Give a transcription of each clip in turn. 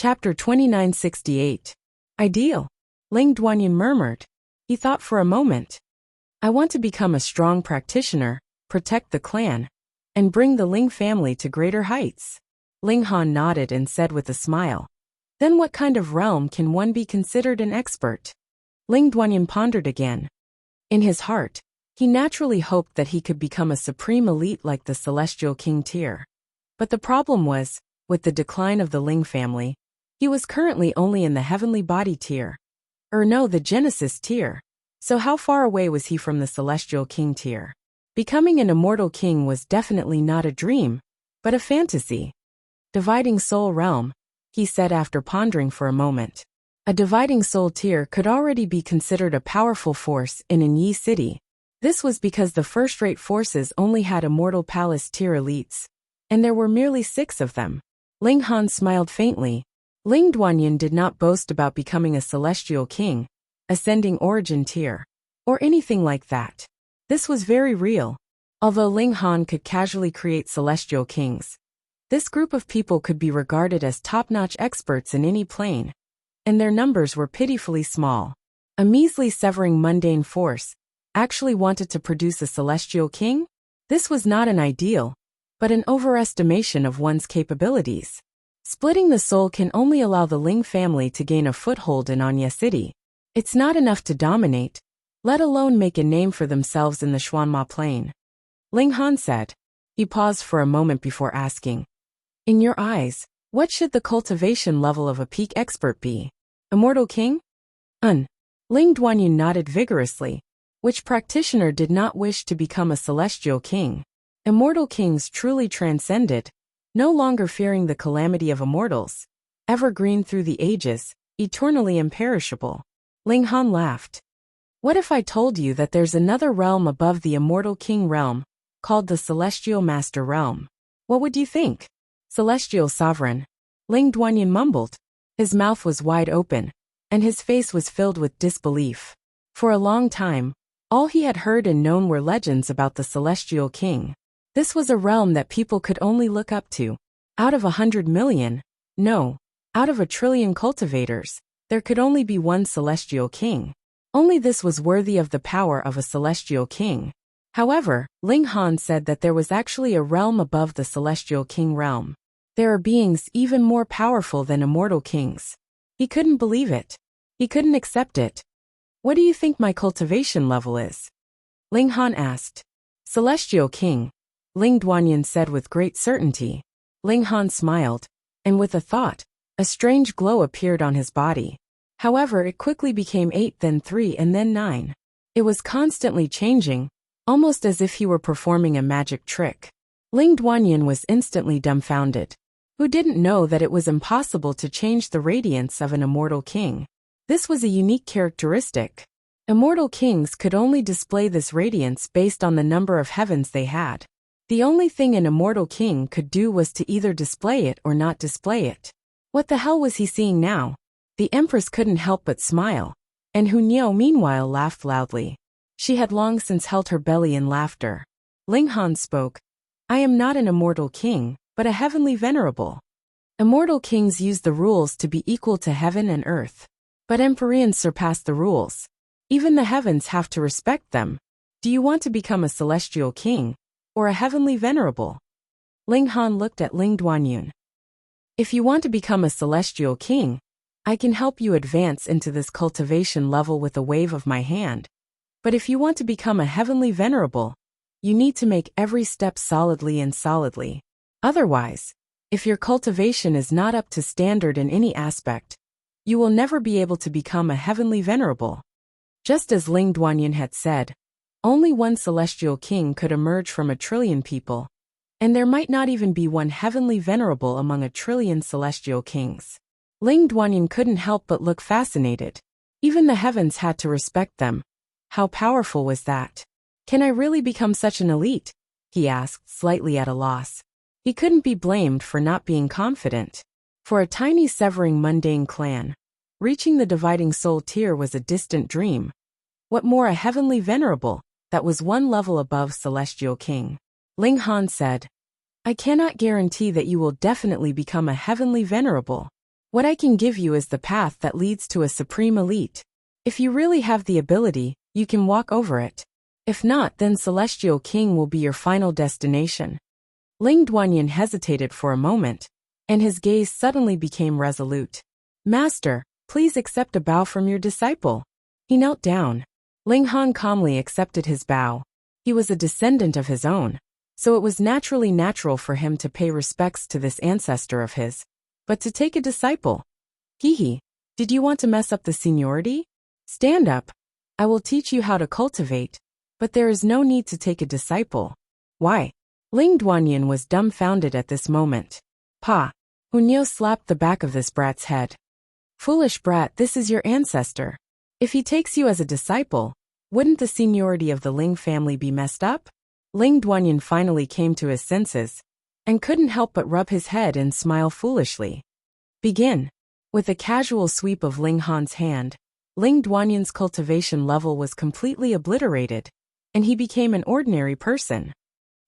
Chapter 2968. Ideal. Ling Duanyin murmured. He thought for a moment. I want to become a strong practitioner, protect the clan, and bring the Ling family to greater heights. Ling Han nodded and said with a smile. Then what kind of realm can one be considered an expert? Ling Duanyin pondered again. In his heart, he naturally hoped that he could become a supreme elite like the Celestial King tier. But the problem was, with the decline of the Ling family, he was currently only in the Heavenly Body tier. The Genesis tier. So how far away was he from the Celestial King tier? Becoming an immortal king was definitely not a dream, but a fantasy. Dividing Soul Realm, he said after pondering for a moment. A Dividing Soul tier could already be considered a powerful force in Yi City. This was because the first-rate forces only had Immortal Palace tier elites, and there were merely 6 of them. Ling Han smiled faintly. Ling Duanyin did not boast about becoming a celestial king, ascending origin tier, or anything like that. This was very real. Although Ling Han could casually create celestial kings, this group of people could be regarded as top-notch experts in any plane, and their numbers were pitifully small. A measly severing mundane force actually wanted to produce a celestial king? This was not an ideal, but an overestimation of one's capabilities. Splitting the soul can only allow the Ling family to gain a foothold in Yi City. It's not enough to dominate, let alone make a name for themselves in the Xuanma Plain. Ling Han said. He paused for a moment before asking. In your eyes, what should the cultivation level of a peak expert be? Immortal King? Ling Duanyin nodded vigorously. Which practitioner did not wish to become a celestial king? Immortal kings truly transcended, no longer fearing the calamity of immortals, evergreen through the ages, eternally imperishable. Ling Han laughed. What if I told you that there's another realm above the Immortal King realm, called the Celestial Master Realm? What would you think? Celestial Sovereign. Ling Duanyin mumbled. His mouth was wide open, and his face was filled with disbelief. For a long time, all he had heard and known were legends about the Celestial King. This was a realm that people could only look up to. Out of 100 million, no, out of 1 trillion cultivators, there could only be one Celestial King. Only this was worthy of the power of a Celestial King. However, Ling Han said that there was actually a realm above the Celestial King realm. There are beings even more powerful than immortal kings. He couldn't believe it. He couldn't accept it. What do you think my cultivation level is? Ling Han asked. Celestial King, Ling Duanyin said with great certainty. Ling Han smiled, and with a thought, a strange glow appeared on his body. However, it quickly became 8, then 3, and then 9. It was constantly changing, almost as if he were performing a magic trick. Ling Duanyin was instantly dumbfounded. Who didn't know that it was impossible to change the radiance of an immortal king? This was a unique characteristic. Immortal kings could only display this radiance based on the number of heavens they had. The only thing an immortal king could do was to either display it or not display it. What the hell was he seeing now? The Empress couldn't help but smile, and Hu Niu meanwhile laughed loudly. She had long since held her belly in laughter. Ling Han spoke. I am not an immortal king, but a heavenly venerable. Immortal kings use the rules to be equal to heaven and earth. But Empyreans surpass the rules. Even the heavens have to respect them. Do you want to become a celestial king, or a heavenly venerable? Ling Han looked at Ling Duanyin. If you want to become a celestial king, I can help you advance into this cultivation level with a wave of my hand. But if you want to become a heavenly venerable, you need to make every step solidly and solidly. Otherwise, if your cultivation is not up to standard in any aspect, you will never be able to become a heavenly venerable. Just as Ling Duanyin had said, only one celestial king could emerge from 1 trillion people, and there might not even be one heavenly venerable among 1 trillion celestial kings. Ling Duanyin couldn't help but look fascinated. Even the heavens had to respect them. How powerful was that? Can I really become such an elite? He asked, slightly at a loss. He couldn't be blamed for not being confident. For a tiny severing mundane clan, reaching the Dividing Soul tier was a distant dream. What more a heavenly venerable, that was one level above Celestial King. Ling Han said, I cannot guarantee that you will definitely become a heavenly venerable, What I can give you is the path that leads to a supreme elite. If you really have the ability, you can walk over it. If not, then Celestial King will be your final destination. Ling Duanyin hesitated for a moment, and his gaze suddenly became resolute. Master, please accept a bow from your disciple. He knelt down. Ling Han calmly accepted his bow. He was a descendant of his own, so it was naturally natural for him to pay respects to this ancestor of his. But to take a disciple? Hehe, did you want to mess up the seniority? Stand up. I will teach you how to cultivate, but there is no need to take a disciple. Why? Ling Duanyin was dumbfounded at this moment. Pa! Hunyo slapped the back of this brat's head. Foolish brat, this is your ancestor. If he takes you as a disciple, wouldn't the seniority of the Ling family be messed up? Ling Duanyin finally came to his senses, and couldn't help but rub his head and smile foolishly. Begin. With a casual sweep of Ling Han's hand, Ling Duanyin's cultivation level was completely obliterated, and he became an ordinary person.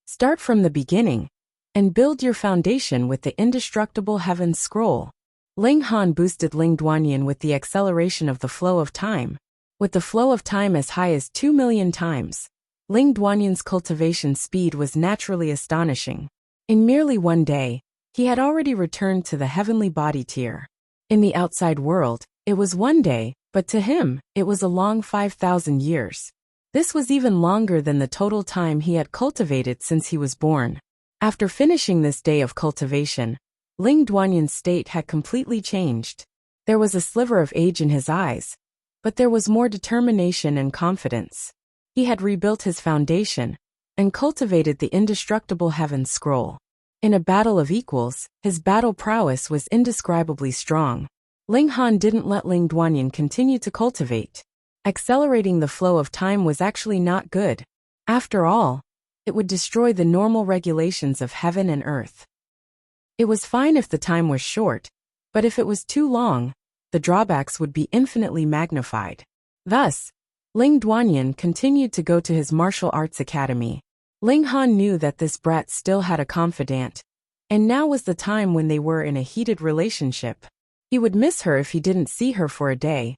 Start from the beginning, and build your foundation with the indestructible Heaven's Scroll. Ling Han boosted Ling Duanyin with the acceleration of the flow of time. With the flow of time as high as 2 million times, Ling Duanyin's cultivation speed was naturally astonishing. In merely one day, he had already returned to the heavenly body tier. In the outside world, it was one day, but to him, it was a long 5,000 years. This was even longer than the total time he had cultivated since he was born. After finishing this day of cultivation, Ling Duanyin's state had completely changed. There was a sliver of age in his eyes, but there was more determination and confidence. He had rebuilt his foundation and cultivated the indestructible Heaven's Scroll. In a battle of equals, his battle prowess was indescribably strong. Ling Han didn't let Ling Duanyin continue to cultivate. Accelerating the flow of time was actually not good. After all, it would destroy the normal regulations of heaven and earth. It was fine if the time was short, but if it was too long, the drawbacks would be infinitely magnified. Thus, Ling Duanyin continued to go to his martial arts academy. Ling Han knew that this brat still had a confidant, and now was the time when they were in a heated relationship. He would miss her if he didn't see her for a day.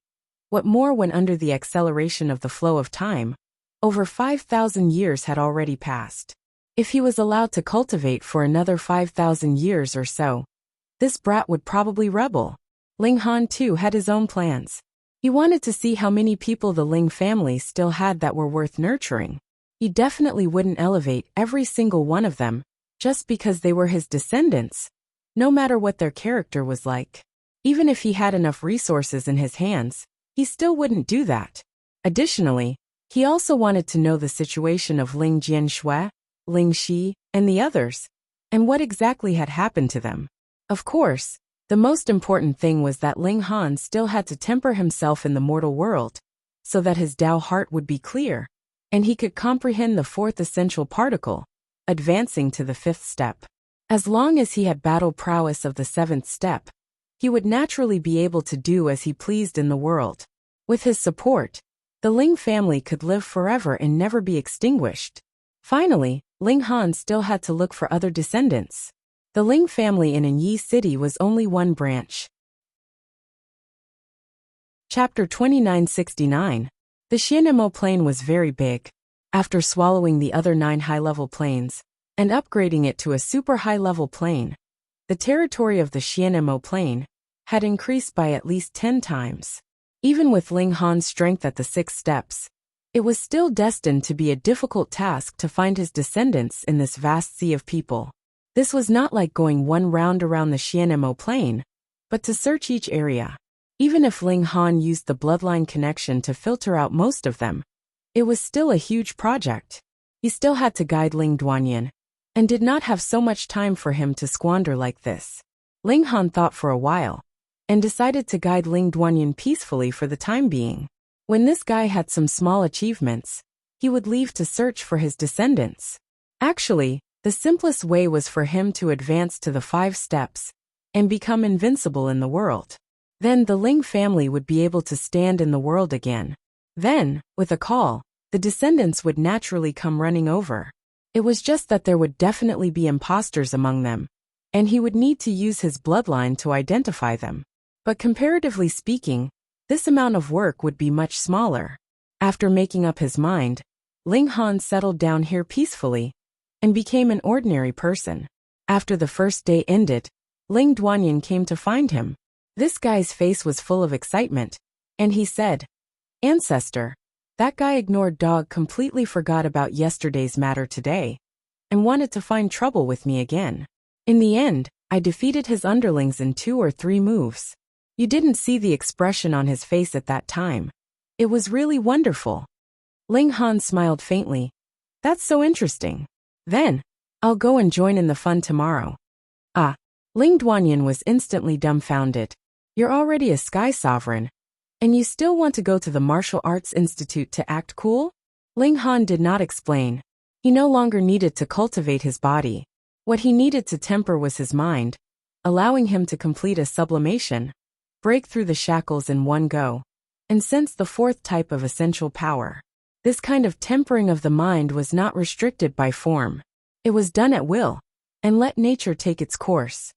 What more when under the acceleration of the flow of time, over 5,000 years had already passed. If he was allowed to cultivate for another 5,000 years or so, this brat would probably rebel. Ling Han too had his own plans. He wanted to see how many people the Ling family still had that were worth nurturing. He definitely wouldn't elevate every single one of them, just because they were his descendants, no matter what their character was like. Even if he had enough resources in his hands, he still wouldn't do that. Additionally, he also wanted to know the situation of Ling Jianshui, Ling Shi, and the others, and what exactly had happened to them. Of course, the most important thing was that Ling Han still had to temper himself in the mortal world, so that his Tao heart would be clear, and he could comprehend the fourth essential particle, advancing to the fifth step. As long as he had battle prowess of the seventh step, he would naturally be able to do as he pleased in the world. With his support, the Ling family could live forever and never be extinguished. Finally, Ling Han still had to look for other descendants. The Ling family in Yi City was only one branch. Chapter 2969. The Xianemo Plain was very big. After swallowing the other 9 high-level plains and upgrading it to a super high-level plain, the territory of the Xianemo Plain had increased by at least 10 times. Even with Ling Han's strength at the 6 steps, it was still destined to be a difficult task to find his descendants in this vast sea of people. This was not like going one round around the Xianemo Plain, but to search each area. Even if Ling Han used the bloodline connection to filter out most of them, it was still a huge project. He still had to guide Ling Duanyin, and did not have so much time for him to squander like this. Ling Han thought for a while, and decided to guide Ling Duanyin peacefully for the time being. When this guy had some small achievements, he would leave to search for his descendants. Actually, the simplest way was for him to advance to the 5 steps and become invincible in the world. Then the Ling family would be able to stand in the world again. Then, with a call, the descendants would naturally come running over. It was just that there would definitely be imposters among them, and he would need to use his bloodline to identify them. But comparatively speaking, this amount of work would be much smaller. After making up his mind, Ling Han settled down here peacefully and became an ordinary person. After the first day ended, Ling Duanyin came to find him. This guy's face was full of excitement, and he said, "Ancestor, that guy ignored dog completely forgot about yesterday's matter today and wanted to find trouble with me again. In the end, I defeated his underlings in 2 or 3 moves. You didn't see the expression on his face at that time. It was really wonderful." Ling Han smiled faintly. "That's so interesting. Then, I'll go and join in the fun tomorrow." "Ah." Ling Duanyin was instantly dumbfounded. "You're already a sky sovereign, and you still want to go to the Martial Arts Institute to act cool?" Ling Han did not explain. He no longer needed to cultivate his body. What he needed to temper was his mind, allowing him to complete a sublimation, break through the shackles in one go, and sense the 4th type of essential power. This kind of tempering of the mind was not restricted by form. It was done at will, and let nature take its course.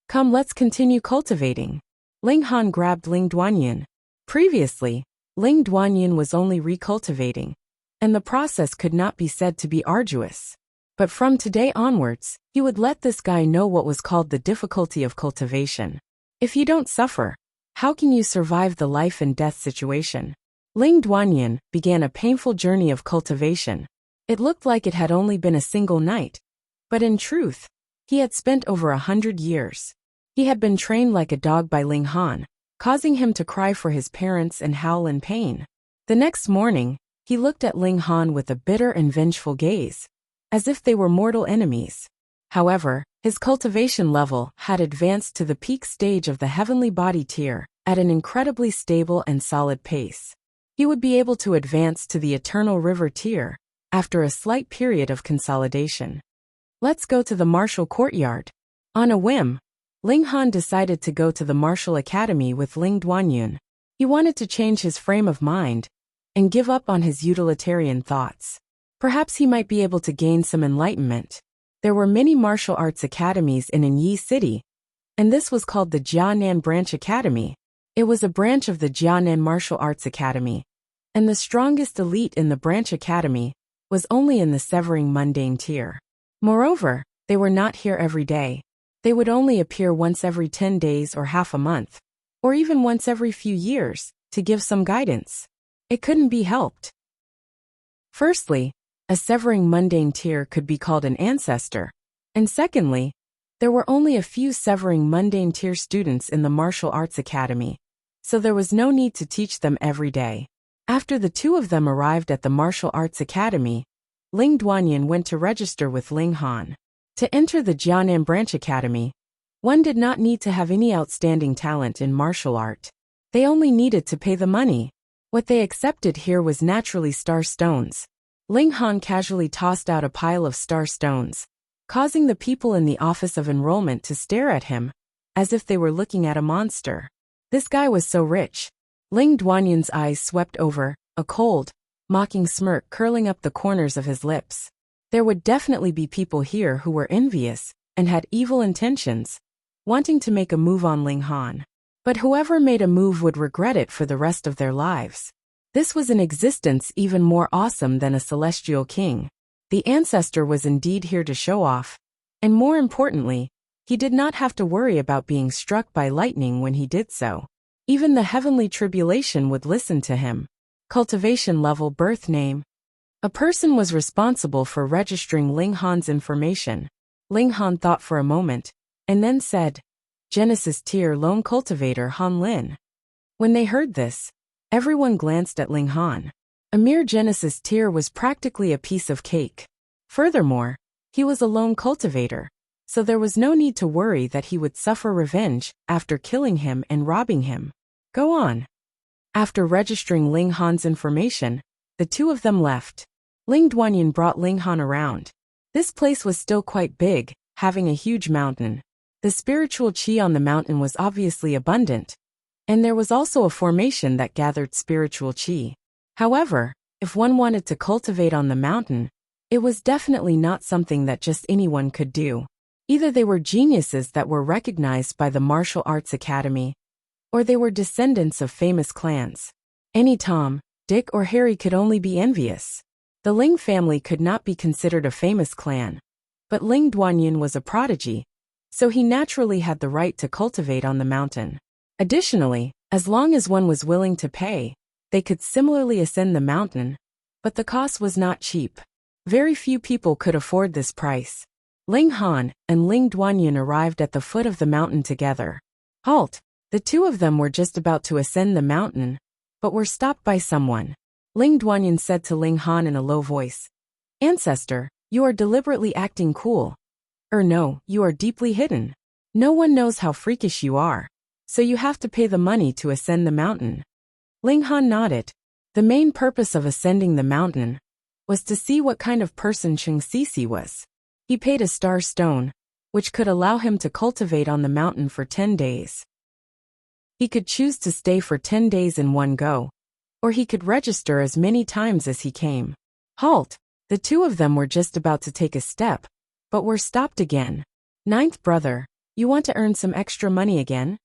"Come, let's continue cultivating." Ling Han grabbed Ling Duanyin. Previously, Ling Duanyin was only recultivating, and the process could not be said to be arduous. But from today onwards, he would let this guy know what was called the difficulty of cultivation. If you don't suffer, how can you survive the life and death situation? Ling Duanyin began a painful journey of cultivation. It looked like it had only been a single night, but in truth, he had spent over 100 years. He had been trained like a dog by Ling Han, causing him to cry for his parents and howl in pain. The next morning, he looked at Ling Han with a bitter and vengeful gaze, as if they were mortal enemies. However, his cultivation level had advanced to the peak stage of the heavenly body tier at an incredibly stable and solid pace. He would be able to advance to the eternal river tier after a slight period of consolidation. "Let's go to the martial courtyard." On a whim, Ling Han decided to go to the martial academy with Ling Duanyin. He wanted to change his frame of mind and give up on his utilitarian thoughts. Perhaps he might be able to gain some enlightenment. There were many martial arts academies in Yi City, and this was called the Jianan Branch Academy. It was a branch of the Jianan Martial Arts Academy, and the strongest elite in the branch academy was only in the Severing Mundane tier. Moreover, they were not here every day. They would only appear once every 10 days or half a month, or even once every few years, to give some guidance. It couldn't be helped. Firstly, a Severing Mundane tier could be called an ancestor, and secondly, there were only a few Severing Mundane tier students in the Martial Arts Academy, so there was no need to teach them every day. After the 2 of them arrived at the Martial Arts Academy, Ling Duanyin went to register with Ling Han. To enter the Jianan Branch Academy, one did not need to have any outstanding talent in martial art. They only needed to pay the money. What they accepted here was naturally star stones. Ling Han casually tossed out a pile of star stones, causing the people in the office of enrollment to stare at him, as if they were looking at a monster. This guy was so rich. Ling Duanyin's eyes swept over, a cold, mocking smirk curling up the corners of his lips. There would definitely be people here who were envious and had evil intentions, wanting to make a move on Ling Han. But whoever made a move would regret it for the rest of their lives. This was an existence even more awesome than a celestial king. The ancestor was indeed here to show off, and more importantly, he did not have to worry about being struck by lightning when he did so. Even the heavenly tribulation would listen to him. Cultivation level birth name. A person was responsible for registering Ling Han's information. Ling Han thought for a moment, and then said, "Genesis tier lone cultivator Han Lin." When they heard this, everyone glanced at Ling Han. A mere Genesis tier was practically a piece of cake. Furthermore, he was a lone cultivator, so there was no need to worry that he would suffer revenge after killing him and robbing him. Go on. After registering Ling Han's information, the 2 of them left. Ling Duanyin brought Ling Han around. This place was still quite big, having a huge mountain. The spiritual qi on the mountain was obviously abundant, and there was also a formation that gathered spiritual qi. However, if one wanted to cultivate on the mountain, it was definitely not something that just anyone could do. Either they were geniuses that were recognized by the Martial Arts Academy, or they were descendants of famous clans. Any Tom, Dick or Harry could only be envious. The Ling family could not be considered a famous clan. But Ling Duanyin was a prodigy, so he naturally had the right to cultivate on the mountain. Additionally, as long as one was willing to pay, they could similarly ascend the mountain, but the cost was not cheap. Very few people could afford this price. Ling Han and Ling Duanyin arrived at the foot of the mountain together. Halt! The two of them were just about to ascend the mountain, but were stopped by someone. Ling Duanyin said to Ling Han in a low voice, "Ancestor, you are deliberately acting cool. No, you are deeply hidden. No one knows how freakish you are, so you have to pay the money to ascend the mountain." Ling Han nodded. The main purpose of ascending the mountain was to see what kind of person Cheng Sisi was. He paid a star stone, which could allow him to cultivate on the mountain for 10 days. He could choose to stay for 10 days in one go, or he could register as many times as he came. Halt! The two of them were just about to take a step, but were stopped again. "Ninth brother, you want to earn some extra money again?"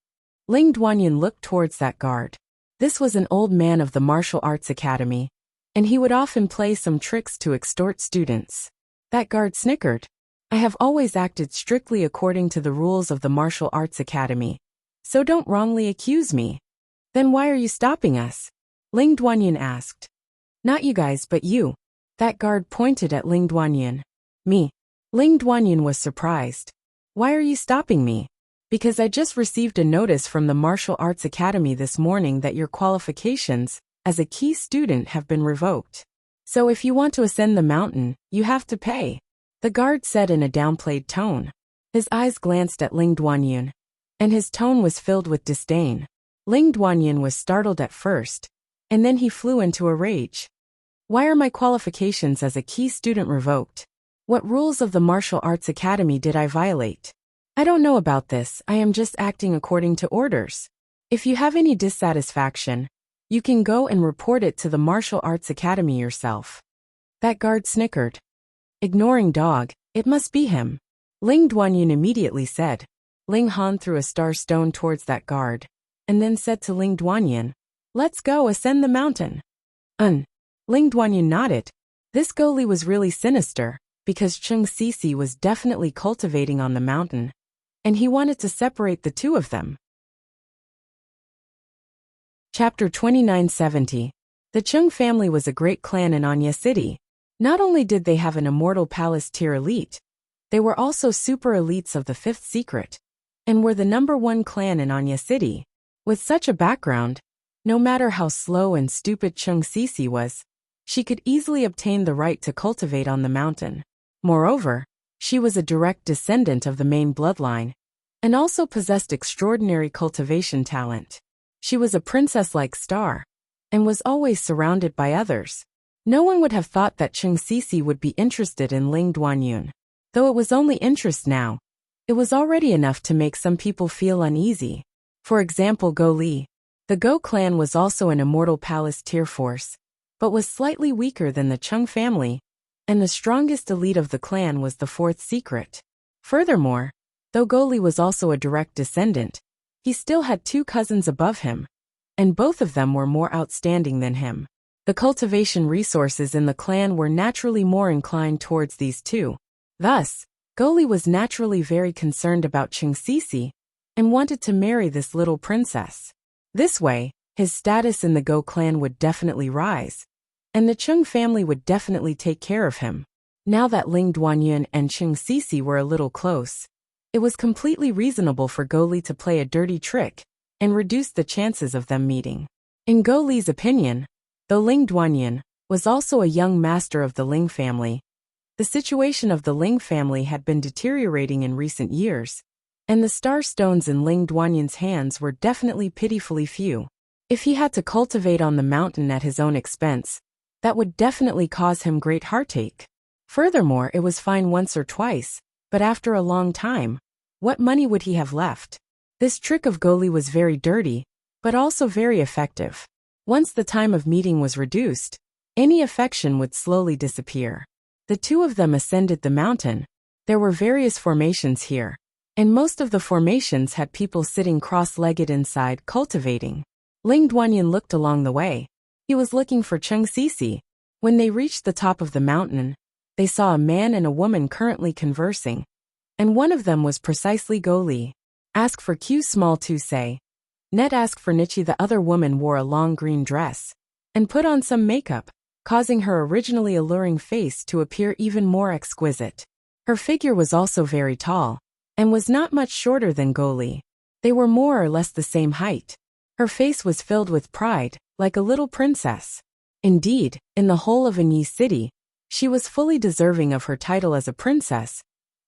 Ling Duanyin looked towards that guard. This was an old man of the martial arts academy, and he would often play some tricks to extort students. That guard snickered. "I have always acted strictly according to the rules of the martial arts academy, so don't wrongly accuse me." "Then why are you stopping us?" Ling Duanyin asked. "Not you guys but you." That guard pointed at Ling Duanyin. "Me?" Ling Duanyin was surprised. "Why are you stopping me?" "Because I just received a notice from the Martial Arts Academy this morning that your qualifications as a key student have been revoked. So if you want to ascend the mountain, you have to pay," the guard said in a downplayed tone. His eyes glanced at Ling Duanyin, and his tone was filled with disdain. Ling Duanyin was startled at first, and then he flew into a rage. "Why are my qualifications as a key student revoked? What rules of the Martial Arts Academy did I violate? I don't know about this, I am just acting according to orders. If you have any dissatisfaction, you can go and report it to the Martial Arts Academy yourself." That guard snickered. Ignoring dog, it must be him. Ling Duanyin immediately said. Ling Han threw a star stone towards that guard, and then said to Ling Duanyin, "Let's go ascend the mountain." Ling Duanyin nodded. This Goli was really sinister, because Cheng Sisi was definitely cultivating on the mountain, and he wanted to separate the two of them. Chapter 2970. The Cheng family was a great clan in Anya City. Not only did they have an immortal palace tier elite, they were also super elites of the fifth secret, and were the #1 clan in Anya City. With such a background, no matter how slow and stupid Cheng Sisi was, she could easily obtain the right to cultivate on the mountain. Moreover, she was a direct descendant of the main bloodline, and also possessed extraordinary cultivation talent. She was a princess-like star, and was always surrounded by others. No one would have thought that Cheng Sisi would be interested in Ling Duanyin. Though it was only interest now, it was already enough to make some people feel uneasy. For example, Go Li. The Go clan was also an immortal palace tier force, but was slightly weaker than the Cheng family, and the strongest elite of the clan was the fourth secret. Furthermore, though Go Li was also a direct descendant, he still had two cousins above him, and both of them were more outstanding than him. The cultivation resources in the clan were naturally more inclined towards these two. Thus, Go Li was naturally very concerned about Cheng Sisi, and wanted to marry this little princess. This way, his status in the Go clan would definitely rise, and the Cheng family would definitely take care of him. Now that Ling Duanyin and Cheng Sisi were a little close, it was completely reasonable for Go Li to play a dirty trick, and reduce the chances of them meeting. In Go Li's opinion, though Ling Duanyin was also a young master of the Ling family, the situation of the Ling family had been deteriorating in recent years, and the star stones in Ling Duanyin's hands were definitely pitifully few. If he had to cultivate on the mountain at his own expense, that would definitely cause him great heartache. Furthermore, it was fine once or twice, but after a long time, what money would he have left? This trick of Go Li was very dirty, but also very effective. Once the time of meeting was reduced, any affection would slowly disappear. The two of them ascended the mountain. There were various formations here, and most of the formations had people sitting cross-legged inside cultivating. Ling Duanyin looked along the way. He was looking for Cheng Sisi. When they reached the top of the mountain, they saw a man and a woman currently conversing, and one of them was precisely Go Li. Ask for Q small to say. Net ask for Nichi. The other woman wore a long green dress and put on some makeup, causing her originally alluring face to appear even more exquisite. Her figure was also very tall, and was not much shorter than Go Li. They were more or less the same height. Her face was filled with pride, like a little princess. Indeed, in the whole of Anyi City, she was fully deserving of her title as a princess,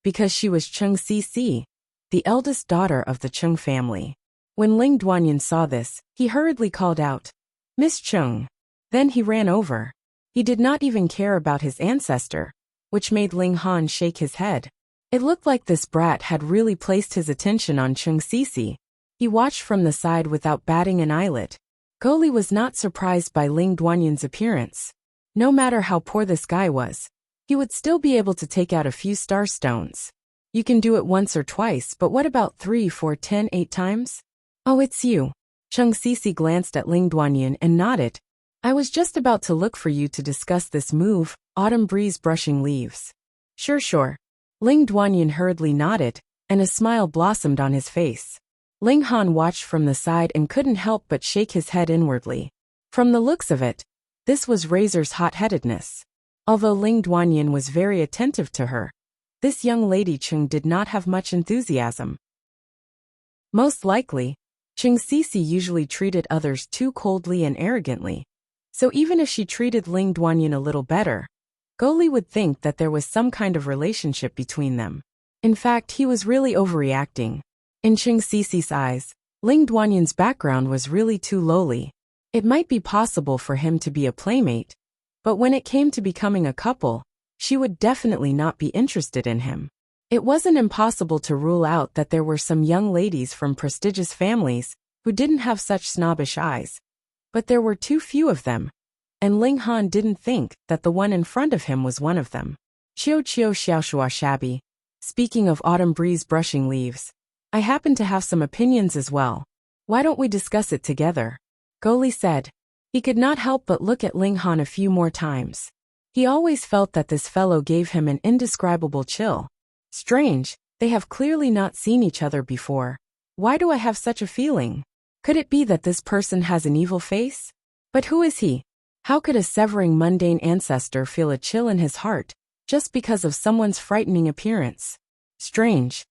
because she was Cheng Sisi, the eldest daughter of the Cheng family. When Ling Duanyin saw this, he hurriedly called out, "Miss Cheng." Then he ran over. He did not even care about his ancestor, which made Ling Han shake his head. It looked like this brat had really placed his attention on Cheng Sisi. He watched from the side without batting an eyelid. Go Li was not surprised by Ling Duanyin's appearance. No matter how poor this guy was, he would still be able to take out a few star stones. You can do it once or twice, but what about 3, 4, 10, 8 times? Oh, it's you. Cheng Sisi glanced at Ling Duanyin and nodded. I was just about to look for you to discuss this move, autumn breeze brushing leaves. Sure. Ling Duanyin hurriedly nodded, and a smile blossomed on his face. Ling Han watched from the side and couldn't help but shake his head inwardly. From the looks of it, this was Razor's hot-headedness. Although Ling Duanyin was very attentive to her, this young lady Cheng did not have much enthusiasm. Most likely, Cheng Sisi usually treated others too coldly and arrogantly, so even if she treated Ling Duanyin a little better, Go Li would think that there was some kind of relationship between them. In fact, he was really overreacting. In Cheng Sisi's eyes, Ling Duanyin's background was really too lowly. It might be possible for him to be a playmate, but when it came to becoming a couple, she would definitely not be interested in him. It wasn't impossible to rule out that there were some young ladies from prestigious families who didn't have such snobbish eyes, but there were too few of them, and Ling Han didn't think that the one in front of him was one of them. Chiu xiaoshua shabby. Speaking of autumn breeze brushing leaves, I happen to have some opinions as well. Why don't we discuss it together? Go Li said. He could not help but look at Ling Han a few more times. He always felt that this fellow gave him an indescribable chill. Strange, they have clearly not seen each other before. Why do I have such a feeling? Could it be that this person has an evil face? But who is he? How could a severing mundane ancestor feel a chill in his heart, just because of someone's frightening appearance? Strange.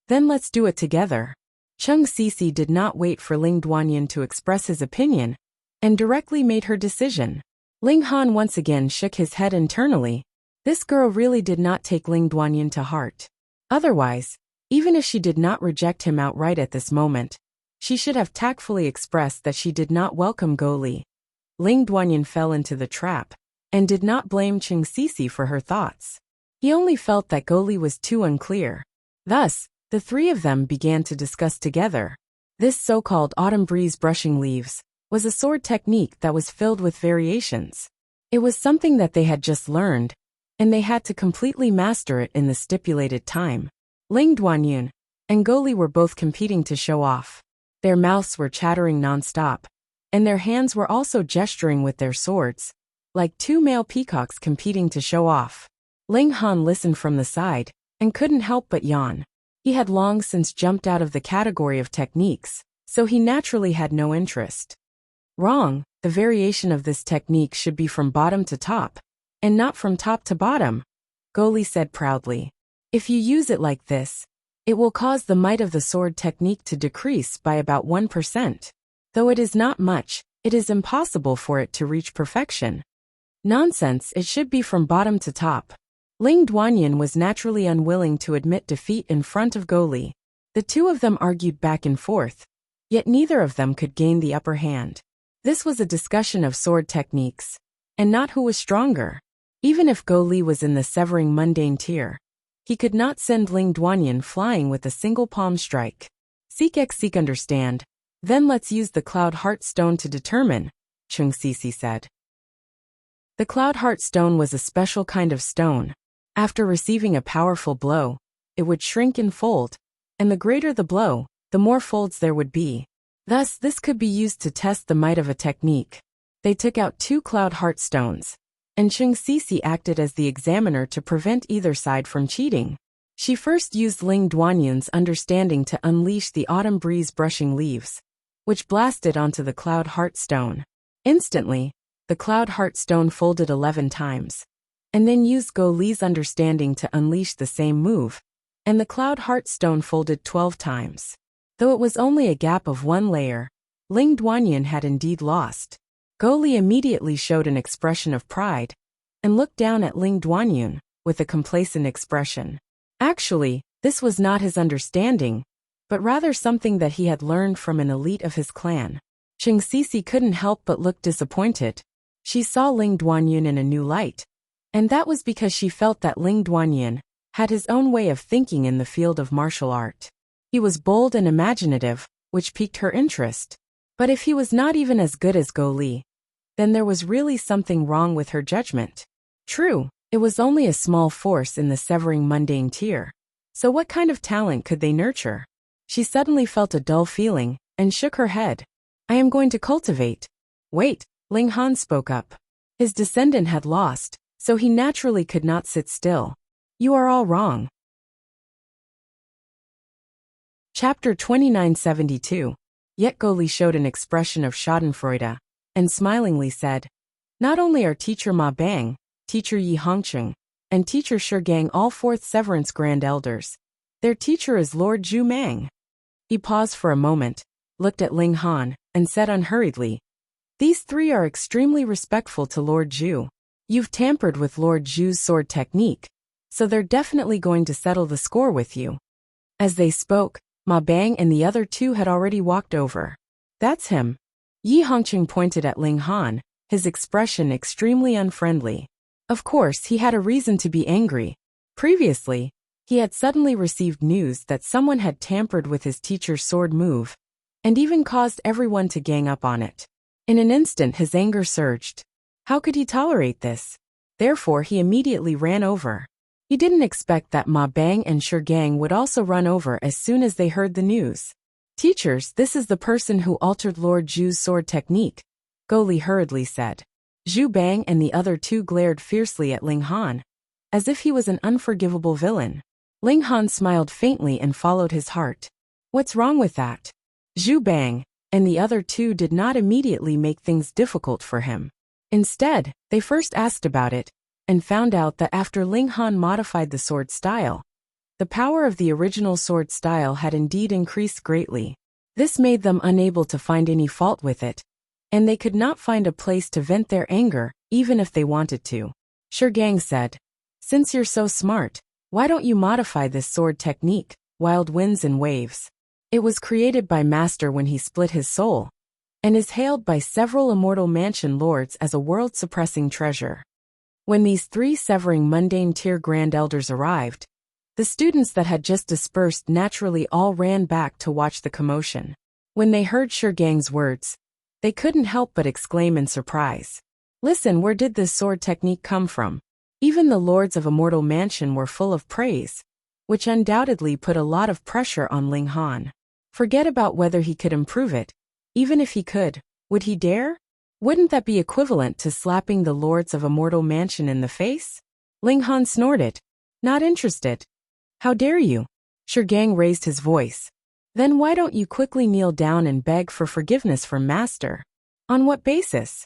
Then let's do it together. Cheng Sisi did not wait for Ling Duanyin to express his opinion, and directly made her decision. Ling Han once again shook his head internally. This girl really did not take Ling Duanyin to heart. Otherwise, even if she did not reject him outright at this moment, she should have tactfully expressed that she did not welcome Go Li. Ling Duanyin fell into the trap, and did not blame Cheng Sisi for her thoughts. He only felt that Go Li was too unclear. Thus, the three of them began to discuss together. This so-called autumn breeze brushing leaves was a sword technique that was filled with variations. It was something that they had just learned, and they had to completely master it in the stipulated time. Ling Duanyin and Go Li were both competing to show off. Their mouths were chattering non-stop, and their hands were also gesturing with their swords, like two male peacocks competing to show off. Ling Han listened from the side, and couldn't help but yawn. He had long since jumped out of the category of techniques, so he naturally had no interest. Wrong, the variation of this technique should be from bottom to top, and not from top to bottom, Go Li said proudly. If you use it like this, it will cause the might of the sword technique to decrease by about 1%. Though it is not much, it is impossible for it to reach perfection. Nonsense, it should be from bottom to top. Ling Duanyin was naturally unwilling to admit defeat in front of Go Li. The two of them argued back and forth, yet neither of them could gain the upper hand. This was a discussion of sword techniques, and not who was stronger. Even if Go Li was in the severing mundane tier, he could not send Ling Duanyin flying with a single palm strike. Seek understand. Then let's use the Cloud Heart Stone to determine, Cheng Sisi said. The Cloud Heart Stone was a special kind of stone. After receiving a powerful blow, it would shrink and fold, and the greater the blow, the more folds there would be. Thus, this could be used to test the might of a technique. They took out 2 cloud heart stones, and Cheng Sisi acted as the examiner to prevent either side from cheating. She first used Ling Duanyun's understanding to unleash the autumn breeze brushing leaves, which blasted onto the cloud heart stone. Instantly, the cloud heart stone folded 11 times, and then used Go Li's understanding to unleash the same move, and the cloud heart stone folded 12 times. Though it was only a gap of 1 layer, Ling Duanyun had indeed lost. Go Li immediately showed an expression of pride, and looked down at Ling Duanyun with a complacent expression. Actually, this was not his understanding, but rather something that he had learned from an elite of his clan. Cheng Sisi couldn't help but look disappointed. She saw Ling Duanyun in a new light, and that was because she felt that Ling Duanyun had his own way of thinking in the field of martial art. He was bold and imaginative, which piqued her interest. But if he was not even as good as Go Li, then there was really something wrong with her judgment. True, it was only a small force in the severing mundane tier. So what kind of talent could they nurture? She suddenly felt a dull feeling, and shook her head. I am going to cultivate. Wait, Ling Han spoke up. His descendant had lost, so he naturally could not sit still. You are all wrong. Chapter 2972. Yet Go Li showed an expression of schadenfreude, and smilingly said, not only are teacher Ma Bang, teacher Yi Hongcheng, and teacher Shi Gang all 4th Severance Grand Elders, their teacher is Lord Zhu Mang. He paused for a moment, looked at Ling Han, and said unhurriedly, these 3 are extremely respectful to Lord Zhu. You've tampered with Lord Zhu's sword technique, so they're definitely going to settle the score with you. As they spoke, Ma Bang and the other 2 had already walked over. That's him. Yi Hongqing pointed at Ling Han, his expression extremely unfriendly. Of course, he had a reason to be angry. Previously, he had suddenly received news that someone had tampered with his teacher's sword move, and even caused everyone to gang up on it. In an instant his anger surged. How could he tolerate this? Therefore he immediately ran over. He didn't expect that Ma Bang and Shi Gang would also run over as soon as they heard the news. Teachers, this is the person who altered Lord Zhu's sword technique, Go Li hurriedly said. Zhu Bang and the other 2 glared fiercely at Ling Han, as if he was an unforgivable villain. Ling Han smiled faintly and followed his heart. What's wrong with that? Zhu Bang and the other 2 did not immediately make things difficult for him. Instead, they first asked about it, and found out that after Ling Han modified the sword style, the power of the original sword style had indeed increased greatly. This made them unable to find any fault with it, and they could not find a place to vent their anger, even if they wanted to. Shi Gang said, since you're so smart, why don't you modify this sword technique, Wild Winds and Waves? It was created by Master when he split his soul, and is hailed by several immortal mansion lords as a world-suppressing treasure. When these 3 severing mundane tier Grand Elders arrived, the students that had just dispersed naturally all ran back to watch the commotion. When they heard Shi Gang's words, they couldn't help but exclaim in surprise. Listen, where did this sword technique come from? Even the lords of Immortal Mansion were full of praise, which undoubtedly put a lot of pressure on Ling Han. Forget about whether he could improve it. Even if he could, would he dare? Wouldn't that be equivalent to slapping the lords of Immortal Mansion in the face? Ling Han snorted. Not interested. How dare you? Shi Gang raised his voice. Then why don't you quickly kneel down and beg for forgiveness from Master? On what basis?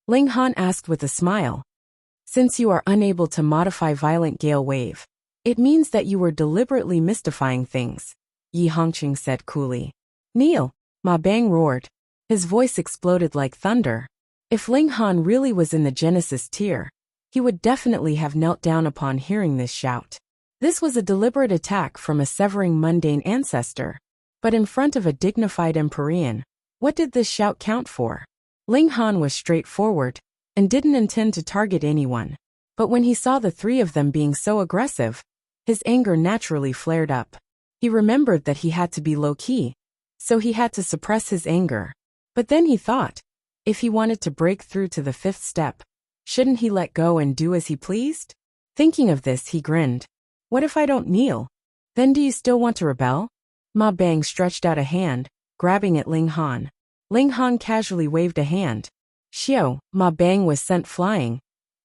Ling Han asked with a smile. Since you are unable to modify Violent Gale Wave, it means that you were deliberately mystifying things, Yi Hongqing said coolly. Kneel, Ma Bang roared. His voice exploded like thunder. If Ling Han really was in the Genesis tier, he would definitely have knelt down upon hearing this shout. This was a deliberate attack from a severing mundane ancestor. But in front of a dignified Empyrean, what did this shout count for? Ling Han was straightforward, and didn't intend to target anyone. But when he saw the 3 of them being so aggressive, his anger naturally flared up. He remembered that he had to be low-key, so he had to suppress his anger. But then he thought, if he wanted to break through to the 5th step, shouldn't he let go and do as he pleased? Thinking of this, he grinned. What if I don't kneel? Then do you still want to rebel? Ma Bang stretched out a hand, grabbing at Ling Han. Ling Han casually waved a hand. Xiao, Ma Bang was sent flying,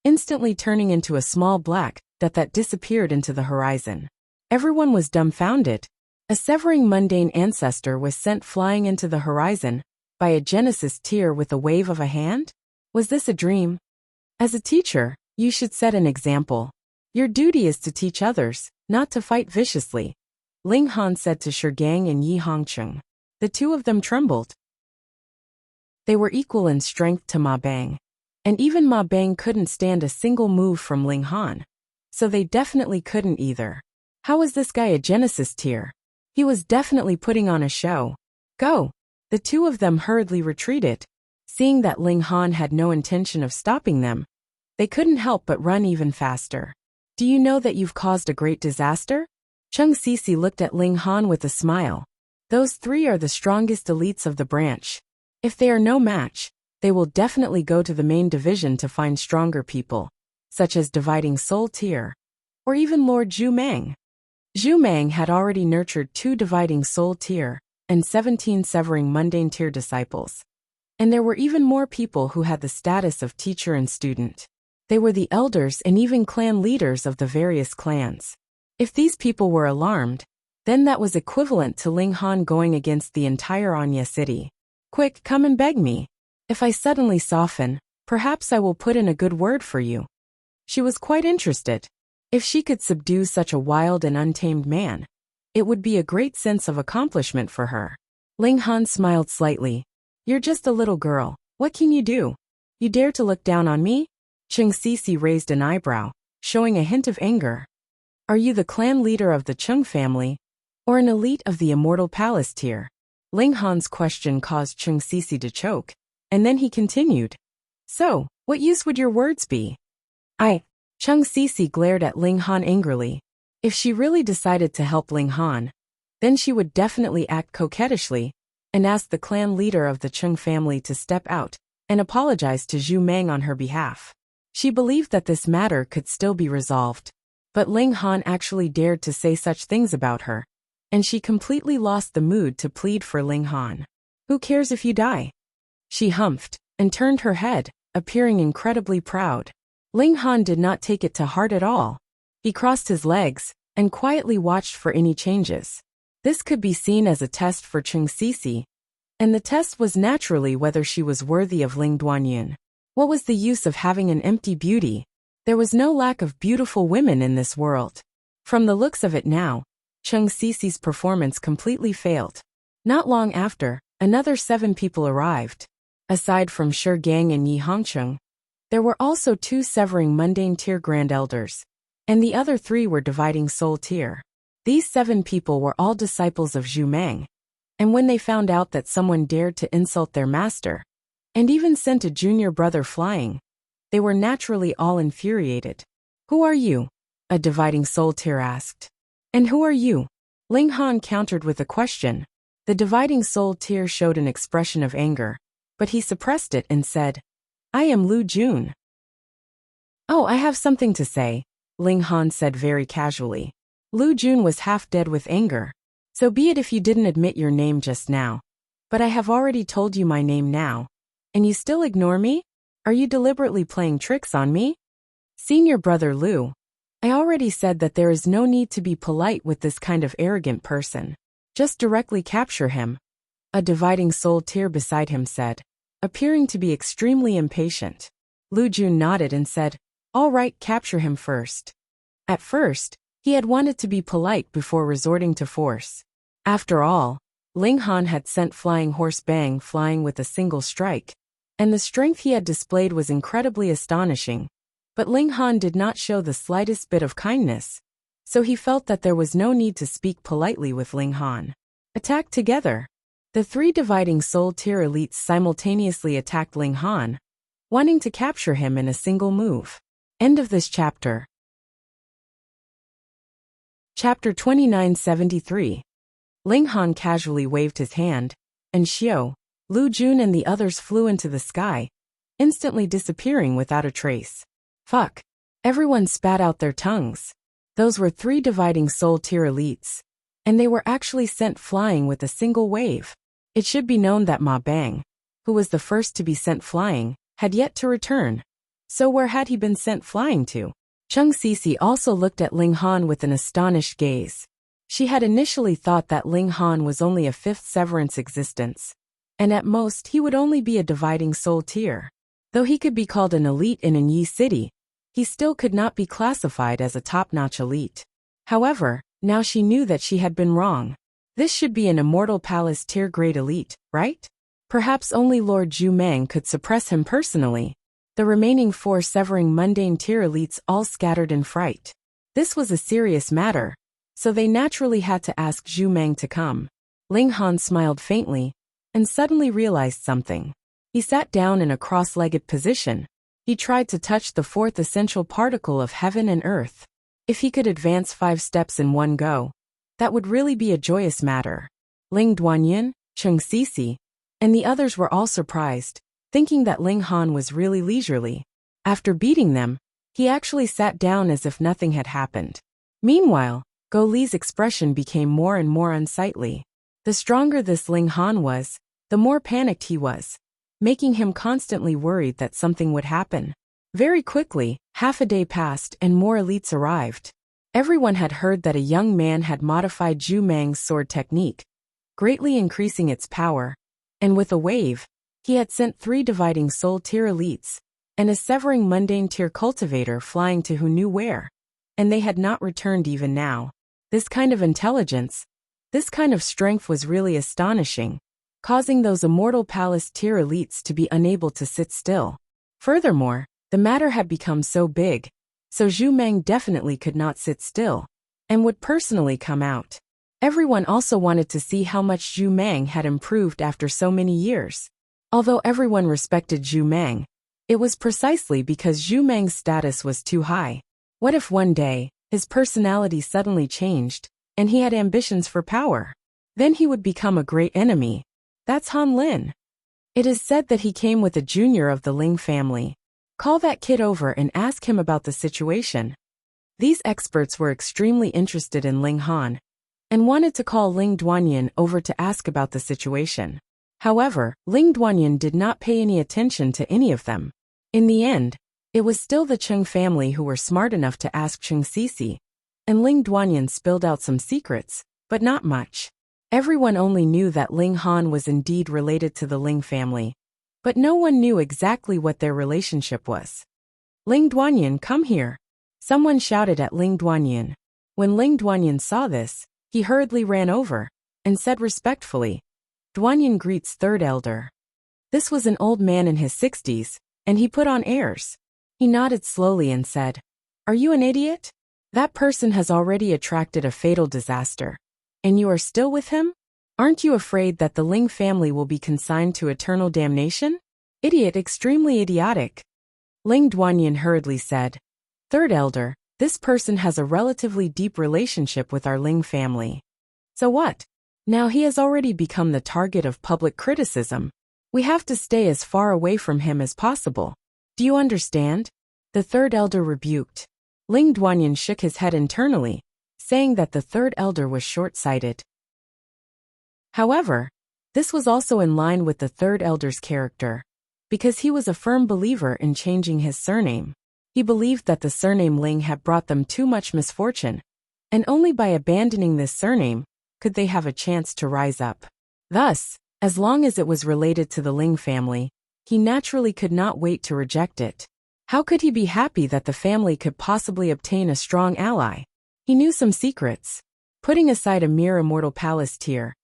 instantly turning into a small black dot that disappeared into the horizon. Everyone was dumbfounded. A severing mundane ancestor was sent flying into the horizon by a Genesis tier with a wave of a hand? Was this a dream? As a teacher, you should set an example. Your duty is to teach others, not to fight viciously, Ling Han said to Shigang and Yi Hongcheng. The two of them trembled. They were equal in strength to Ma Bang. And even Ma Bang couldn't stand a single move from Ling Han. So they definitely couldn't either. How was this guy a Genesis tier? He was definitely putting on a show. Go! The two of them hurriedly retreated. Seeing that Ling Han had no intention of stopping them, they couldn't help but run even faster. Do you know that you've caused a great disaster? Chung Sisi looked at Ling Han with a smile. Those three are the strongest elites of the branch. If they are no match, they will definitely go to the main division to find stronger people, such as Dividing Soul tier, or even Lord Zhu Mang. Zhu Mang had already nurtured 2 Dividing Soul tier and 17 Severing Mundane tier disciples. And there were even more people who had the status of teacher and student. They were the elders and even clan leaders of the various clans. If these people were alarmed, then that was equivalent to Ling Han going against the entire Anya city. Quick, come and beg me. If I suddenly soften, perhaps I will put in a good word for you. She was quite interested. If she could subdue such a wild and untamed man, it would be a great sense of accomplishment for her. Ling Han smiled slightly. You're just a little girl. What can you do? You dare to look down on me? Chung Sisi raised an eyebrow, showing a hint of anger. Are you the clan leader of the Chung family, or an elite of the Immortal Palace tier? Ling Han's question caused Chung Sisi to choke, and then he continued. So, what use would your words be? Chung Sisi glared at Ling Han angrily. If she really decided to help Ling Han, then she would definitely act coquettishly and ask the clan leader of the Chung family to step out and apologize to Zhu Mang on her behalf. She believed that this matter could still be resolved. But Ling Han actually dared to say such things about her, and she completely lost the mood to plead for Ling Han. Who cares if you die? She humphed and turned her head, appearing incredibly proud. Ling Han did not take it to heart at all. He crossed his legs and quietly watched for any changes. This could be seen as a test for Chung Sisi, and the test was naturally whether she was worthy of Ling Duanyun. What was the use of having an empty beauty? There was no lack of beautiful women in this world. From the looks of it now, Chung Sisi's performance completely failed. Not long after, another 7 people arrived. Aside from Shigang and Yi Hongcheng, there were also 2 Severing Mundane tier Grand Elders, and the other 3 were Dividing Soul tier. These 7 people were all disciples of Zhu Mang, and when they found out that someone dared to insult their master, and even sent a junior brother flying, they were naturally all infuriated. Who are you? A Dividing Soul tier asked. And who are you? Ling Han countered with a question. The Dividing Soul tier showed an expression of anger, but he suppressed it and said, I am Lu Jun. Oh, I have something to say, Ling Han said very casually. Lu Jun was half dead with anger. So be it if you didn't admit your name just now. But I have already told you my name now. And you still ignore me? Are you deliberately playing tricks on me? Senior brother Lu, I already said that there is no need to be polite with this kind of arrogant person. Just directly capture him. A Dividing Soul tier beside him said, appearing to be extremely impatient. Lu Jun nodded and said, all right, capture him first. At first, he had wanted to be polite before resorting to force. After all, Ling Han had sent Flying Horse Bang flying with a single strike, and the strength he had displayed was incredibly astonishing. But Ling Han did not show the slightest bit of kindness, so he felt that there was no need to speak politely with Ling Han. Attack together. The 3 Dividing Soul tier elites simultaneously attacked Ling Han, wanting to capture him in a single move. End of this chapter. Chapter 2973. Ling Han casually waved his hand, and Xiao, Lu Jun and the others flew into the sky, instantly disappearing without a trace. Fuck. Everyone spat out their tongues. Those were 3 Dividing Soul tier elites. and they were actually sent flying with a single wave. It should be known that Ma Bang, who was the first to be sent flying, had yet to return. So where had he been sent flying to? Chung Cece also looked at Ling Han with an astonished gaze. She had initially thought that Ling Han was only a fifth severance existence, and at most he would only be a dividing soul tier. Though he could be called an elite in an Yi city, he still could not be classified as a top-notch elite. However, now she knew that she had been wrong. This should be an Immortal Palace tier grade elite, right? Perhaps only Lord Zhu Meng could suppress him personally. The remaining 4 severing mundane tier elites all scattered in fright. This was a serious matter, so they naturally had to ask Zhu Meng to come. Ling Han smiled faintly, and suddenly realized something. He sat down in a cross-legged position. He tried to touch the 4th essential particle of heaven and earth. If he could advance 5 steps in one go, that would really be a joyous matter. Ling Duanyin, Chung Cece, and the others were all surprised, thinking that Ling Han was really leisurely. After beating them, he actually sat down as if nothing had happened. Meanwhile, Go Li's expression became more and more unsightly. The stronger this Ling Han was, the more panicked he was, making him constantly worried that something would happen. Very quickly, half a day passed and more elites arrived. Everyone had heard that a young man had modified Zhu Meng's sword technique, greatly increasing its power, and with a wave, he had sent 3 dividing soul tier elites, and a severing mundane tier cultivator flying to who knew where, and they had not returned even now. This kind of intelligence, this kind of strength was really astonishing, causing those Immortal Palace tier elites to be unable to sit still. Furthermore, the matter had become so big, so Zhu Meng definitely could not sit still, and would personally come out. Everyone also wanted to see how much Zhu Meng had improved after so many years. Although everyone respected Zhu Meng, it was precisely because Zhu Meng's status was too high. What if one day, his personality suddenly changed, and he had ambitions for power? Then he would become a great enemy. That's Han Lin. It is said that he came with a junior of the Ling family. Call that kid over and ask him about the situation. These experts were extremely interested in Ling Han, and wanted to call Ling Duanyin over to ask about the situation. However, Ling Duanyin did not pay any attention to any of them. In the end, it was still the Chung family who were smart enough to ask Chung Cece, and Ling Duanyin spilled out some secrets, but not much. Everyone only knew that Ling Han was indeed related to the Ling family, but no one knew exactly what their relationship was. Ling Duanyin, come here. Someone shouted at Ling Duanyin. When Ling Duanyin saw this, he hurriedly ran over, and said respectfully, Duanyin greets third elder. This was an old man in his 60s, and he put on airs. He nodded slowly and said, Are you an idiot? That person has already attracted a fatal disaster. And you are still with him? Aren't you afraid that the Ling family will be consigned to eternal damnation? Idiot, extremely idiotic. Ling Duanyin hurriedly said, Third elder, this person has a relatively deep relationship with our Ling family. So what? Now he has already become the target of public criticism. We have to stay as far away from him as possible. Do you understand? The third elder rebuked. Ling Duanyin shook his head internally, saying that the third elder was short-sighted. However, this was also in line with the third elder's character, because he was a firm believer in changing his surname. He believed that the surname Ling had brought them too much misfortune, and only by abandoning this surname could they have a chance to rise up. Thus, as long as it was related to the Ling family, he naturally could not wait to reject it. How could he be happy that the family could possibly obtain a strong ally? He knew some secrets. Putting aside a mere Immortal Palace tier,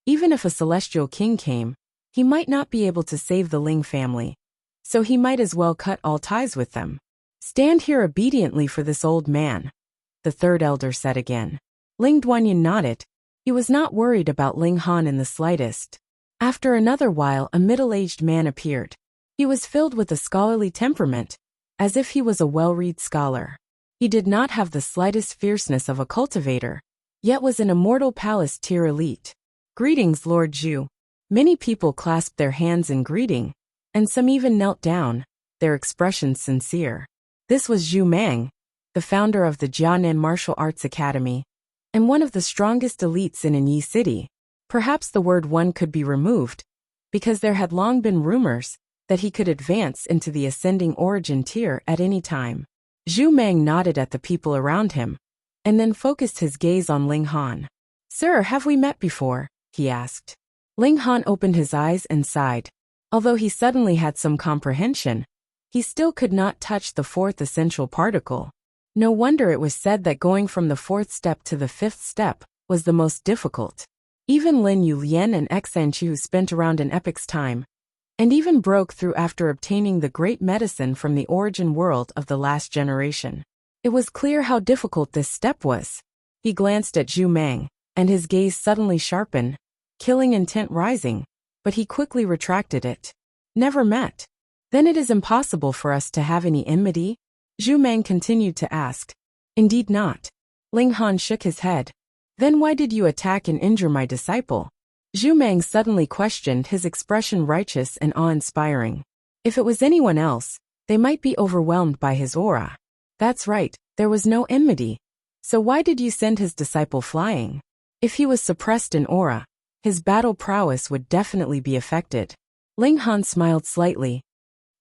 even if a celestial king came, he might not be able to save the Ling family, so he might as well cut all ties with them. Stand here obediently for this old man, the third elder said again. Ling Duanyin nodded. He was not worried about Ling Han in the slightest. After another while, a middle-aged man appeared. He was filled with a scholarly temperament, as if he was a well-read scholar. He did not have the slightest fierceness of a cultivator, yet was an Immortal Palace tier elite. Greetings, Lord Zhu. Many people clasped their hands in greeting, and some even knelt down, their expressions sincere. This was Zhu Meng, the founder of the Jianan Martial Arts Academy. and one of the strongest elites in Yi City. Perhaps the word one could be removed, because there had long been rumors that he could advance into the ascending origin tier at any time. Zhu Mang nodded at the people around him, and then focused his gaze on Ling Han. "Sir, have we met before?" he asked. Ling Han opened his eyes and sighed. Although he suddenly had some comprehension, he still could not touch the fourth essential particle. No wonder it was said that going from the fourth step to the fifth step was the most difficult. Even Lin Yulian and Xan Chu spent around an epoch's time, and even broke through after obtaining the great medicine from the origin world of the last generation. It was clear how difficult this step was. He glanced at Zhu Mang, and his gaze suddenly sharpened, killing intent rising, but he quickly retracted it. "Never met. Then it is impossible for us to have any enmity?" Zhu Mang continued to ask. "Indeed not." Ling Han shook his head. "Then why did you attack and injure my disciple?" Zhu Mang suddenly questioned, his expression righteous and awe-inspiring. If it was anyone else, they might be overwhelmed by his aura. That's right, there was no enmity. So why did you send his disciple flying? If he was suppressed in aura, his battle prowess would definitely be affected. Ling Han smiled slightly.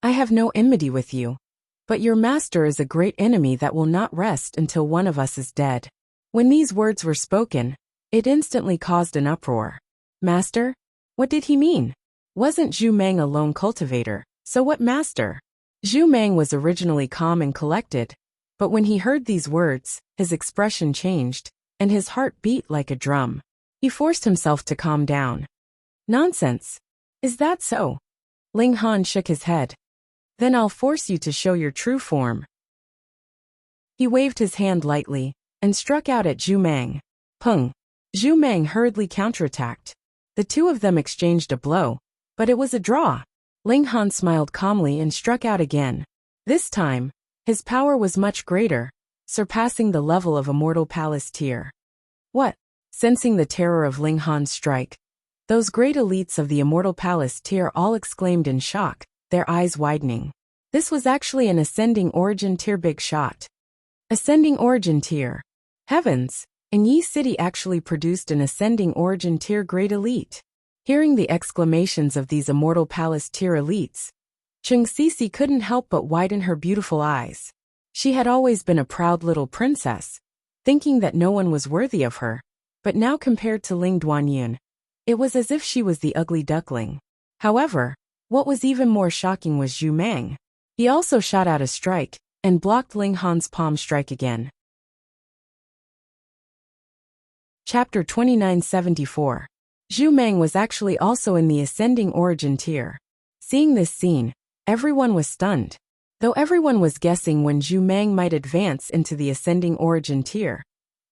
"I have no enmity with you. But your master is a great enemy that will not rest until one of us is dead." When these words were spoken, it instantly caused an uproar. Master? What did he mean? Wasn't Zhu Mang a lone cultivator, so what master? Zhu Mang was originally calm and collected, but when he heard these words, his expression changed, and his heart beat like a drum. He forced himself to calm down. "Nonsense. Is that so?" Ling Han shook his head. "Then I'll force you to show your true form." He waved his hand lightly, and struck out at Zhu Mang. Pung! Zhu Mang hurriedly counterattacked. The two of them exchanged a blow, but it was a draw. Ling Han smiled calmly and struck out again. This time, his power was much greater, surpassing the level of Immortal Palace tier. "What?" Sensing the terror of Ling Han's strike, those great elites of the Immortal Palace tier all exclaimed in shock, their eyes widening. This was actually an ascending origin tier big shot. Ascending origin tier. Heavens! Yi City actually produced an ascending origin tier great elite. Hearing the exclamations of these Immortal Palace tier elites, Cheng Sisi couldn't help but widen her beautiful eyes. She had always been a proud little princess, thinking that no one was worthy of her, but now compared to Ling Duanyun, it was as if she was the ugly duckling. However, what was even more shocking was Zhu Mang. He also shot out a strike, and blocked Ling Han's palm strike again. Chapter 2974. Zhu Mang was actually also in the ascending origin tier. Seeing this scene, everyone was stunned. Though everyone was guessing when Zhu Mang might advance into the ascending origin tier,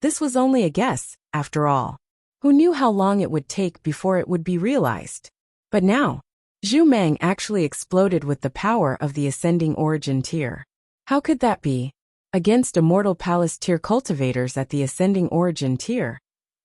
this was only a guess, after all. Who knew how long it would take before it would be realized? But now, Zhu Mang actually exploded with the power of the ascending origin tier. How could that be? Against Immortal Palace tier cultivators at the ascending origin tier,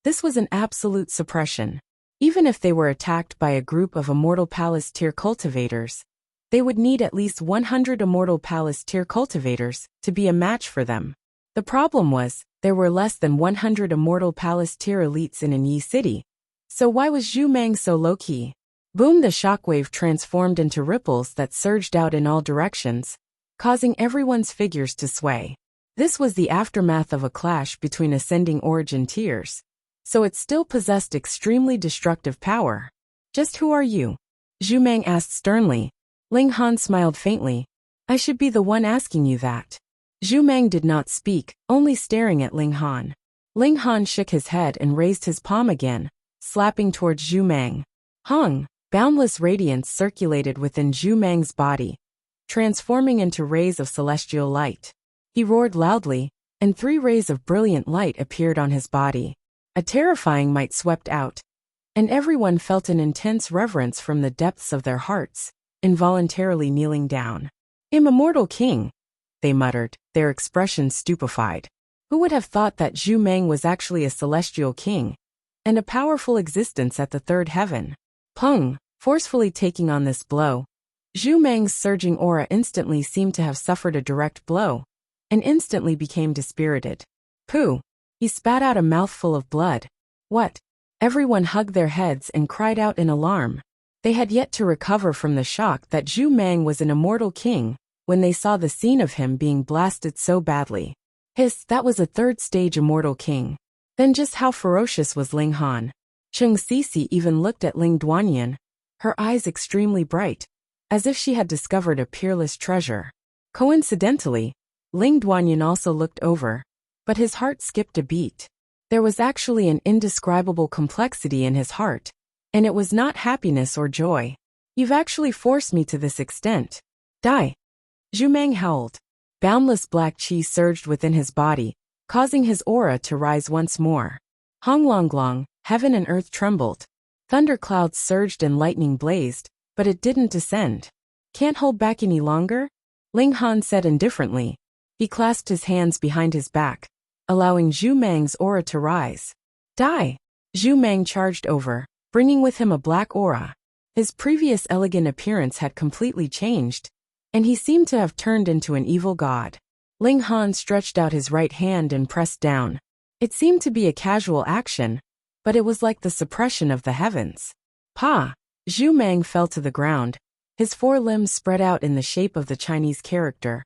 this was an absolute suppression. Even if they were attacked by a group of Immortal Palace tier cultivators, they would need at least 100 Immortal Palace tier cultivators to be a match for them. The problem was, there were less than 100 Immortal Palace tier elites in Yi City. So why was Zhu Mang so low-key? Boom! The shockwave transformed into ripples that surged out in all directions, causing everyone's figures to sway. This was the aftermath of a clash between ascending origin tiers, so it still possessed extremely destructive power. "Just who are you?" Zhu Mang asked sternly. Ling Han smiled faintly. "I should be the one asking you that." Zhu Mang did not speak, only staring at Ling Han. Ling Han shook his head and raised his palm again, slapping towards Zhu Mang. Hung! Boundless radiance circulated within Zhu Mang's body, transforming into rays of celestial light. He roared loudly, and 3 rays of brilliant light appeared on his body. A terrifying might swept out, and everyone felt an intense reverence from the depths of their hearts, involuntarily kneeling down. "Immortal King," they muttered, their expressions stupefied. Who would have thought that Zhu Mang was actually a celestial king, and a powerful existence at the third heaven? Pung! Forcefully taking on this blow, Zhu Mang's surging aura instantly seemed to have suffered a direct blow, and instantly became dispirited. Pooh! He spat out a mouthful of blood. What? Everyone hugged their heads and cried out in alarm. They had yet to recover from the shock that Zhu Mang was an immortal king when they saw the scene of him being blasted so badly. Hiss, that was a third-stage immortal king. Then just how ferocious was Ling Han? Cheng Sisi even looked at Ling Duanyan, her eyes extremely bright, as if she had discovered a peerless treasure. Coincidentally, Ling Duanyan also looked over, but his heart skipped a beat. There was actually an indescribable complexity in his heart, and it was not happiness or joy. You've actually forced me to this extent. Die! Zhu Mang howled. Boundless black qi surged within his body, causing his aura to rise once more. Honglonglong, heaven and earth trembled. Thunderclouds surged and lightning blazed, but it didn't descend. Can't hold back any longer? Ling Han said indifferently. He clasped his hands behind his back, allowing Zhu Mang's aura to rise. Die! Zhu Mang charged over, bringing with him a black aura. His previous elegant appearance had completely changed, and he seemed to have turned into an evil god. Ling Han stretched out his right hand and pressed down. It seemed to be a casual action, but it was like the suppression of the heavens. Pa! Zhu Mang fell to the ground, his four limbs spread out in the shape of the Chinese character,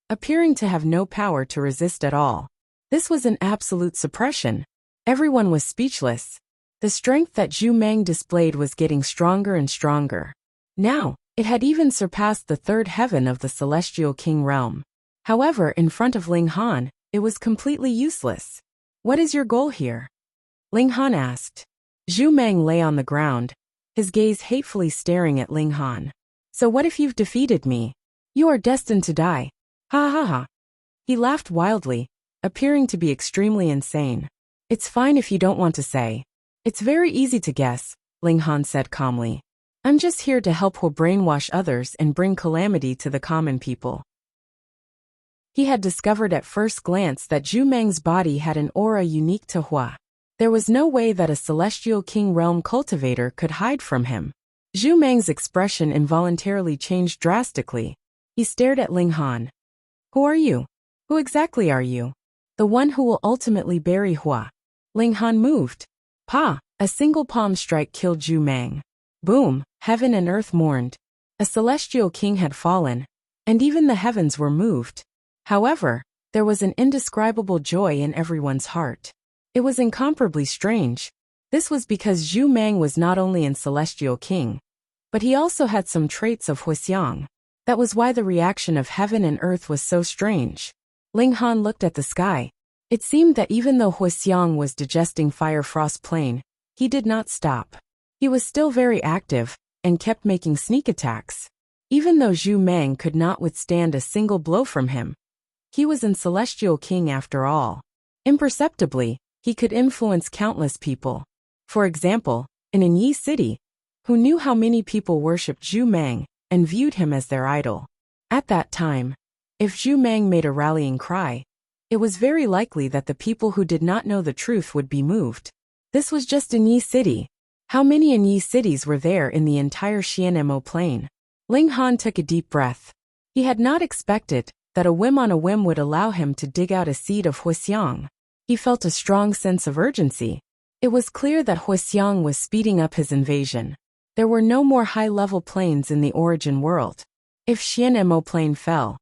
appearing to have no power to resist at all. This was an absolute suppression. Everyone was speechless. The strength that Zhu Mang displayed was getting stronger and stronger. Now, it had even surpassed the third heaven of the Celestial King realm. However, in front of Ling Han, it was completely useless. What is your goal here? Ling Han asked. Zhu Mang lay on the ground, his gaze hatefully staring at Ling Han. So what if you've defeated me? You are destined to die. Ha ha ha. He laughed wildly, appearing to be extremely insane. It's fine if you don't want to say. It's very easy to guess, Ling Han said calmly. I'm just here to help Hua brainwash others and bring calamity to the common people. He had discovered at first glance that Zhu Mang's body had an aura unique to Hua. There was no way that a Celestial King realm cultivator could hide from him. Zhu Mang's expression involuntarily changed drastically. He stared at Ling Han. Who are you? Who exactly are you? The one who will ultimately bury Hua. Ling Han moved. Pa! A single palm strike killed Zhu Mang. Boom! Heaven and earth mourned. A celestial king had fallen, and even the heavens were moved. However, there was an indescribable joy in everyone's heart. It was incomparably strange. This was because Zhu Mang was not only an celestial king, but he also had some traits of Wuxia. That was why the reaction of heaven and earth was so strange. Ling Han looked at the sky. It seemed that even though Wuxia was digesting Fire Frost Plain, he did not stop. He was still very active, and kept making sneak attacks. Even though Zhu Mang could not withstand a single blow from him, he was an celestial king after all. Imperceptibly, he could influence countless people. For example, in Yi City, who knew how many people worshipped Zhu Mang and viewed him as their idol. At that time, if Zhu Mang made a rallying cry, it was very likely that the people who did not know the truth would be moved. This was just in Yi City. How many Yi cities were there in the entire Xianmo plain? Ling Han took a deep breath. He had not expected that a whim on a whim would allow him to dig out a seed of Wuxia. He felt a strong sense of urgency. It was clear that Wuxia was speeding up his invasion. There were no more high-level planes in the origin world. If Xianmo plain fell,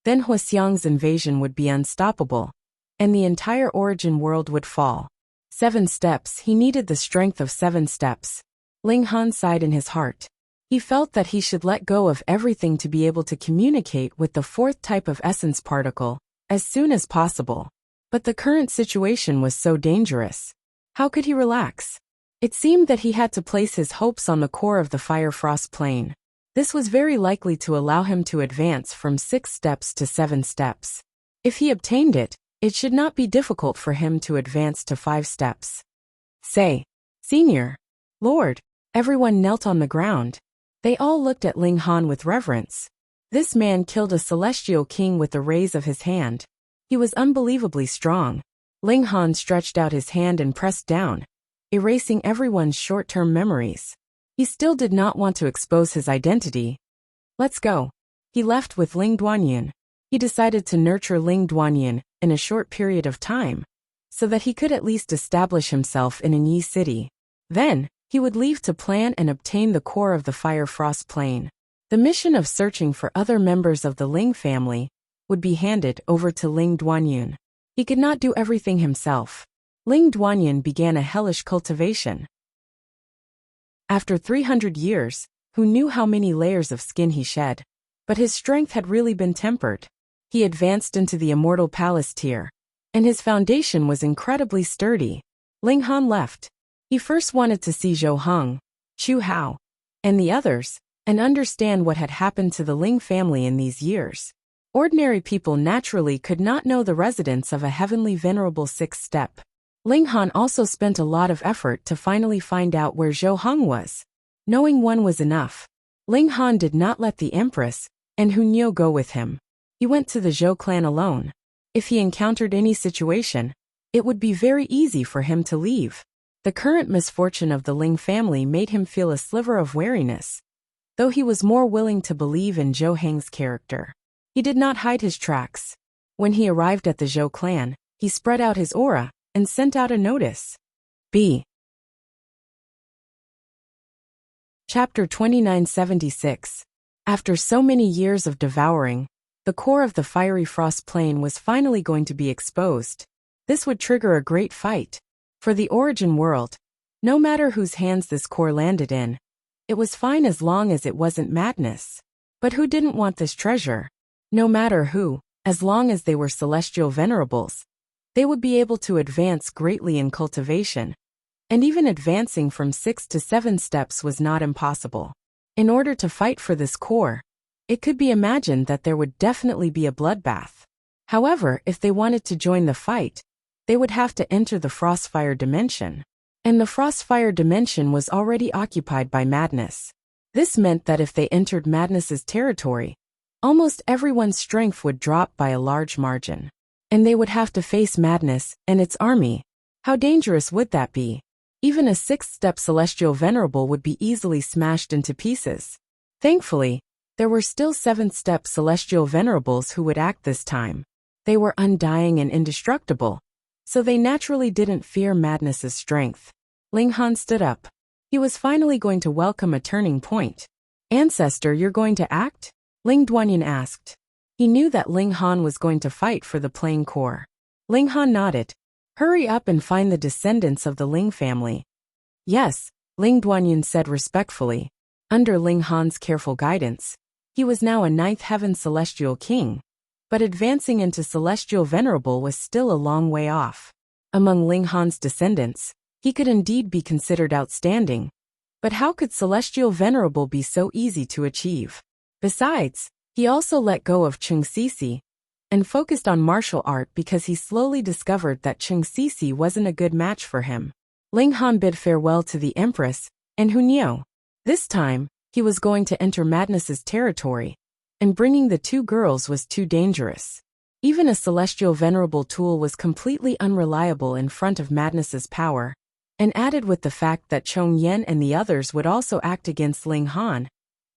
then Wuxia's invasion would be unstoppable, and the entire origin world would fall. 7 steps. He needed the strength of 7 steps. Ling Han sighed in his heart. He felt that he should let go of everything to be able to communicate with the 4th type of essence particle as soon as possible. But the current situation was so dangerous. How could he relax? It seemed that he had to place his hopes on the core of the Fire Frost Plain. This was very likely to allow him to advance from 6 steps to 7 steps. If he obtained it, it should not be difficult for him to advance to 5 steps. Say, Senior, Lord, everyone knelt on the ground. They all looked at Ling Han with reverence. This man killed a celestial king with the raise of his hand. He was unbelievably strong. Ling Han stretched out his hand and pressed down, erasing everyone's short-term memories. He still did not want to expose his identity. Let's go. He left with Ling Duanyan. He decided to nurture Ling Duanyan in a short period of time, so that he could at least establish himself in a Yi city. Then, he would leave to plan and obtain the core of the Fire Frost Plane. The mission of searching for other members of the Ling family would be handed over to Ling Duanyun. He could not do everything himself. Ling Duanyun began a hellish cultivation. After 300 years, who knew how many layers of skin he shed? But his strength had really been tempered. He advanced into the immortal palace tier, and his foundation was incredibly sturdy. Ling Han left. He first wanted to see Zhou Heng, Chu Hao, and the others, and understand what had happened to the Ling family in these years. Ordinary people naturally could not know the residents of a heavenly venerable sixth step. Ling Han also spent a lot of effort to finally find out where Zhou Heng was. Knowing one was enough. Ling Han did not let the Empress and Hu Niu go with him. He went to the Zhou clan alone. If he encountered any situation, it would be very easy for him to leave. The current misfortune of the Ling family made him feel a sliver of wariness, though he was more willing to believe in Zhou Heng's character. He did not hide his tracks. When he arrived at the Zhou clan, he spread out his aura and sent out a notice. B. Chapter 2976. After so many years of devouring, the core of the fiery frost plane was finally going to be exposed. This would trigger a great fight. For the origin world, no matter whose hands this core landed in, it was fine as long as it wasn't madness. But who didn't want this treasure? No matter who, as long as they were celestial venerables, they would be able to advance greatly in cultivation. And even advancing from 6 to 7 steps was not impossible. In order to fight for this core, it could be imagined that there would definitely be a bloodbath. However, if they wanted to join the fight, they would have to enter the Frostfire dimension. And the Frostfire dimension was already occupied by madness. This meant that if they entered madness's territory, almost everyone's strength would drop by a large margin. And they would have to face madness and its army. How dangerous would that be? Even a 6th-step celestial venerable would be easily smashed into pieces. Thankfully, there were still 7th-step celestial venerables who would act this time. They were undying and indestructible, so they naturally didn't fear madness's strength. Ling Han stood up. He was finally going to welcome a turning point. Ancestor, you're going to act? Ling Duanyun asked. He knew that Ling Han was going to fight for the plane core. Ling Han nodded. Hurry up and find the descendants of the Ling family. Yes, Ling Duanyun said respectfully. Under Ling Han's careful guidance, he was now a 9th heaven celestial king, but advancing into celestial venerable was still a long way off. Among Ling Han's descendants, he could indeed be considered outstanding, but how could celestial venerable be so easy to achieve? Besides, he also let go of Chung Sisi and focused on martial art because he slowly discovered that Chung Sisi wasn't a good match for him. Ling Han bid farewell to the Empress and Hu Niu. This time, he was going to enter madness's territory, and bringing the 2 girls was too dangerous. Even a celestial venerable tool was completely unreliable in front of madness's power, and added with the fact that Chong Yen and the others would also act against Ling Han,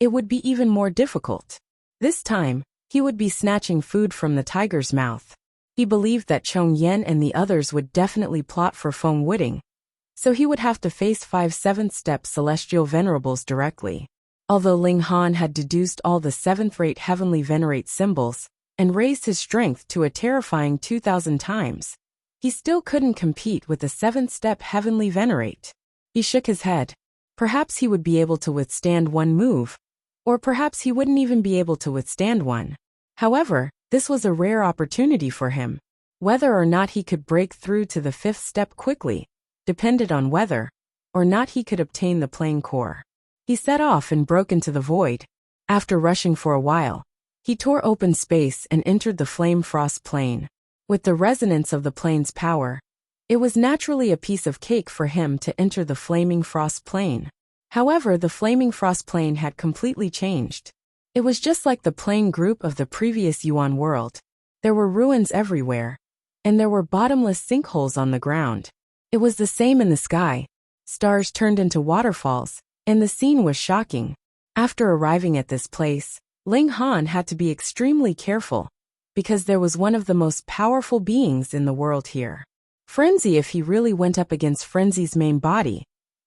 it would be even more difficult. This time, he would be snatching food from the tiger's mouth. He believed that Chong Yen and the others would definitely plot for Feng Wuding, so he would have to face 5 7th-step celestial venerables directly. Although Ling Han had deduced all the 7th-rate heavenly venerate symbols and raised his strength to a terrifying 2,000 times, he still couldn't compete with the 7th-step heavenly venerate. He shook his head. Perhaps he would be able to withstand one move, or perhaps he wouldn't even be able to withstand one. However, this was a rare opportunity for him. Whether or not he could break through to the 5th step quickly depended on whether or not he could obtain the plane core. He set off and broke into the void. After rushing for a while, he tore open space and entered the flame frost plane. With the resonance of the plane's power, it was naturally a piece of cake for him to enter the flaming frost plane. However, the flaming frost plane had completely changed. It was just like the plane group of the previous Yuan world. There were ruins everywhere, and there were bottomless sinkholes on the ground. It was the same in the sky. Stars turned into waterfalls, and the scene was shocking. After arriving at this place, Ling Han had to be extremely careful, because there was one of the most powerful beings in the world here. Frenzy, if he really went up against Frenzy's main body,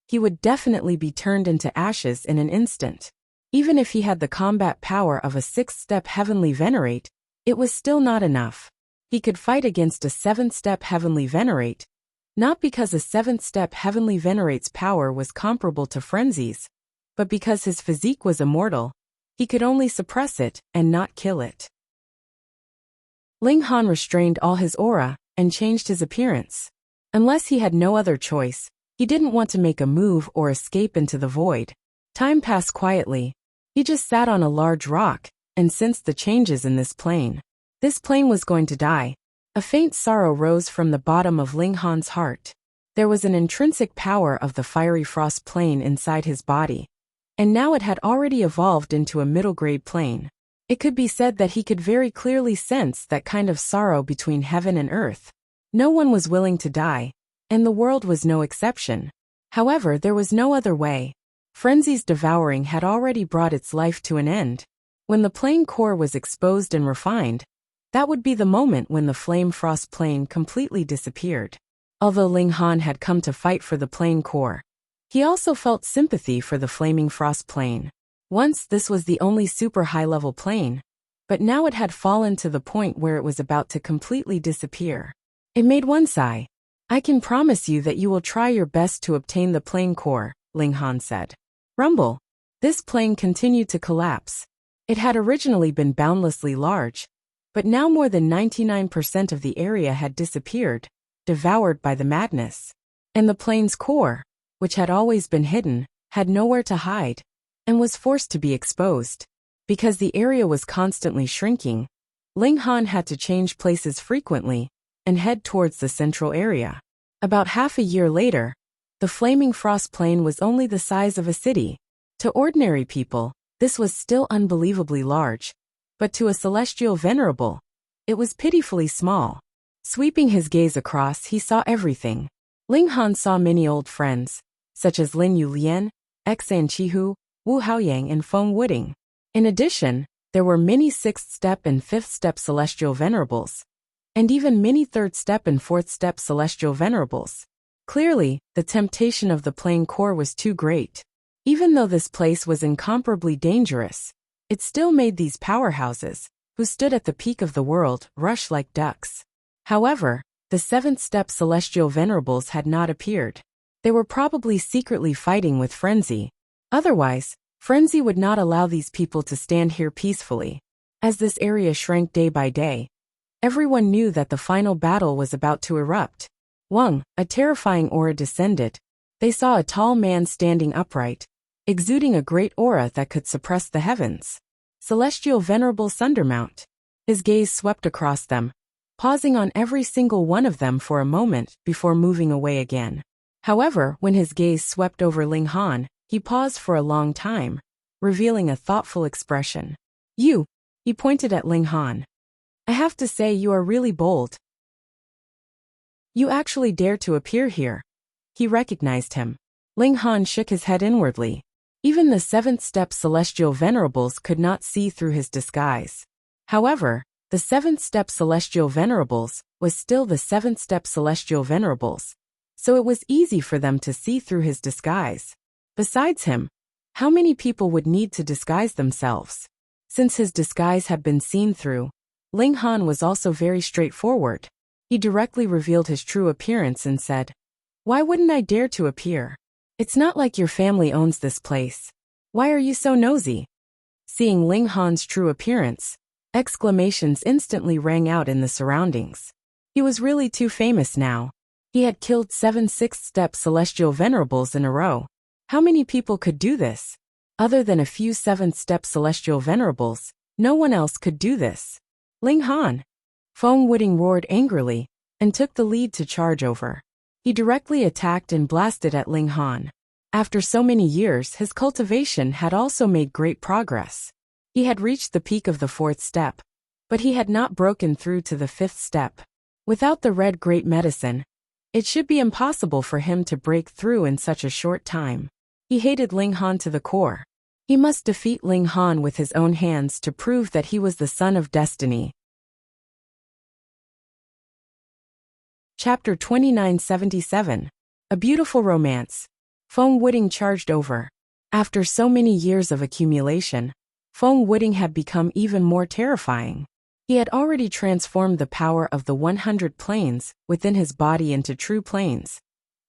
he would definitely be turned into ashes in an instant. Even if he had the combat power of a 6th-step Heavenly Venerate, it was still not enough. He could fight against a 7th-step Heavenly Venerate, not because a 7th-step Heavenly Venerate's power was comparable to Frenzy's, but because his physique was immortal. He could only suppress it and not kill it. Ling Han restrained all his aura and changed his appearance. Unless he had no other choice, he didn't want to make a move or escape into the void. Time passed quietly. He just sat on a large rock and sensed the changes in this plane. This plane was going to die. A faint sorrow rose from the bottom of Ling Han's heart. There was an intrinsic power of the fiery frost plane inside his body, and now it had already evolved into a middle-grade plane. It could be said that he could very clearly sense that kind of sorrow between heaven and earth. No one was willing to die, and the world was no exception. However, there was no other way. Frenzy's devouring had already brought its life to an end. When the plane core was exposed and refined, that would be the moment when the flame frost plane completely disappeared. Although Ling Han had come to fight for the plane core, he also felt sympathy for the flaming frost plane. Once this was the only super high-level plane, but now it had fallen to the point where it was about to completely disappear. It made one sigh. "I can promise you that you will try your best to obtain the plane core," Ling Han said. Rumble. This plane continued to collapse. It had originally been boundlessly large, but now more than 99% of the area had disappeared, devoured by the madness. And the plane's core, which had always been hidden, had nowhere to hide, and was forced to be exposed. Because the area was constantly shrinking, Ling Han had to change places frequently and head towards the central area. About half a year later, the flaming frost plane was only the size of a city. To ordinary people, this was still unbelievably large, but to a celestial venerable, it was pitifully small. Sweeping his gaze across, he saw everything. Ling Han saw many old friends, such as Lin Yulian, Xan Chihu, Wu Haoyang, and Feng Wuding. In addition, there were many 6th-step and 5th-step celestial venerables, and even many 3rd-step and 4th-step celestial venerables. Clearly, the temptation of the plane core was too great. Even though this place was incomparably dangerous, it still made these powerhouses, who stood at the peak of the world, rush like ducks. However, the 7th-step celestial venerables had not appeared. They were probably secretly fighting with Frenzy. Otherwise, Frenzy would not allow these people to stand here peacefully. As this area shrank day by day, everyone knew that the final battle was about to erupt. Wang, a terrifying aura descended. They saw a tall man standing upright, exuding a great aura that could suppress the heavens. Celestial Venerable Sundermount. His gaze swept across them, pausing on every single one of them for a moment before moving away again. However, when his gaze swept over Ling Han, he paused for a long time, revealing a thoughtful expression. "You," he pointed at Ling Han. "I have to say you are really bold. You actually dare to appear here." He recognized him. Ling Han shook his head inwardly. Even the 7th-step celestial venerables could not see through his disguise. However, the 7th-step celestial venerables was still the 7th-step celestial venerables, so it was easy for them to see through his disguise. Besides him, how many people would need to disguise themselves? Since his disguise had been seen through, Ling Han was also very straightforward. He directly revealed his true appearance and said, "Why wouldn't I dare to appear? It's not like your family owns this place. Why are you so nosy?" Seeing Ling Han's true appearance, exclamations instantly rang out in the surroundings. He was really too famous now. He had killed 7 6th-step celestial venerables in a row. How many people could do this? Other than a few 7th-step celestial venerables, no one else could do this. Ling Han. Feng Wuding roared angrily and took the lead to charge over. He directly attacked and blasted at Ling Han. After so many years, his cultivation had also made great progress. He had reached the peak of the 4th step, but he had not broken through to the 5th step. Without the red great medicine, it should be impossible for him to break through in such a short time. He hated Ling Han to the core. He must defeat Ling Han with his own hands to prove that he was the son of destiny. Chapter 2977. A Beautiful Romance. Feng Wuding charged over. After so many years of accumulation, Feng Wuding had become even more terrifying. He had already transformed the power of the 100 planes within his body into true planes,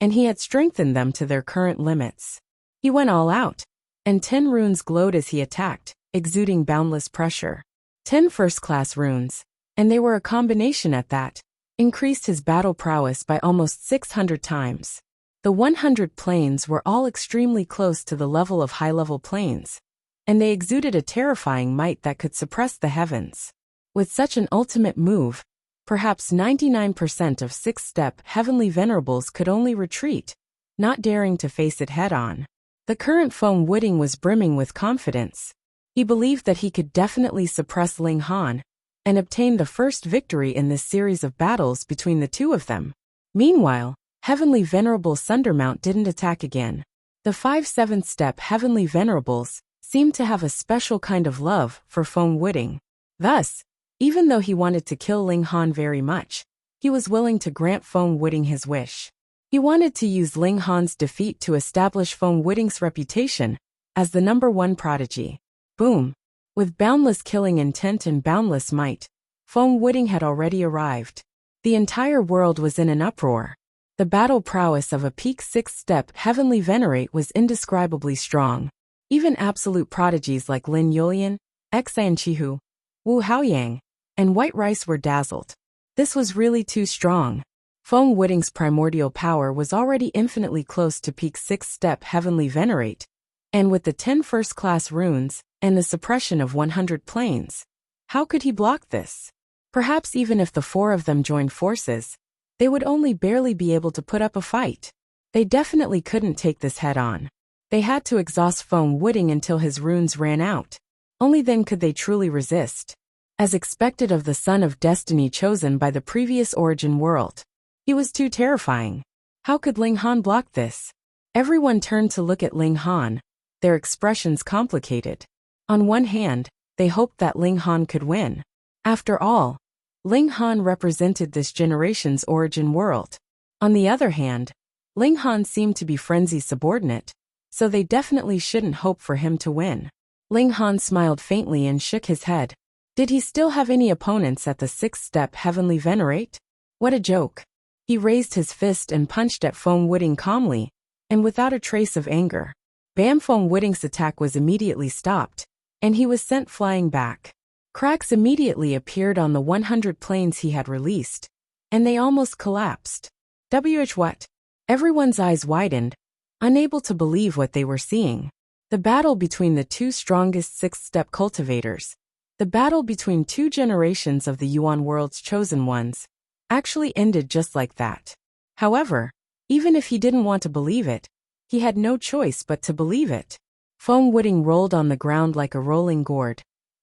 and he had strengthened them to their current limits. He went all out, and 10 runes glowed as he attacked, exuding boundless pressure. 10 first-class runes, and they were a combination at that, increased his battle prowess by almost 600 times. The 100 planes were all extremely close to the level of high-level planes, and they exuded a terrifying might that could suppress the heavens. With such an ultimate move, perhaps 99% of 6th-step heavenly venerables could only retreat, not daring to face it head-on. The current Feng Wuding was brimming with confidence. He believed that he could definitely suppress Ling Han and obtain the first victory in this series of battles between the two of them. Meanwhile, Heavenly Venerable Sundermount didn't attack again. The 5 7th-step Heavenly Venerables seemed to have a special kind of love for Feng Wuding. Thus, even though he wanted to kill Ling Han very much, he was willing to grant Feng Wuding his wish. He wanted to use Ling Han's defeat to establish Feng Wuding's reputation as the #1 prodigy. Boom! With boundless killing intent and boundless might, Feng Wuding had already arrived. The entire world was in an uproar. The battle prowess of a peak 6th-step heavenly venerate was indescribably strong. Even absolute prodigies like Lin Yulian, Xan Chihu, Wu Haoyang, and White Rice were dazzled. This was really too strong. Feng Wuding's primordial power was already infinitely close to peak 6th-step heavenly venerate, and with the 10 first-class runes and the suppression of 100 planes, how could he block this? Perhaps even if the 4 of them joined forces, they would only barely be able to put up a fight. They definitely couldn't take this head-on. They had to exhaust Feng Wuding until his runes ran out. Only then could they truly resist. As expected of the son of destiny chosen by the previous origin world, he was too terrifying. How could Ling Han block this? Everyone turned to look at Ling Han, their expressions complicated. On one hand, they hoped that Ling Han could win. After all, Ling Han represented this generation's origin world. On the other hand, Ling Han seemed to be Frenzy's subordinate, so they definitely shouldn't hope for him to win. Ling Han smiled faintly and shook his head. Did he still have any opponents at the 6th-step heavenly venerate? What a joke. He raised his fist and punched at Feng Wuding calmly, and without a trace of anger. Bam! Feng Wuding's attack was immediately stopped, and he was sent flying back. Cracks immediately appeared on the 100 planes he had released, and they almost collapsed. What? Everyone's eyes widened, unable to believe what they were seeing. The battle between the 2 strongest 6th-step cultivators, the battle between 2 generations of the Yuan world's chosen ones, actually ended just like that. However, even if he didn't want to believe it, he had no choice but to believe it. Feng Wuding rolled on the ground like a rolling gourd,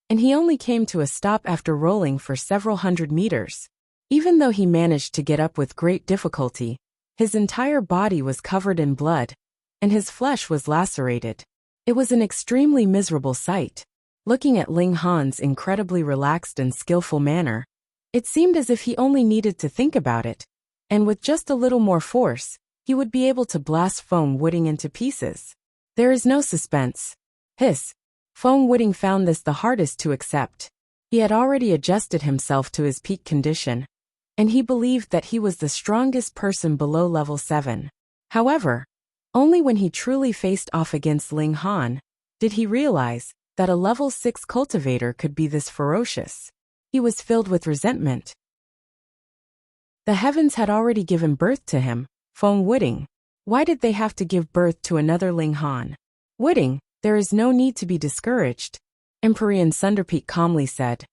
and he only came to a stop after rolling for several hundred meters. Even though he managed to get up with great difficulty, his entire body was covered in blood, and his flesh was lacerated. It was an extremely miserable sight. Looking at Ling Han's incredibly relaxed and skillful manner, it seemed as if he only needed to think about it, and with just a little more force, he would be able to blast Feng Wuding into pieces. There is no suspense. Hiss. Feng Wuding found this the hardest to accept. He had already adjusted himself to his peak condition, and he believed that he was the strongest person below level 7. However, only when he truly faced off against Ling Han did he realize that a level 6 cultivator could be this ferocious. He was filled with resentment. The heavens had already given birth to him, Feng Wuding. Why did they have to give birth to another Ling Han? Wuding, there is no need to be discouraged, Empyrean Sunderpeak calmly said.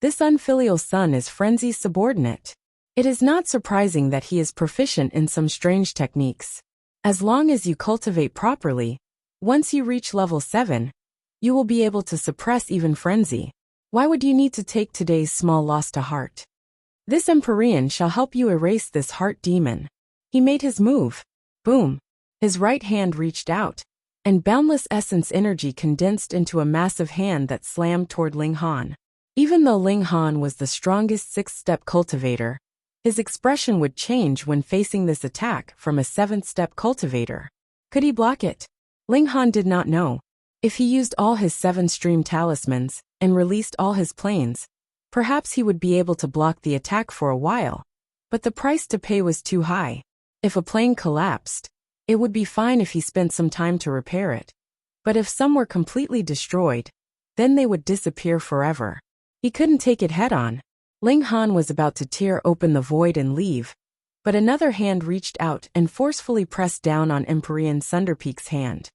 This unfilial son is Frenzy's subordinate. It is not surprising that he is proficient in some strange techniques. As long as you cultivate properly, once you reach level 7, you will be able to suppress even Frenzy. Why would you need to take today's small loss to heart? This Empyrean shall help you erase this heart demon. He made his move. Boom. His right hand reached out, and boundless essence energy condensed into a massive hand that slammed toward Ling Han. Even though Ling Han was the strongest 6th-step cultivator, His expression would change when facing this attack from a 7th-step cultivator. Could he block it? Ling Han did not know. If he used all his 7-stream talismans and released all his planes, perhaps he would be able to block the attack for a while. But the price to pay was too high. If a plane collapsed, it would be fine if he spent some time to repair it. But if some were completely destroyed, then they would disappear forever. He couldn't take it head-on. Ling Han was about to tear open the void and leave, but another hand reached out and forcefully pressed down on Empyrean Thunderpeak's hand.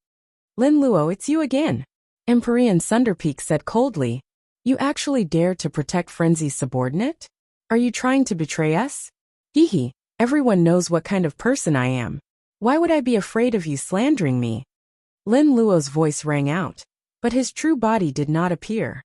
Lin Luo, it's you again. Empyrean Thunderpeak said coldly. You actually dare to protect Frenzy's subordinate? Are you trying to betray us? Hee, everyone knows what kind of person I am. Why would I be afraid of you slandering me? Lin Luo's voice rang out, but his true body did not appear.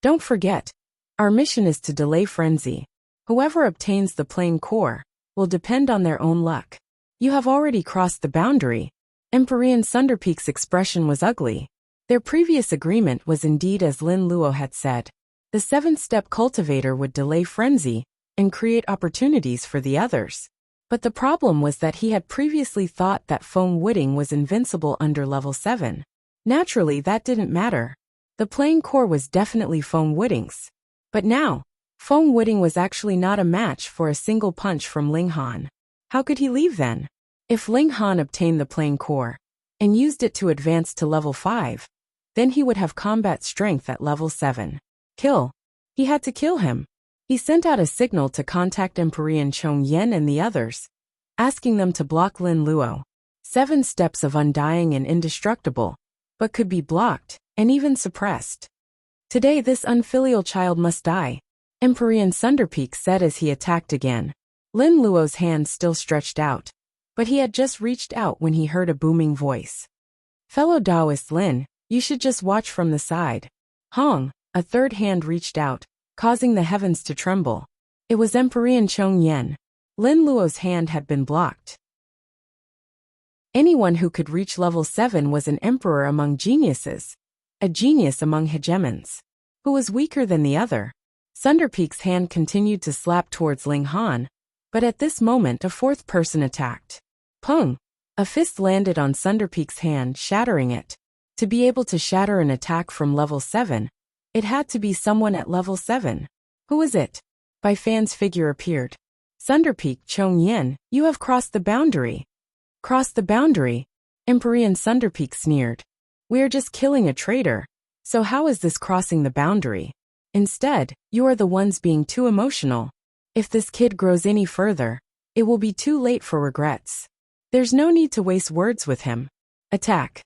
Don't forget, our mission is to delay Frenzy. Whoever obtains the plane core will depend on their own luck. You have already crossed the boundary. Empyrean Thunderpeak's expression was ugly. Their previous agreement was indeed as Lin Luo had said. The 7th-step cultivator would delay Frenzy and create opportunities for the others. But the problem was that he had previously thought that foam wooding was invincible under level 7. Naturally, that didn't matter. The plane core was definitely foam wooding's. But now, foam wooding was actually not a match for a single punch from Ling Han. How could he leave then? If Ling Han obtained the plane core and used it to advance to level 5, then he would have combat strength at level 7. Kill. He had to kill him. He sent out a signal to contact Empyrean Chong Yen and the others, asking them to block Lin Luo. 7 steps of undying and indestructible, but could be blocked and even suppressed. Today this unfilial child must die, Empyrean Thunderpeak said as he attacked again. Lin Luo's hand still stretched out, but he had just reached out when he heard a booming voice. Fellow Taoist Lin, you should just watch from the side. Hong, a third hand reached out, causing the heavens to tremble. It was Empyrean Chong Yen. Lin Luo's hand had been blocked. Anyone who could reach level 7 was an emperor among geniuses, a genius among hegemons. Who was weaker than the other? Thunderpeak's hand continued to slap towards Ling Han, but at this moment a 4th person attacked. Pung! A fist landed on Thunderpeak's hand, shattering it. To be able to shatter an attack from level 7, it had to be someone at level 7. Who is it? Bai Fan's figure appeared. Thunderpeak Chong Yen, you have crossed the boundary. Crossed the boundary? Empyrean Thunderpeak sneered. We are just killing a traitor, so how is this crossing the boundary? Instead, you are the ones being too emotional. If this kid grows any further, it will be too late for regrets. There's no need to waste words with him. Attack.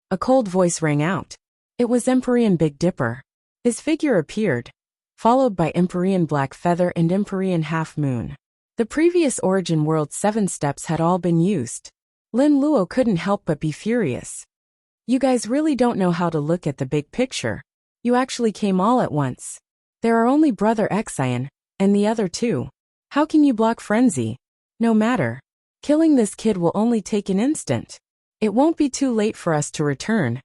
A cold voice rang out. It was Empyrean Big Dipper. His figure appeared, followed by Empyrean Black Feather and Empyrean Half Moon. The previous Origin World 7 steps had all been used. Lin Luo couldn't help but be furious. You guys really don't know how to look at the big picture. You actually came all at once. There are only Brother Xian, and the other 2. How can you block Frenzy? No matter. Killing this kid will only take an instant. It won't be too late for us to return,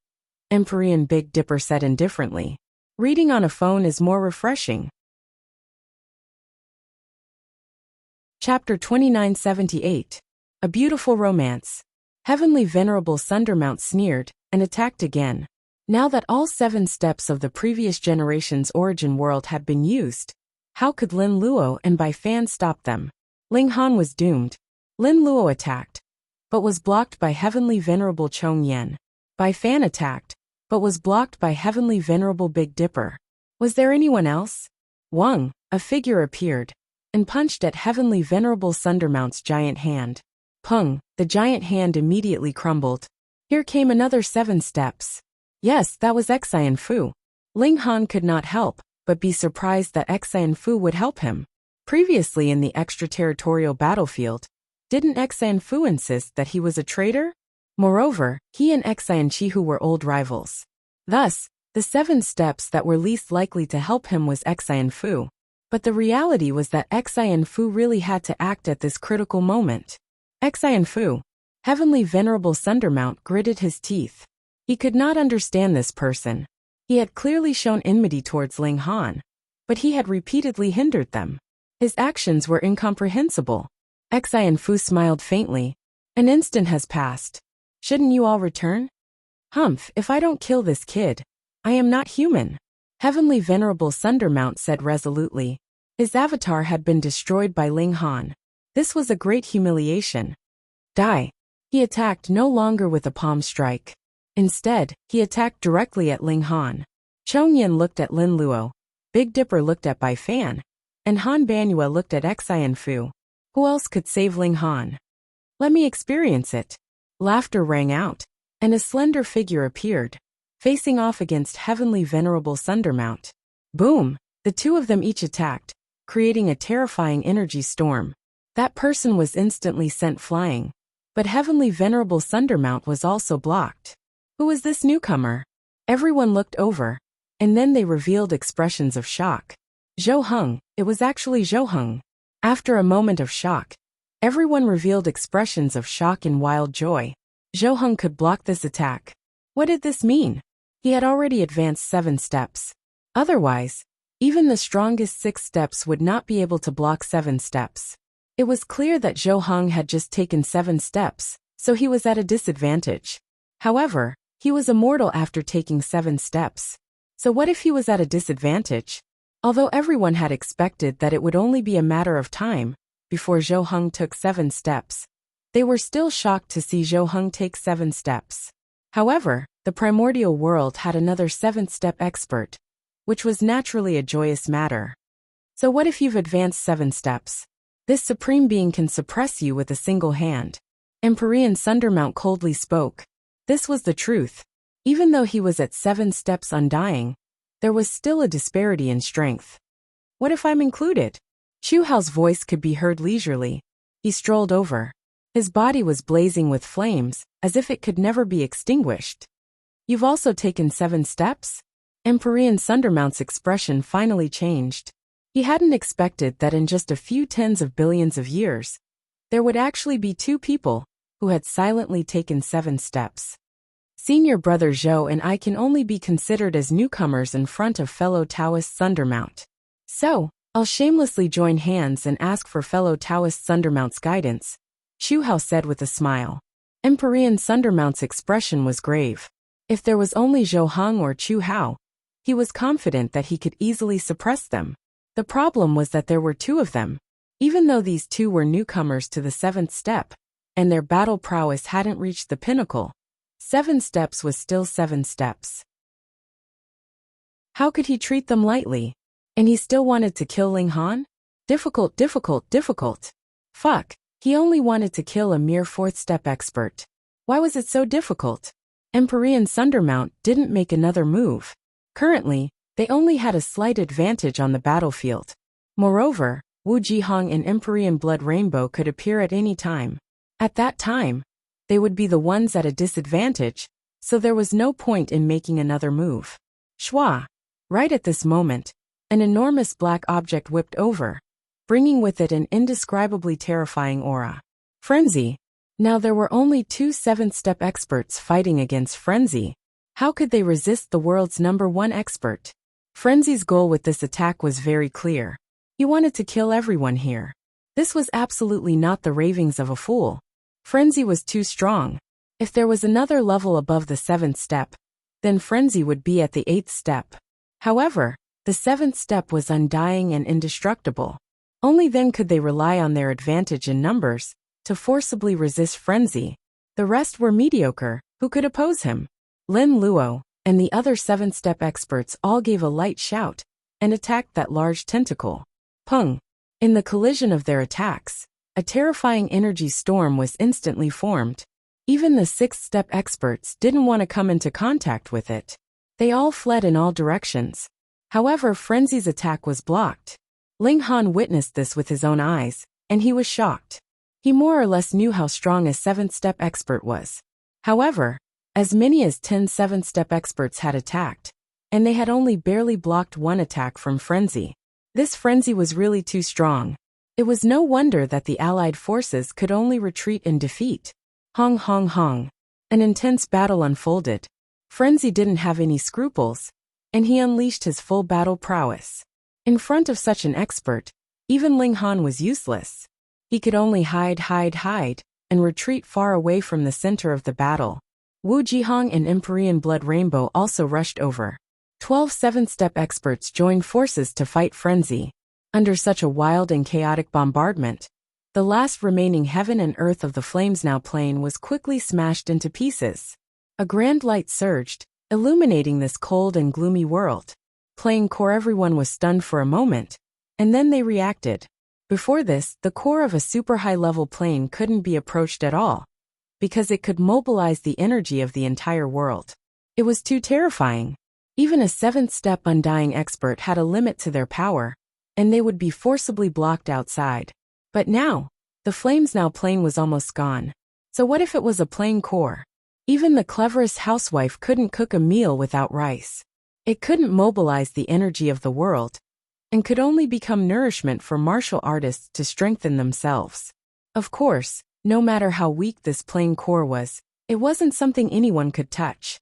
Empyrean Big Dipper said indifferently. Reading on a phone is more refreshing. Chapter 2978. A Beautiful Romance. Heavenly Venerable Thundermount sneered and attacked again. Now that all 7 steps of the previous generation's origin world had been used, how could Lin Luo and Bai Fan stop them? Ling Han was doomed. Lin Luo attacked, but was blocked by Heavenly Venerable Chong Yen. Bai Fan attacked, but was blocked by Heavenly Venerable Big Dipper. Was there anyone else? Wang, a figure appeared, and punched at Heavenly Venerable Thundermount's giant hand. Pung, the giant hand immediately crumbled. Here came another 7 steps. Yes, that was Xian Fu. Ling Han could not help but be surprised that Xian Fu would help him. Previously in the extraterritorial battlefield, didn't Xian Fu insist that he was a traitor? Moreover, he and Xian Chihu were old rivals. Thus, the 7 steps that were least likely to help him was Xian Fu. But the reality was that Xian Fu really had to act at this critical moment. Xian Fu. Heavenly Venerable Thundermount gritted his teeth. He could not understand this person. He had clearly shown enmity towards Ling Han, but he had repeatedly hindered them. His actions were incomprehensible. Xi and Fu smiled faintly. An instant has passed. Shouldn't you all return? Humph, if I don't kill this kid, I am not human. Heavenly Venerable Sundermount said resolutely. His avatar had been destroyed by Ling Han. This was a great humiliation. Die. He attacked no longer with a palm strike. Instead, he attacked directly at Ling Han. Chongyan looked at Lin Luo. Big Dipper looked at Bai Fan. And Han Banua looked at Xi and Fu. Who else could save Ling Han? Let me experience it. Laughter rang out, and a slender figure appeared, facing off against Heavenly Venerable Sundermount. Boom! The two of them each attacked, creating a terrifying energy storm. That person was instantly sent flying, but Heavenly Venerable Sundermount was also blocked. Who was this newcomer? Everyone looked over, and then they revealed expressions of shock. Zhou Heng, it was actually Zhou Heng. After a moment of shock, everyone revealed expressions of shock and wild joy. Zhou Heng could block this attack. What did this mean? He had already advanced 7 steps. Otherwise, even the strongest 6 steps would not be able to block 7 steps. It was clear that Zhou Heng had just taken 7 steps, so he was at a disadvantage. However, he was immortal after taking 7 steps. So what if he was at a disadvantage? Although everyone had expected that it would only be a matter of time before Zhou Heng took 7 steps, they were still shocked to see Zhou Heng take 7 steps. However, the primordial world had another 7th-step expert, which was naturally a joyous matter. So what if you've advanced 7 steps? This supreme being can suppress you with a single hand. Empyrean Sundermount coldly spoke. This was the truth. Even though he was at 7 steps undying, there was still a disparity in strength. What if I'm included? Chu Hao's voice could be heard leisurely. He strolled over. His body was blazing with flames, as if it could never be extinguished. You've also taken 7 steps? Empyrean Sundermount's expression finally changed. He hadn't expected that in just a few tens of billions of years, there would actually be 2 people who had silently taken 7 steps. Senior brother Zhou and I can only be considered as newcomers in front of fellow Taoist Sundermount. So, I'll shamelessly join hands and ask for fellow Taoist Sundermount's guidance, Chu Hao said with a smile. Empyrean Sundermount's expression was grave. If there was only Zhou Heng or Chu Hao, he was confident that he could easily suppress them. The problem was that there were 2 of them. Even though these 2 were newcomers to the 7th step, and their battle prowess hadn't reached the pinnacle, 7 steps was still 7 steps. How could he treat them lightly? And he still wanted to kill Ling Han? Difficult. Fuck, he only wanted to kill a mere 4th-step expert. Why was it so difficult? Empyrean Sundermount didn't make another move. Currently, they only had a slight advantage on the battlefield. Moreover, Wu Jihong and Empyrean Blood Rainbow could appear at any time. At that time, they would be the ones at a disadvantage, so there was no point in making another move. Shwa! Right at this moment, an enormous black object whipped over, bringing with it an indescribably terrifying aura. Frenzy! Now there were only 2 7th-step experts fighting against Frenzy. How could they resist the world's #1 expert? Frenzy's goal with this attack was very clear. He wanted to kill everyone here. This was absolutely not the ravings of a fool. Frenzy was too strong. If there was another level above the 7th step, then Frenzy would be at the 8th step. However, the 7th step was undying and indestructible. Only then could they rely on their advantage in numbers to forcibly resist Frenzy. The rest were mediocre. Who could oppose him? Lin Luo and the other 7th-step experts all gave a light shout and attacked that large tentacle. Pung! In the collision of their attacks, a terrifying energy storm was instantly formed. Even the 6th-step experts didn't want to come into contact with it. They all fled in all directions. However, Frenzy's attack was blocked. Ling Han witnessed this with his own eyes, and he was shocked. He more or less knew how strong a 7th-step expert was. However, as many as 10 7th-step experts had attacked, and they had only barely blocked 1 attack from Frenzy. This Frenzy was really too strong. It was no wonder that the allied forces could only retreat in defeat. Hong hong hong. An intense battle unfolded. Frenzy didn't have any scruples, and he unleashed his full battle prowess. In front of such an expert, Even Ling Han was useless. He could only hide, and retreat far away from the center of the battle. Wu Jihong and Empyrean Blood Rainbow also rushed over. 12 seven-step experts joined forces to fight Frenzy. Under such a wild and chaotic bombardment, the last remaining heaven and earth of the Flames Now plane was quickly smashed into pieces. A grand light surged, illuminating this cold and gloomy world. Playing core, everyone was stunned for a moment, and then they reacted. Before this, the core of a super high-level plane couldn't be approached at all, because it could mobilize the energy of the entire world. It was too terrifying. Even a seventh-step undying expert had a limit to their power, and they would be forcibly blocked outside. But now, the Flames Now plane was almost gone. So what if it was a plain core? Even the cleverest housewife couldn't cook a meal without rice. It couldn't mobilize the energy of the world, and could only become nourishment for martial artists to strengthen themselves. Of course, no matter how weak this plain core was, it wasn't something anyone could touch.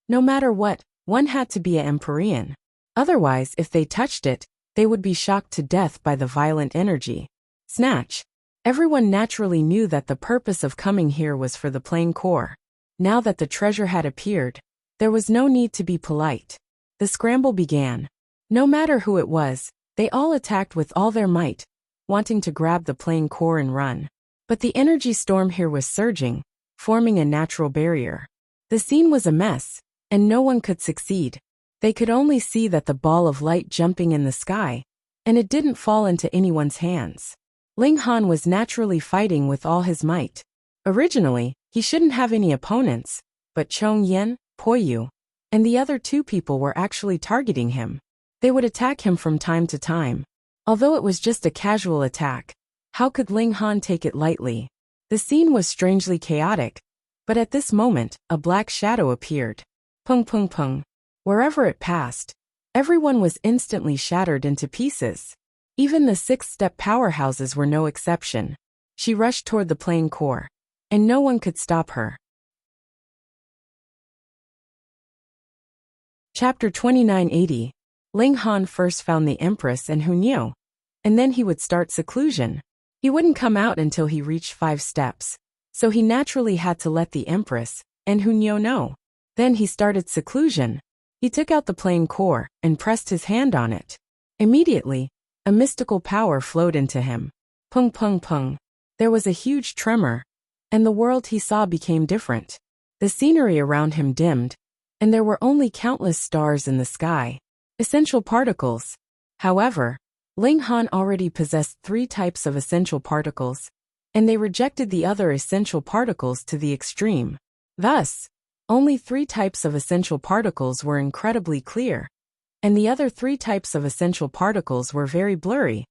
No matter what, one had to be an Empyrean. Otherwise, if they touched it, they would be shocked to death by the violent energy. Snatch. Everyone naturally knew that the purpose of coming here was for the plain core. Now that the treasure had appeared, there was no need to be polite. The scramble began. No matter who it was, they all attacked with all their might, wanting to grab the plain core and run. But the energy storm here was surging, forming a natural barrier. The scene was a mess, and no one could succeed. They could only see that the ball of light jumping in the sky, and it didn't fall into anyone's hands. Ling Han was naturally fighting with all his might. Originally, he shouldn't have any opponents, but Chong Yen, Po Yu, and the other two people were actually targeting him. They would attack him from time to time. Although it was just a casual attack, how could Ling Han take it lightly? The scene was strangely chaotic, but at this moment, a black shadow appeared. Pung pung pung. Wherever it passed, everyone was instantly shattered into pieces. Even the six-step powerhouses were no exception. She rushed toward the plain core, and no one could stop her. Chapter 2980. Ling Han first found the Empress and Hunyeo, and then he would start seclusion. He wouldn't come out until he reached 5 steps, so he naturally had to let the Empress and Hunyeo know. Then he started seclusion. He took out the plain core and pressed his hand on it. Immediately, a mystical power flowed into him. Pung pung pung. There was a huge tremor, and the world he saw became different. The scenery around him dimmed, and there were only countless stars in the sky. Essential particles. However, Ling Han already possessed 3 types of essential particles, and they rejected the other essential particles to the extreme. Thus, only 3 types of essential particles were incredibly clear, and the other 3 types of essential particles were very blurry,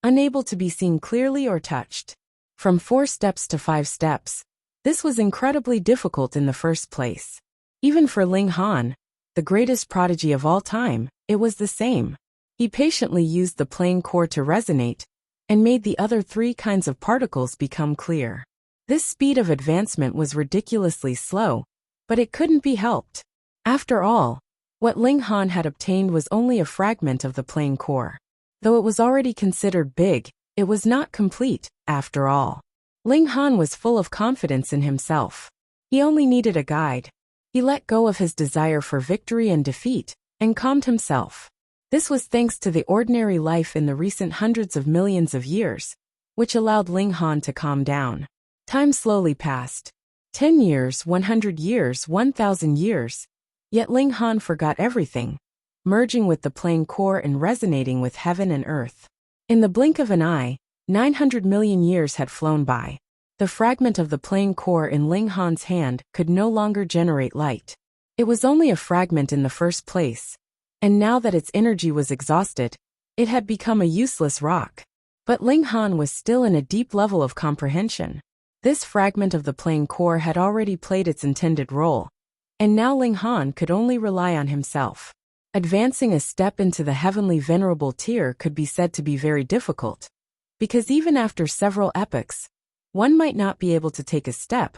unable to be seen clearly or touched. From 4 steps to 5 steps, this was incredibly difficult in the first place. Even for Ling Han, the greatest prodigy of all time, it was the same. He patiently used the plain core to resonate, and made the other 3 kinds of particles become clear. This speed of advancement was ridiculously slow, but it couldn't be helped. After all, what Ling Han had obtained was only a fragment of the plain core. Though it was already considered big, it was not complete, after all. Ling Han was full of confidence in himself. He only needed a guide. He let go of his desire for victory and defeat, and calmed himself. This was thanks to the ordinary life in the recent hundreds of millions of years, which allowed Ling Han to calm down. Time slowly passed. 10 years, 100 years, 1,000 years. Yet Ling Han forgot everything, merging with the plain core and resonating with heaven and earth. In the blink of an eye, 900 million years had flown by. The fragment of the plain core in Ling Han's hand could no longer generate light. It was only a fragment in the first place, and now that its energy was exhausted, it had become a useless rock. But Ling Han was still in a deep level of comprehension. This fragment of the plain core had already played its intended role, and now Ling Han could only rely on himself. Advancing a step into the heavenly venerable tier could be said to be very difficult, because even after several epochs, one might not be able to take a step,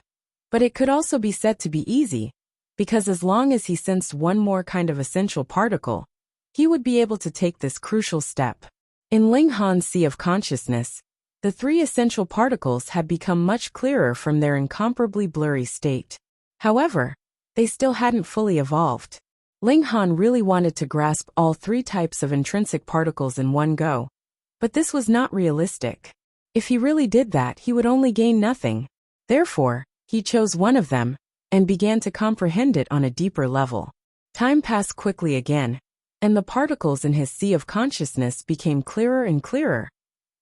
but it could also be said to be easy, because as long as he sensed one more kind of essential particle, he would be able to take this crucial step. In Ling Han's Sea of Consciousness, the three essential particles had become much clearer from their incomparably blurry state. However, they still hadn't fully evolved. Ling Han really wanted to grasp all three types of intrinsic particles in one go, but this was not realistic. If he really did that, he would only gain nothing. Therefore, he chose one of them and began to comprehend it on a deeper level. Time passed quickly again, and the particles in his sea of consciousness became clearer and clearer,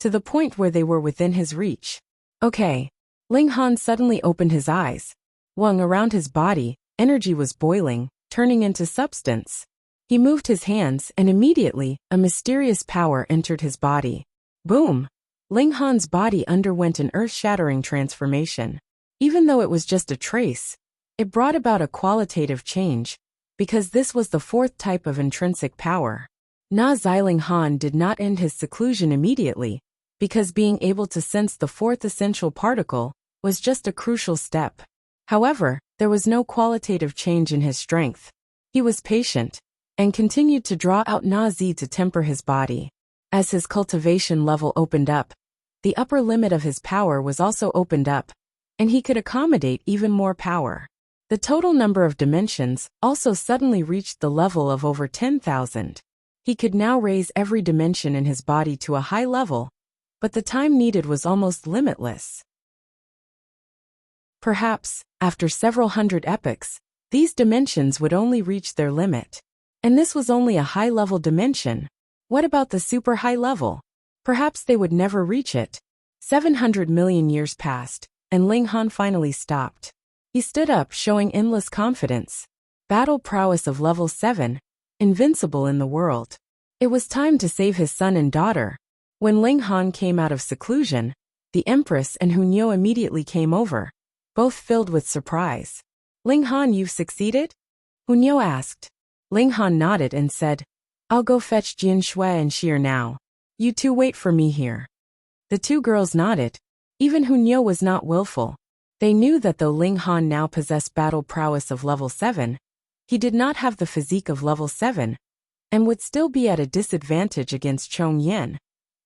to the point where they were within his reach. Okay. Ling Han suddenly opened his eyes. Wang around his body, energy was boiling, turning into substance. He moved his hands and immediately, a mysterious power entered his body. Boom! Ling Han's body underwent an earth-shattering transformation. Even though it was just a trace, it brought about a qualitative change, because this was the fourth type of intrinsic power. Na Xiling Han did not end his seclusion immediately, because being able to sense the fourth essential particle was just a crucial step. However, there was no qualitative change in his strength. He was patient, and continued to draw out Na Zi to temper his body. As his cultivation level opened up, the upper limit of his power was also opened up, and he could accommodate even more power. The total number of dimensions also suddenly reached the level of over 10,000. He could now raise every dimension in his body to a high level, but the time needed was almost limitless. Perhaps, after several hundred epochs, these dimensions would only reach their limit. And this was only a high-level dimension. What about the super high level? Perhaps they would never reach it. 700 million years passed, and Ling Han finally stopped. He stood up, showing endless confidence. Battle prowess of level 7, invincible in the world. It was time to save his son and daughter. When Ling Han came out of seclusion, the Empress and Hunyou immediately came over, both filled with surprise. Ling Han, you've succeeded? Hunyou asked. Ling Han nodded and said, I'll go fetch Jian Shui and Xier now. You two wait for me here. The two girls nodded. Even Hunyou was not willful. They knew that though Ling Han now possessed battle prowess of level 7, he did not have the physique of level 7, and would still be at a disadvantage against Chong Yen,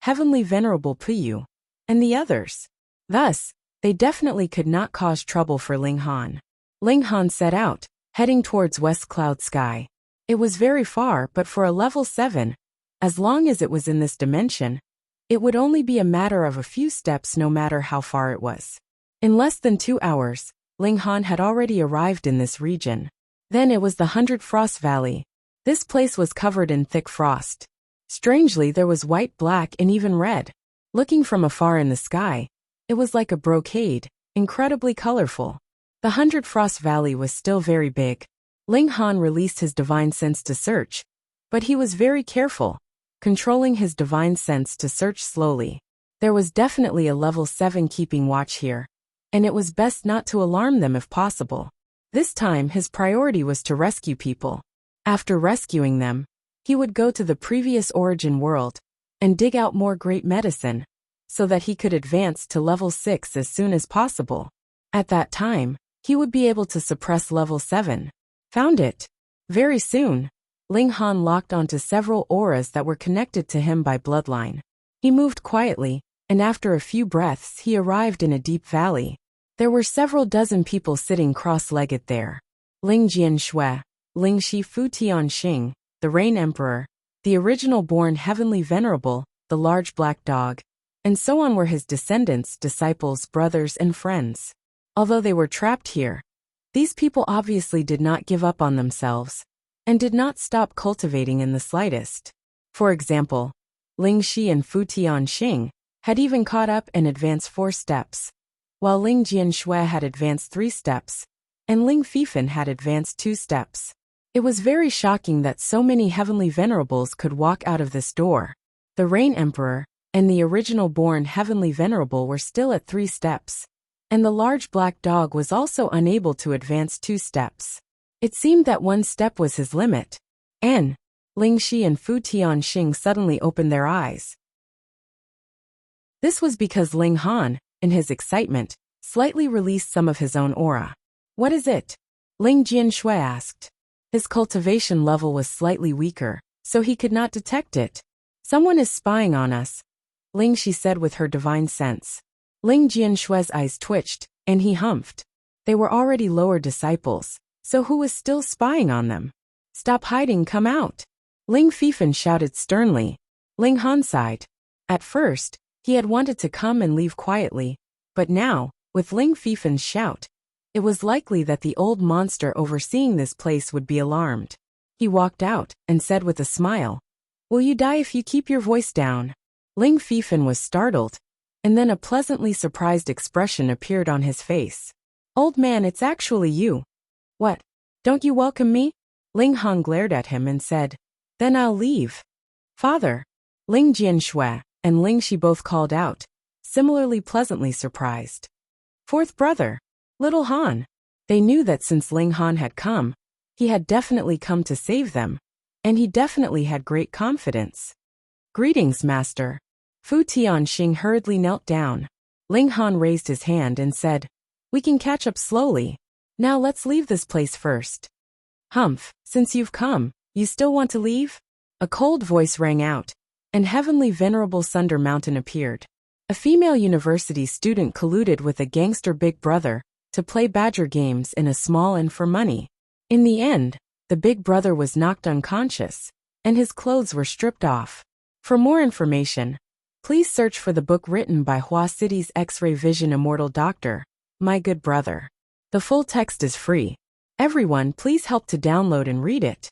Heavenly Venerable Puyu, and the others. Thus, they definitely could not cause trouble for Ling Han. Ling Han set out, heading towards West Cloud Sky. It was very far, but for a level 7, as long as it was in this dimension, it would only be a matter of a few steps no matter how far it was. In less than 2 hours, Ling Han had already arrived in this region. Then it was the 100 Frost Valley. This place was covered in thick frost. Strangely, there was white, black, and even red. Looking from afar in the sky, it was like a brocade, incredibly colorful. The 100 Frost Valley was still very big. Ling Han released his divine sense to search, but he was very careful, controlling his divine sense to search slowly. There was definitely a level 7 keeping watch here, and it was best not to alarm them if possible. This time his priority was to rescue people. After rescuing them, he would go to the previous origin world and dig out more great medicine, so that he could advance to level 6 as soon as possible. At that time, he would be able to suppress level 7. Found it. Very soon, Ling Han locked onto several auras that were connected to him by bloodline. He moved quietly, and after a few breaths he arrived in a deep valley. There were several dozen people sitting cross-legged there. Ling Jian Shui, Ling Shi Fu Tian Xing, the Rain Emperor, the original born Heavenly Venerable, the large black dog, and so on were his descendants, disciples, brothers, and friends. Although they were trapped here, these people obviously did not give up on themselves, and did not stop cultivating in the slightest. For example, Ling Shi and Fu Tian Xing had even caught up and advanced 4 steps, while Ling Jian Shui had advanced 3 steps, and Ling Fifan had advanced 2 steps. It was very shocking that so many Heavenly Venerables could walk out of this door. The Rain Emperor and the original born Heavenly Venerable were still at 3 steps, and the large black dog was also unable to advance 2 steps. It seemed that 1 step was his limit. And Ling Shi and Fu Tian Xing suddenly opened their eyes. This was because Ling Han, in his excitement, slightly released some of his own aura. What is it? Ling Jian Shui asked. His cultivation level was slightly weaker, so he could not detect it. Someone is spying on us, Ling Shi said with her divine sense. Ling Jianshui's eyes twitched, and he humphed. They were already lower disciples, so who was still spying on them? Stop hiding, come out! Ling Fifan shouted sternly. Ling Han sighed. At first, he had wanted to come and leave quietly, but now, with Ling Fifan's shout, it was likely that the old monster overseeing this place would be alarmed. He walked out and said with a smile, "Will you die if you keep your voice down?" Ling Fifan was startled, and then a pleasantly surprised expression appeared on his face. "Old man, it's actually you. What? Don't you welcome me?" Ling Han glared at him and said, "Then I'll leave." "Father!" Ling Jianshui and Ling Shi both called out, similarly pleasantly surprised. "Fourth brother, little Han." They knew that since Ling Han had come, he had definitely come to save them, and he definitely had great confidence. "Greetings, master." Fu Tianxing hurriedly knelt down. Ling Han raised his hand and said, "We can catch up slowly. Now let's leave this place first." "Humph, since you've come, you still want to leave?" A cold voice rang out, and Heavenly Venerable Sunder Mountain appeared. A female university student colluded with a gangster big brother to play badger games in a small inn for money. In the end, the big brother was knocked unconscious, and his clothes were stripped off. For more information, please search for the book written by Hua City's X-ray vision immortal doctor, My Good Brother. The full text is free. Everyone, please help to download and read it.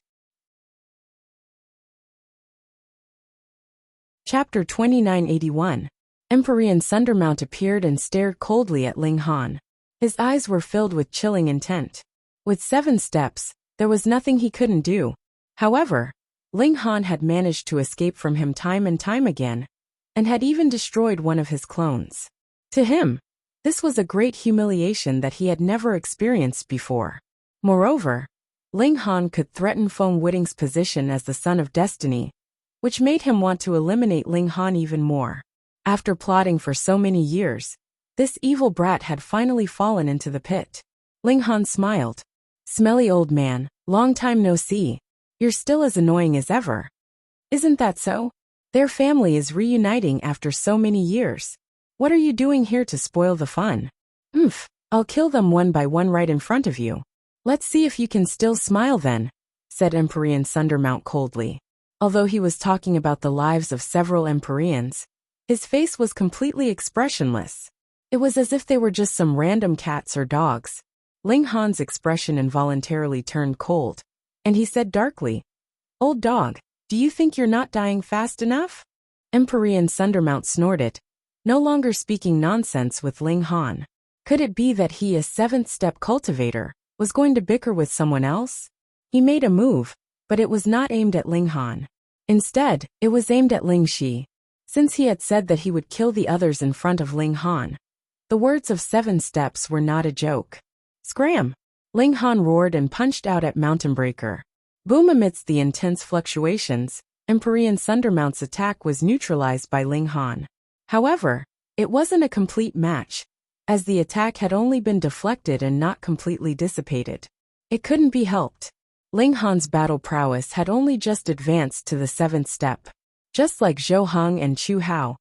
Chapter 2981. Emperor Sundermount appeared and stared coldly at Ling Han. His eyes were filled with chilling intent. With 7 steps, there was nothing he couldn't do. However, Ling Han had managed to escape from him time and time again, and had even destroyed one of his clones. To him, this was a great humiliation that he had never experienced before. Moreover, Ling Han could threaten Feng Whiting's position as the Son of Destiny, which made him want to eliminate Ling Han even more. After plotting for so many years, this evil brat had finally fallen into the pit. Ling Han smiled. "Smelly old man, long time no see. You're still as annoying as ever. Isn't that so? Their family is reuniting after so many years. What are you doing here to spoil the fun?" I'll kill them one by one right in front of you. Let's see if you can still smile then," said Empyrean Sundermount coldly. Although he was talking about the lives of several Empyreans, his face was completely expressionless. It was as if they were just some random cats or dogs. Ling Han's expression involuntarily turned cold, and he said darkly, "Old dog, do you think you're not dying fast enough?" Empyrean Sundermount snorted, no longer speaking nonsense with Ling Han. Could it be that he, a 7th-step cultivator, was going to bicker with someone else? He made a move, but it was not aimed at Ling Han. Instead, it was aimed at Ling Shi. Since he had said that he would kill the others in front of Ling Han, the words of 7 steps were not a joke. Scram! Ling Han roared and punched out at Mountain Breaker. Boom! Amidst the intense fluctuations, Empyrean Sundermount's attack was neutralized by Ling Han. However, it wasn't a complete match, as the attack had only been deflected and not completely dissipated. It couldn't be helped. Ling Han's battle prowess had only just advanced to the 7th step. Just like Zhou Heng and Chu Hao,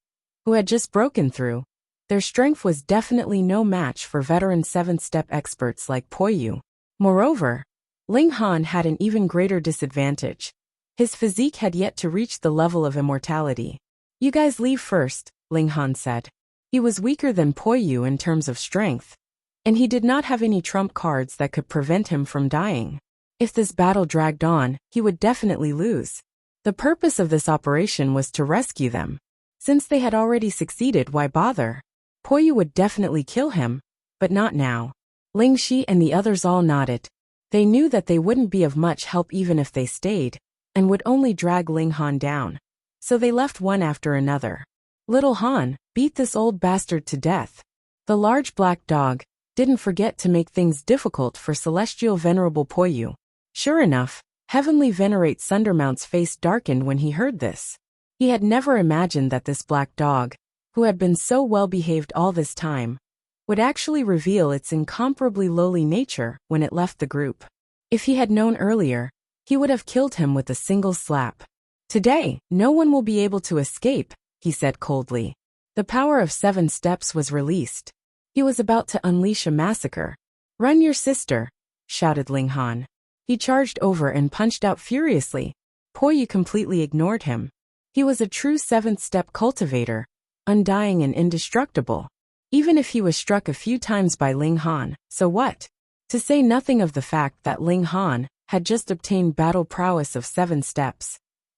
who had just broken through, their strength was definitely no match for veteran 7th-step experts like Po Yu. Moreover, Ling Han had an even greater disadvantage. His physique had yet to reach the level of immortality. "You guys leave first," Ling Han said. He was weaker than Po Yu in terms of strength, and he did not have any trump cards that could prevent him from dying. If this battle dragged on, he would definitely lose. The purpose of this operation was to rescue them. Since they had already succeeded, why bother? Po Yu would definitely kill him, but not now. Ling Shi and the others all nodded. They knew that they wouldn't be of much help even if they stayed, and would only drag Ling Han down. So they left one after another. "Little Han, beat this old bastard to death." The large black dog didn't forget to make things difficult for Celestial Venerable Po Yu. Sure enough, Heavenly Venerate Sundermount's face darkened when he heard this. He had never imagined that this black dog, who had been so well behaved all this time, would actually reveal its incomparably lowly nature when it left the group. If he had known earlier, he would have killed him with a single slap. Today, no one will be able to escape, he said coldly. The power of 7 steps was released. He was about to unleash a massacre. Run your sister, shouted Ling Han. He charged over and punched out furiously. Po Yu completely ignored him. He was a true 7th step cultivator, undying and indestructible. Even if he was struck a few times by Ling Han, so what? To say nothing of the fact that Ling Han had just obtained battle prowess of 7 steps.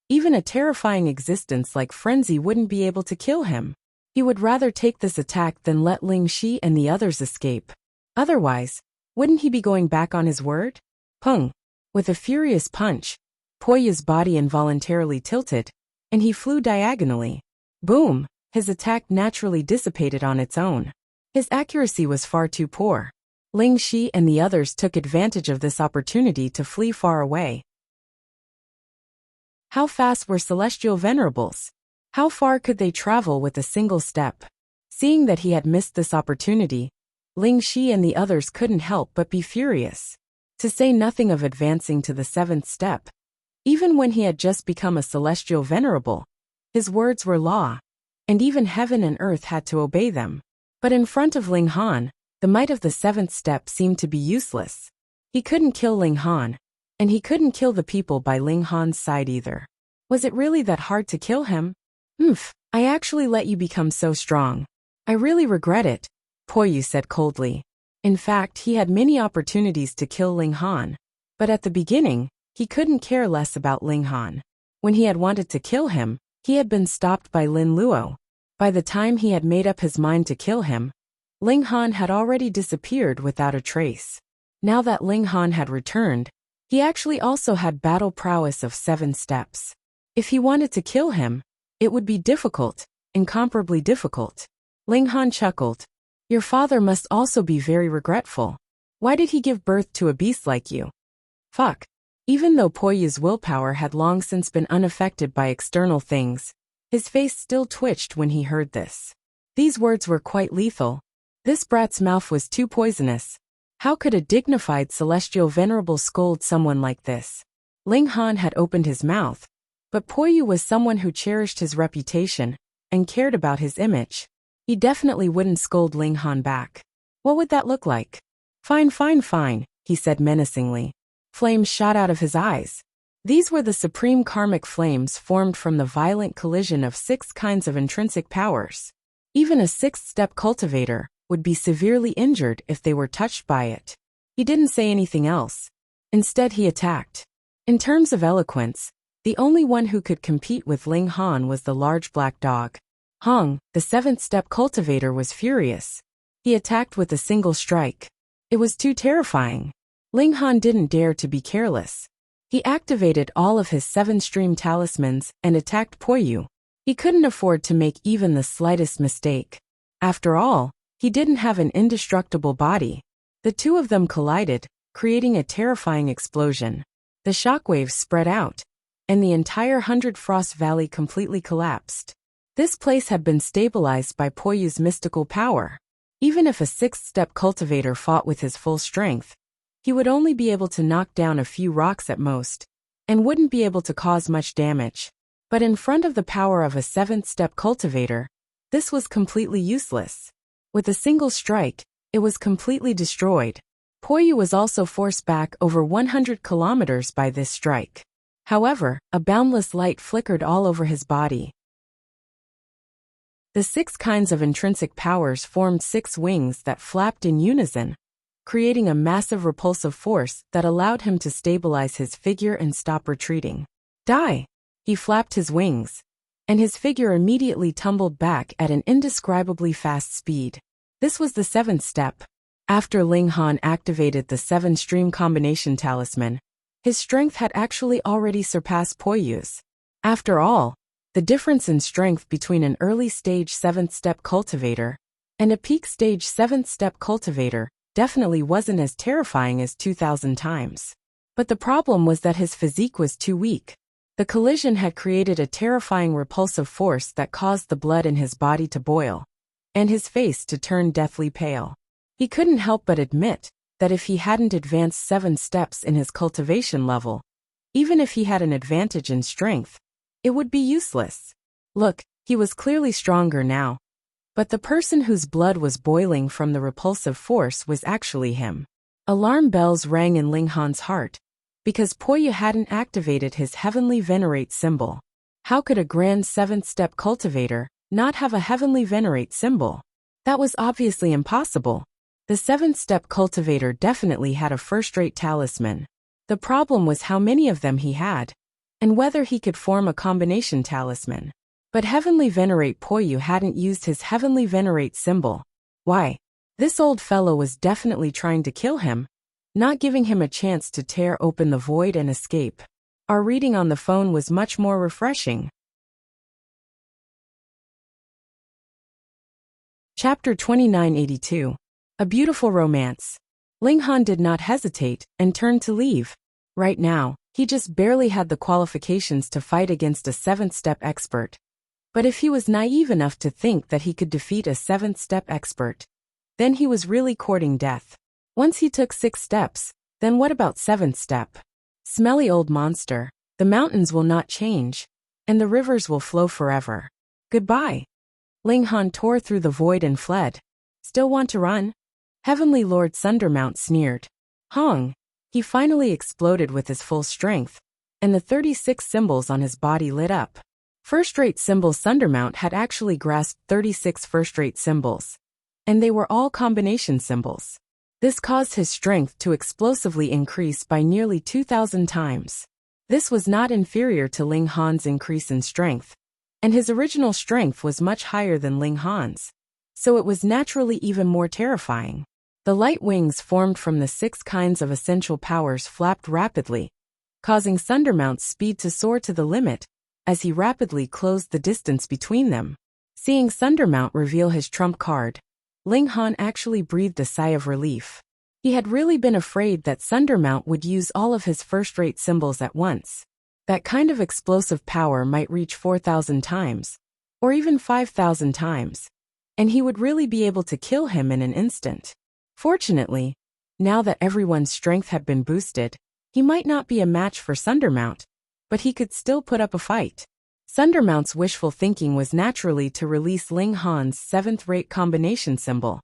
Even a terrifying existence like Frenzy wouldn't be able to kill him. He would rather take this attack than let Ling Shi and the others escape. Otherwise, wouldn't he be going back on his word? Pung! With a furious punch, Po Yu's body involuntarily tilted, and he flew diagonally. Boom! His attack naturally dissipated on its own. His accuracy was far too poor. Ling Shi and the others took advantage of this opportunity to flee far away. How fast were celestial venerables? How far could they travel with a single step? Seeing that he had missed this opportunity, Ling Shi and the others couldn't help but be furious. To say nothing of advancing to the 7th step. Even when he had just become a celestial venerable, his words were law, and even heaven and earth had to obey them. But in front of Ling Han, the might of the 7th step seemed to be useless. He couldn't kill Ling Han, and he couldn't kill the people by Ling Han's side either. Was it really that hard to kill him? I actually let you become so strong. I really regret it, Po Yu said coldly. In fact, he had many opportunities to kill Ling Han, but at the beginning, he couldn't care less about Ling Han. When he had wanted to kill him, he had been stopped by Lin Luo. By the time he had made up his mind to kill him, Ling Han had already disappeared without a trace. Now that Ling Han had returned, he actually also had battle prowess of 7 steps. If he wanted to kill him, it would be difficult, incomparably difficult. Ling Han chuckled. Your father must also be very regretful. Why did he give birth to a beast like you? Fuck. Even though Po Yu's willpower had long since been unaffected by external things, his face still twitched when he heard this. These words were quite lethal. This brat's mouth was too poisonous. How could a dignified celestial venerable scold someone like this? Ling Han had opened his mouth, but Po Yu was someone who cherished his reputation and cared about his image. He definitely wouldn't scold Ling Han back. What would that look like? Fine, he said menacingly. Flames shot out of his eyes. These were the supreme karmic flames formed from the violent collision of 6 kinds of intrinsic powers. Even a 6th step cultivator would be severely injured if they were touched by it. He didn't say anything else. Instead, he attacked. In terms of eloquence, the only one who could compete with Ling Han was the large black dog. Hong, the 7th step cultivator, was furious. He attacked with a single strike. It was too terrifying. Ling Han didn't dare to be careless. He activated all of his 7-stream talismans and attacked Po Yu. He couldn't afford to make even the slightest mistake. After all, he didn't have an indestructible body. The two of them collided, creating a terrifying explosion. The shockwaves spread out, and the entire 100 Frost Valley completely collapsed. This place had been stabilized by Po Yu's mystical power. Even if a 6th step cultivator fought with his full strength, he would only be able to knock down a few rocks at most, and wouldn't be able to cause much damage. But in front of the power of a 7th step cultivator, this was completely useless. With a single strike, it was completely destroyed. Po Yu was also forced back over 100 kilometers by this strike. However, a boundless light flickered all over his body. The 6 kinds of intrinsic powers formed 6 wings that flapped in unison, creating a massive repulsive force that allowed him to stabilize his figure and stop retreating. Die! He flapped his wings, and his figure immediately tumbled back at an indescribably fast speed. This was the 7th step. After Ling Han activated the 7-stream combination talisman, his strength had actually already surpassed Po Yu's. After all, the difference in strength between an early-stage 7th step cultivator and a peak-stage 7th step cultivator definitely wasn't as terrifying as 2,000 times. But the problem was that his physique was too weak. The collision had created a terrifying repulsive force that caused the blood in his body to boil, and his face to turn deathly pale. He couldn't help but admit that if he hadn't advanced 7 steps in his cultivation level, even if he had an advantage in strength, It would be useless. Look, he was clearly stronger now. But the person whose blood was boiling from the repulsive force was actually him. Alarm bells rang in Ling Han's heart, because Po Yu hadn't activated his heavenly venerate symbol. How could a grand seventh-step cultivator not have a heavenly venerate symbol? That was obviously impossible. The seventh-step cultivator definitely had a first-rate talisman. The problem was how many of them he had, and whether he could form a combination talisman. But Heavenly Venerate Po Yu hadn't used his Heavenly Venerate symbol. Why? This old fellow was definitely trying to kill him, not giving him a chance to tear open the void and escape. Our reading on the phone was much more refreshing. Chapter 2982. A Beautiful Romance. Ling Han did not hesitate and turned to leave. Right now, he just barely had the qualifications to fight against a seventh-step expert. But if he was naive enough to think that he could defeat a seventh-step expert, then he was really courting death. Once he took 6 steps, then what about 7th step? Smelly old monster, the mountains will not change, and the rivers will flow forever. Goodbye. Ling Han tore through the void and fled. Still want to run? Heavenly Lord Sundermount sneered. Hong! He finally exploded with his full strength, and the 36 symbols on his body lit up. First-rate symbol Sundermount had actually grasped 36 first-rate symbols, and they were all combination symbols. This caused his strength to explosively increase by nearly 2,000 times. This was not inferior to Ling Han's increase in strength, and his original strength was much higher than Ling Han's, so it was naturally even more terrifying. The light wings formed from the 6 kinds of essential powers flapped rapidly, causing Sundermount's speed to soar to the limit, as he rapidly closed the distance between them. Seeing Sundermount reveal his trump card, Ling Han actually breathed a sigh of relief. He had really been afraid that Sundermount would use all of his first-rate symbols at once. That kind of explosive power might reach 4,000 times, or even 5,000 times, and he would really be able to kill him in an instant. Fortunately, now that everyone's strength had been boosted, he might not be a match for Sundermount, but he could still put up a fight. Sundermount's wishful thinking was naturally to release Ling Han's 7th-rate combination symbol,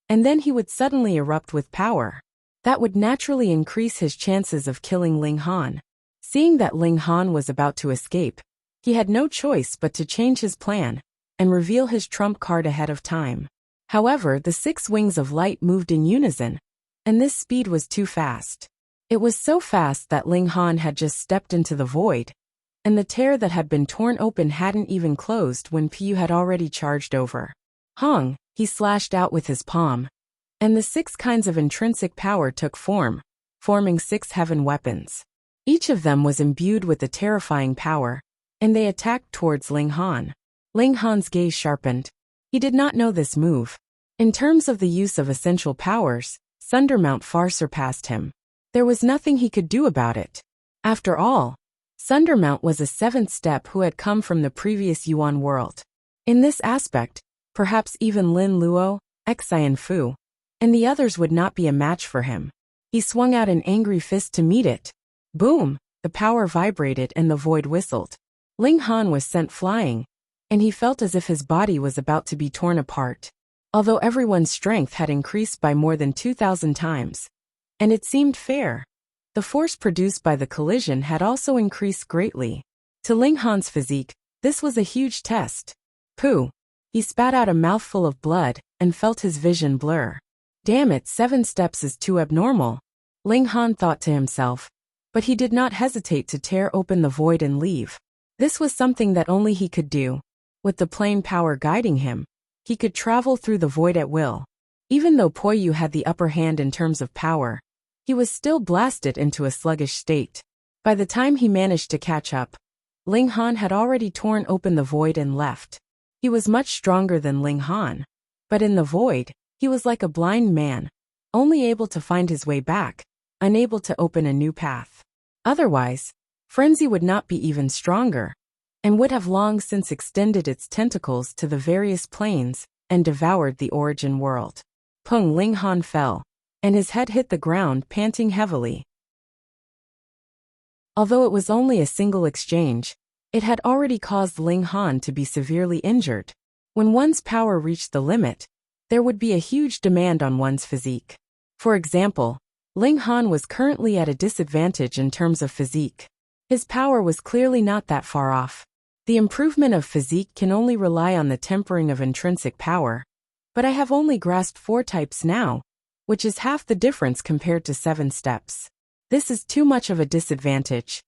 and then he would suddenly erupt with power. That would naturally increase his chances of killing Ling Han. Seeing that Ling Han was about to escape, he had no choice but to change his plan and reveal his trump card ahead of time. However, the 6 wings of light moved in unison, and this speed was too fast. It was so fast that Ling Han had just stepped into the void, and the tear that had been torn open hadn't even closed when Pu had already charged over. Hong, he slashed out with his palm, and the 6 kinds of intrinsic power took form, forming 6 heaven weapons. Each of them was imbued with a terrifying power, and they attacked towards Ling Han. Ling Han's gaze sharpened. He did not know this move. In terms of the use of essential powers, Sundermount far surpassed him. There was nothing he could do about it. After all, Sundermount was a 7th step who had come from the previous Yuan world. In this aspect, perhaps even Lin Luo, Xian Fu, and the others would not be a match for him. He swung out an angry fist to meet it. Boom! The power vibrated and the void whistled. Ling Han was sent flying, and he felt as if his body was about to be torn apart. Although everyone's strength had increased by more than 2,000 times, and it seemed fair, the force produced by the collision had also increased greatly. To Ling Han's physique, this was a huge test. Pooh! He spat out a mouthful of blood and felt his vision blur. Damn it, 7 steps is too abnormal, Ling Han thought to himself, but he did not hesitate to tear open the void and leave. This was something that only he could do. With the plane power guiding him, he could travel through the void at will. Even though Po Yu had the upper hand in terms of power, he was still blasted into a sluggish state. By the time he managed to catch up, Ling Han had already torn open the void and left. He was much stronger than Ling Han, but in the void, he was like a blind man, only able to find his way back, unable to open a new path. Otherwise, Frenzy would not be even stronger, and would have long since extended its tentacles to the various planes and devoured the origin world. Peng Ling Han fell, and his head hit the ground, panting heavily. Although it was only a single exchange, It had already caused Ling Han to be severely injured. When one's power reached the limit, there would be a huge demand on one's physique. For example, Ling Han was currently at a disadvantage in terms of physique. His power was clearly not that far off. The improvement of physique can only rely on the tempering of intrinsic power. But I have only grasped 4 types now, which is half the difference compared to 7 steps. This is too much of a disadvantage.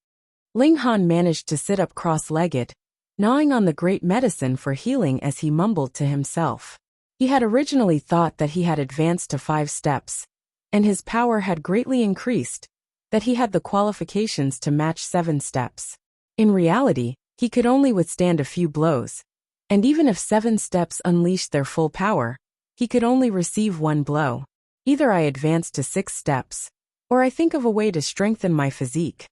Ling Han managed to sit up cross-legged, gnawing on the great medicine for healing as he mumbled to himself. He had originally thought that he had advanced to 5 steps, and his power had greatly increased, that he had the qualifications to match 7 steps. In reality, he could only withstand a few blows, and even if 7 steps unleashed their full power, he could only receive 1 blow. Either I advance to 6 steps, or I think of a way to strengthen my physique.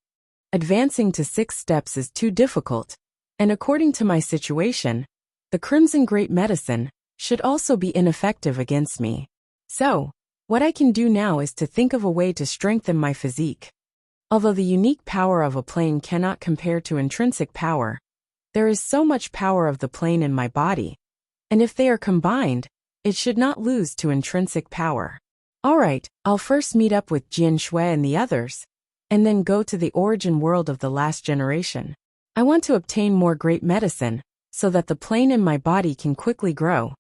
Advancing to 6 steps is too difficult, and according to my situation, the Crimson Great Medicine should also be ineffective against me. So, what I can do now is to think of a way to strengthen my physique. Although the unique power of a plane cannot compare to intrinsic power, there is so much power of the plane in my body, and if they are combined, it should not lose to intrinsic power. Alright, I'll first meet up with Jian Shui and the others, and then go to the origin world of the last generation. I want to obtain more great medicine, so that the plane in my body can quickly grow.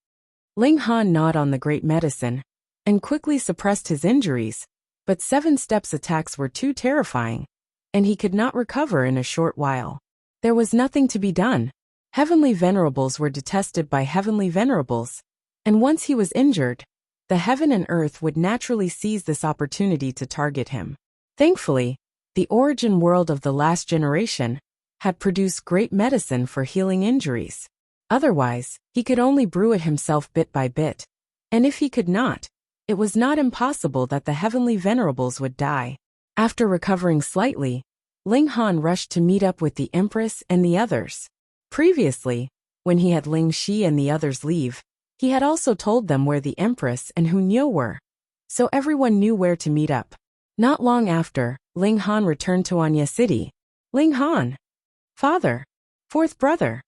Ling Han gnawed on the great medicine, and quickly suppressed his injuries, but 7 steps attacks were too terrifying, and he could not recover in a short while. There was nothing to be done. Heavenly venerables were detested by heavenly venerables, and once he was injured, the heaven and earth would naturally seize this opportunity to target him. Thankfully, the origin world of the last generation had produced great medicine for healing injuries. Otherwise, he could only brew it himself bit by bit, and if he could not, it was not impossible that the heavenly venerables would die. After recovering slightly, Ling Han rushed to meet up with the Empress and the others. Previously, when he had Ling Shi and the others leave, he had also told them where the Empress and Hu Niu were, so everyone knew where to meet up. Not long after, Ling Han returned to Anya City. Ling Han! Father! 4th brother!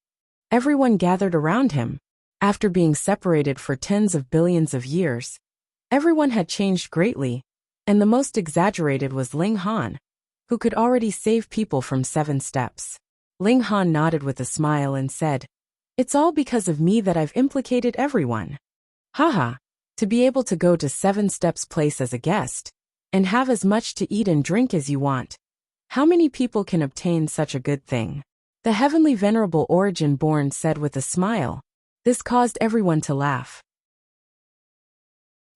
Everyone gathered around him. After being separated for tens of billions of years, everyone had changed greatly, and the most exaggerated was Ling Han, who could already save people from 7 steps. Ling Han nodded with a smile and said, "It's all because of me that I've implicated everyone. Haha, to be able to go to 7 steps place as a guest, and have as much to eat and drink as you want. How many people can obtain such a good thing?" The heavenly venerable origin born said with a smile. This caused everyone to laugh.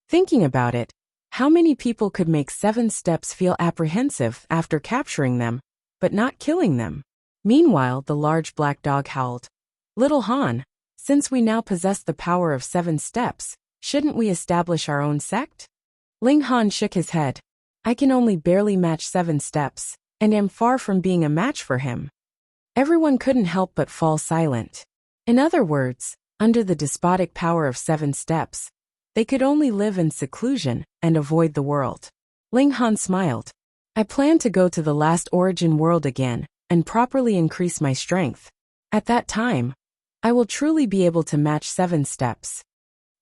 Thinking about it, how many people could make 7 steps feel apprehensive after capturing them, but not killing them? Meanwhile, the large black dog howled. "Little Han, since we now possess the power of 7 steps, shouldn't we establish our own sect?" Ling Han shook his head. "I can only barely match 7 steps, and am far from being a match for him." Everyone couldn't help but fall silent. In other words, under the despotic power of 7 steps, they could only live in seclusion and avoid the world. Ling Han smiled. "I plan to go to the last origin world again, and properly increase my strength. At that time, I will truly be able to match 7 steps."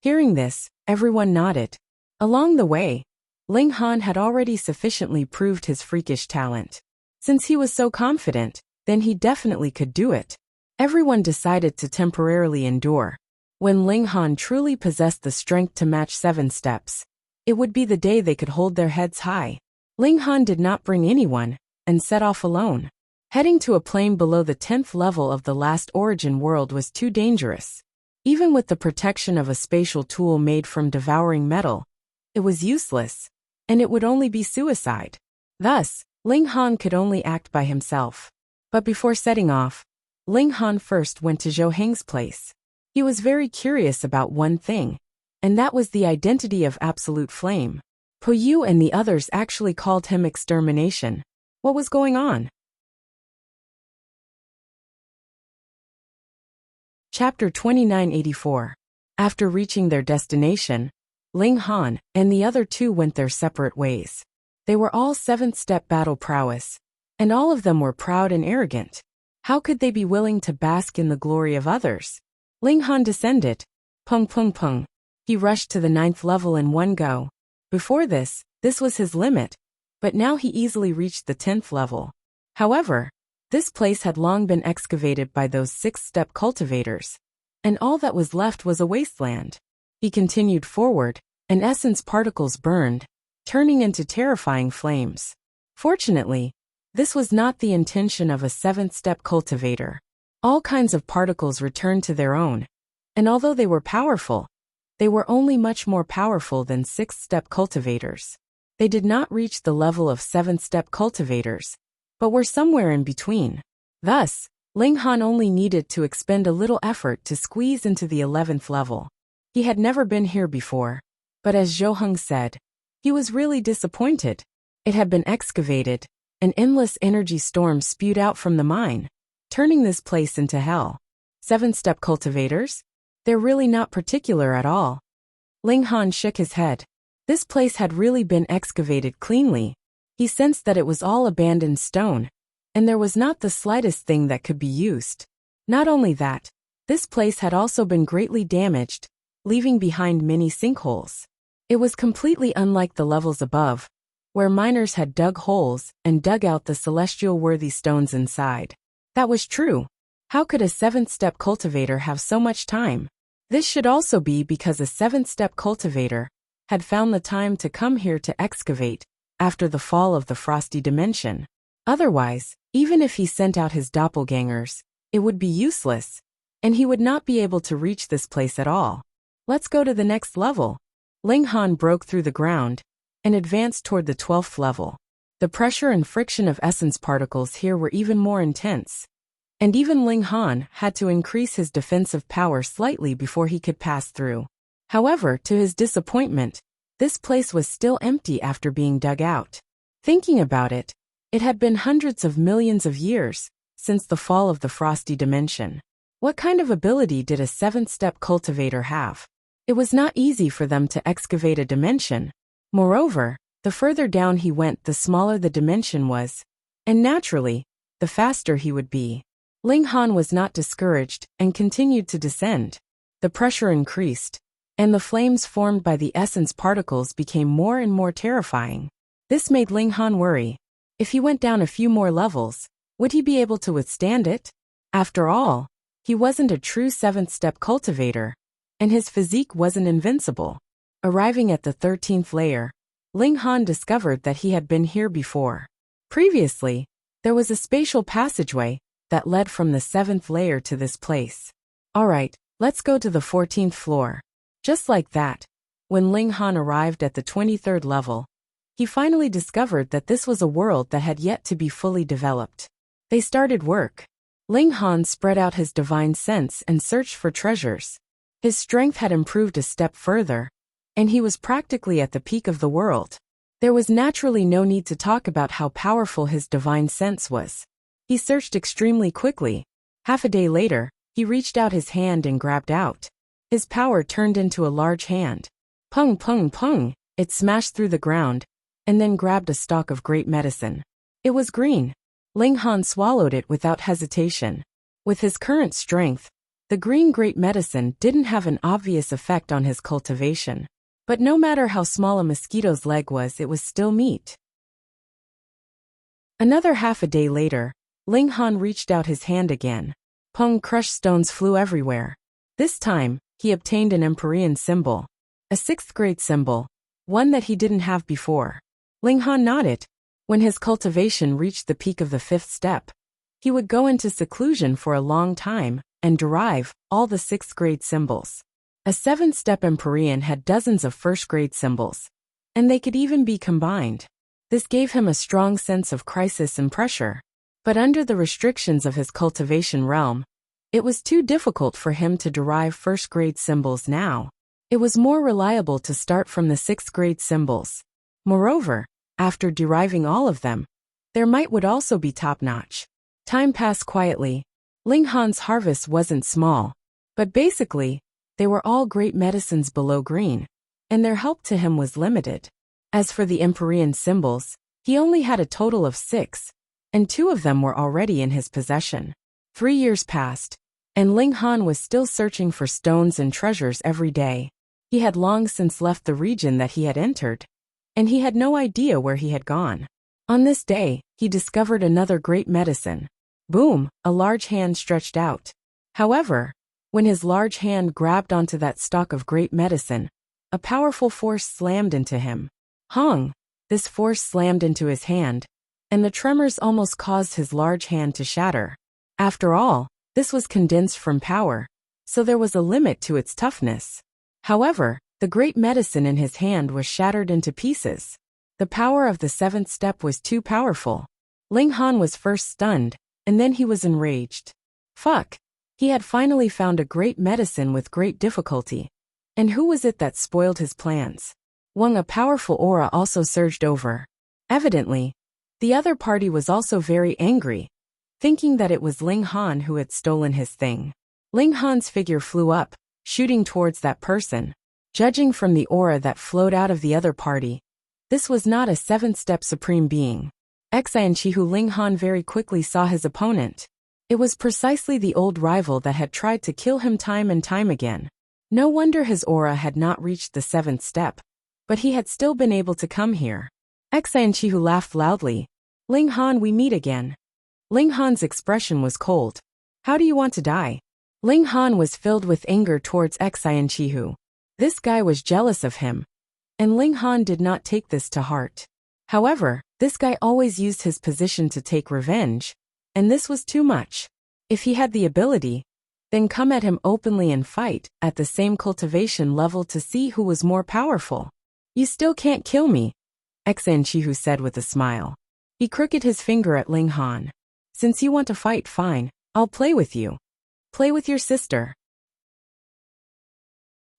Hearing this, everyone nodded. Along the way, Ling Han had already sufficiently proved his freakish talent. Since he was so confident, then he definitely could do it. Everyone decided to temporarily endure. When Ling Han truly possessed the strength to match 7 steps, it would be the day they could hold their heads high. Ling Han did not bring anyone, and set off alone. Heading to a plane below the 10th level of the last origin world was too dangerous. Even with the protection of a spatial tool made from devouring metal, it was useless, and it would only be suicide. Thus, Ling Han could only act by himself. But before setting off, Ling Han first went to Zhou Heng's place. He was very curious about one thing, and that was the identity of Absolute Flame. Po Yu and the others actually called him Extermination. What was going on? Chapter 2984. After reaching their destination, Ling Han and the other 2 went their separate ways. They were all 7th step battle prowess, and all of them were proud and arrogant. How could they be willing to bask in the glory of others? Ling Han descended. Pung pung pung. He rushed to the 9th level in one go. Before this was his limit, but now he easily reached the 10th level. However, this place had long been excavated by those 6-step cultivators, and all that was left was a wasteland. He continued forward, and essence particles burned, turning into terrifying flames. Fortunately, this was not the intention of a 7th-step cultivator. All kinds of particles returned to their own, and although they were powerful, they were only much more powerful than 6th-step cultivators. They did not reach the level of 7th-step cultivators, but were somewhere in between. Thus, Ling Han only needed to expend a little effort to squeeze into the 11th level. He had never been here before, but as Zhou Heng said, he was really disappointed. It had been excavated, an endless energy storm spewed out from the mine, turning this place into hell. 7th-step cultivators? They're really not particular at all. Ling Han shook his head. This place had really been excavated cleanly. He sensed that it was all abandoned stone, and there was not the slightest thing that could be used. Not only that, this place had also been greatly damaged, leaving behind many sinkholes. It was completely unlike the levels above, where miners had dug holes and dug out the celestial-worthy stones inside. That was true. How could a 7th-step cultivator have so much time? This should also be because a 7th-step cultivator had found the time to come here to excavate after the fall of the frosty dimension. Otherwise, even if he sent out his doppelgangers, it would be useless, and he would not be able to reach this place at all. Let's go to the next level. Ling Han broke through the ground and advanced toward the 12th level. The pressure and friction of essence particles here were even more intense, and even Ling Han had to increase his defensive power slightly before he could pass through. However, to his disappointment, this place was still empty after being dug out. Thinking about it, it had been hundreds of millions of years since the fall of the frosty dimension. What kind of ability did a 7th-step cultivator have? It was not easy for them to excavate a dimension. Moreover, the further down he went, the smaller the dimension was, and naturally, the faster he would be. Ling Han was not discouraged and continued to descend. The pressure increased, and the flames formed by the essence particles became more and more terrifying. This made Ling Han worry. If he went down a few more levels, would he be able to withstand it? After all, he wasn't a true 7th-step cultivator, and his physique wasn't invincible. Arriving at the 13th layer, Ling Han discovered that he had been here before. Previously, there was a spatial passageway that led from the 7th layer to this place. Alright, let's go to the 14th floor. Just like that, when Ling Han arrived at the 23rd level, he finally discovered that this was a world that had yet to be fully developed. They started work. Ling Han spread out his divine sense and searched for treasures. His strength had improved a step further, and he was practically at the peak of the world. There was naturally no need to talk about how powerful his divine sense was. He searched extremely quickly. Half a day later, he reached out his hand and grabbed out. His power turned into a large hand. Pung pung pung, it smashed through the ground, and then grabbed a stalk of great medicine. It was green. Ling Han swallowed it without hesitation. With his current strength, the green great medicine didn't have an obvious effect on his cultivation. But no matter how small a mosquito's leg was, it was still meat. Another half a day later, Ling Han reached out his hand again. Pung, crushed stones flew everywhere. This time, he obtained an Empyrean symbol. A 6th grade symbol, one that he didn't have before. Ling Han nodded. When his cultivation reached the peak of the 5th step, he would go into seclusion for a long time and derive all the 6th grade symbols. A 7th-step Empyrean had dozens of 1st-grade symbols, and they could even be combined. This gave him a strong sense of crisis and pressure. But under the restrictions of his cultivation realm, it was too difficult for him to derive 1st-grade symbols now. It was more reliable to start from the 6th-grade symbols. Moreover, after deriving all of them, their might would also be top-notch. Time passed quietly. Ling Han's harvest wasn't small, but basically, they were all great medicines below green, and their help to him was limited. As for the Empyrean symbols, he only had a total of 6, and 2 of them were already in his possession. 3 years passed, and Ling Han was still searching for stones and treasures every day. He had long since left the region that he had entered, and he had no idea where he had gone. On this day, he discovered another great medicine. Boom, a large hand stretched out. However, when his large hand grabbed onto that stalk of great medicine, a powerful force slammed into him. Hong! This force slammed into his hand, and the tremors almost caused his large hand to shatter. After all, this was condensed from power, so there was a limit to its toughness. However, the great medicine in his hand was shattered into pieces. The power of the seventh step was too powerful. Ling Han was first stunned, and then he was enraged. Fuck! He had finally found a great medicine with great difficulty. And who was it that spoiled his plans? A powerful aura also surged over. Evidently, the other party was also very angry, thinking that it was Ling Han who had stolen his thing. Ling Han's figure flew up, shooting towards that person. Judging from the aura that flowed out of the other party, this was not a seventh-step supreme being. Xianqihu Ling Han very quickly saw his opponent. It was precisely the old rival that had tried to kill him time and time again. No wonder his aura had not reached the seventh step, but he had still been able to come here. Xianqihu laughed loudly. Ling Han, we meet again. Ling Han's expression was cold. How do you want to die? Ling Han was filled with anger towards Xianqihu. This guy was jealous of him, and Ling Han did not take this to heart. However, this guy always used his position to take revenge, and this was too much. If he had the ability, then come at him openly and fight at the same cultivation level to see who was more powerful. You still can't kill me, Xianqihu said with a smile. He crooked his finger at Ling Han. Since you want to fight, fine, I'll play with you. Play with your sister.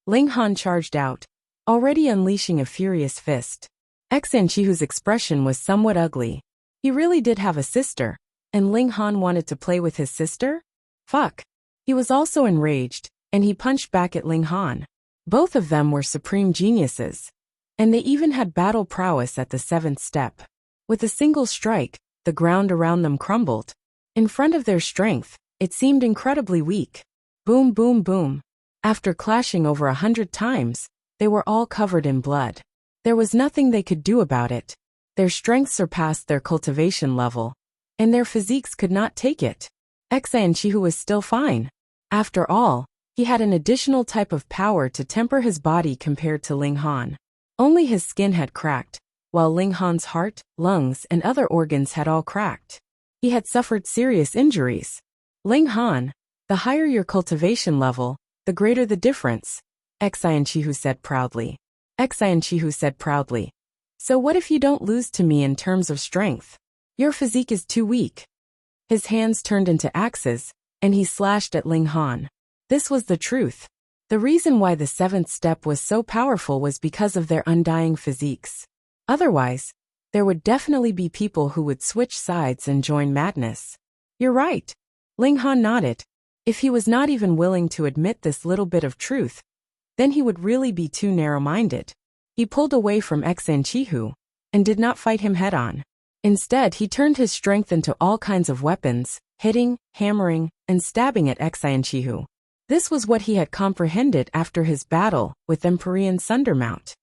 Ling Han charged out, already unleashing a furious fist. Xianqihu's expression was somewhat ugly. He really did have a sister, and Ling Han wanted to play with his sister? Fuck. He was also enraged, and he punched back at Ling Han. Both of them were supreme geniuses, and they even had battle prowess at the seventh step. With a single strike, the ground around them crumbled. In front of their strength, it seemed incredibly weak. Boom, boom, boom. After clashing over 100 times, they were all covered in blood. There was nothing they could do about it. Their strength surpassed their cultivation level, and their physiques could not take it. Xianqihu was still fine. After all, he had an additional type of power to temper his body compared to Ling Han. Only his skin had cracked, while Ling Han's heart, lungs, and other organs had all cracked. He had suffered serious injuries. Ling Han, the higher your cultivation level, the greater the difference, Xianqihu said proudly. Xianqihu said proudly. So what if you don't lose to me in terms of strength? Your physique is too weak. His hands turned into axes, and he slashed at Ling Han. This was the truth. The reason why the seventh step was so powerful was because of their undying physiques. Otherwise, there would definitely be people who would switch sides and join madness. You're right. Ling Han nodded. If he was not even willing to admit this little bit of truth, then he would really be too narrow-minded. He pulled away from Xianqihu, and did not fight him head-on. Instead, he turned his strength into all kinds of weapons, hitting, hammering, and stabbing at Xianqihu. This was what he had comprehended after his battle with Empyrean Sundermount.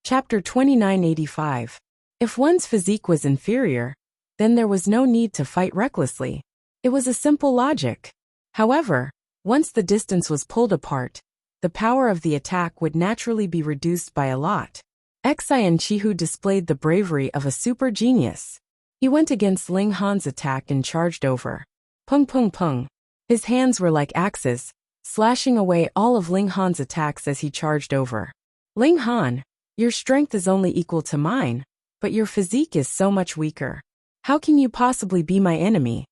Chapter 2985. If one's physique was inferior, then there was no need to fight recklessly. It was a simple logic. However, once the distance was pulled apart, the power of the attack would naturally be reduced by a lot. Xianqihu displayed the bravery of a super genius. He went against Ling Han's attack and charged over. Pung pung pung. His hands were like axes, slashing away all of Ling Han's attacks as he charged over. Ling Han, your strength is only equal to mine, but your physique is so much weaker. How can you possibly be my enemy?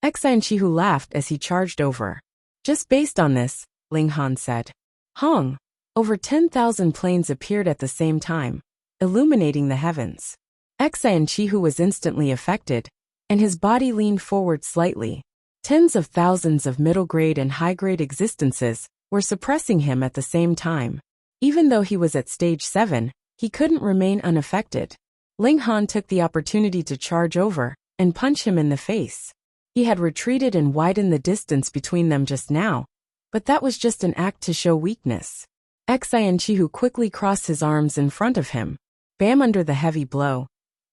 Xianqihu laughed as he charged over. Just based on this, Ling Han said. Hong! Over 10,000 planes appeared at the same time, illuminating the heavens. Xianqihu was instantly affected, and his body leaned forward slightly. Tens of thousands of middle-grade and high-grade existences were suppressing him at the same time. Even though he was at stage 7, he couldn't remain unaffected. Ling Han took the opportunity to charge over and punch him in the face. He had retreated and widened the distance between them just now, but that was just an act to show weakness. Xianqihu quickly crossed his arms in front of him. Bam! Under the heavy blow,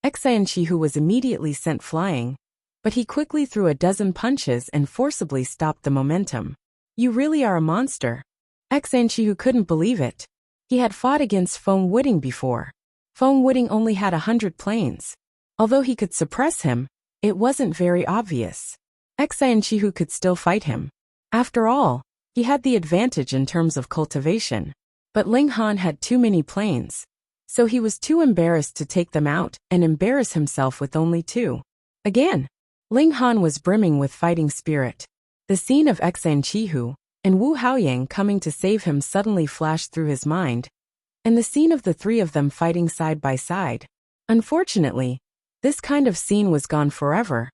Xianqihu was immediately sent flying, but he quickly threw a dozen punches and forcibly stopped the momentum. You really are a monster. Xianqihu couldn't believe it. He had fought against Feng Wuting before. Feng Wuting only had 100 planes. Although he could suppress him, it wasn't very obvious. Xianqihu could still fight him. After all, he had the advantage in terms of cultivation. But Ling Han had too many planes, so he was too embarrassed to take them out and embarrass himself with only 2. Again, Ling Han was brimming with fighting spirit. The scene of Xianqihu and Wu Haoyang coming to save him suddenly flashed through his mind, and the scene of the 3 of them fighting side by side. Unfortunately, this kind of scene was gone forever,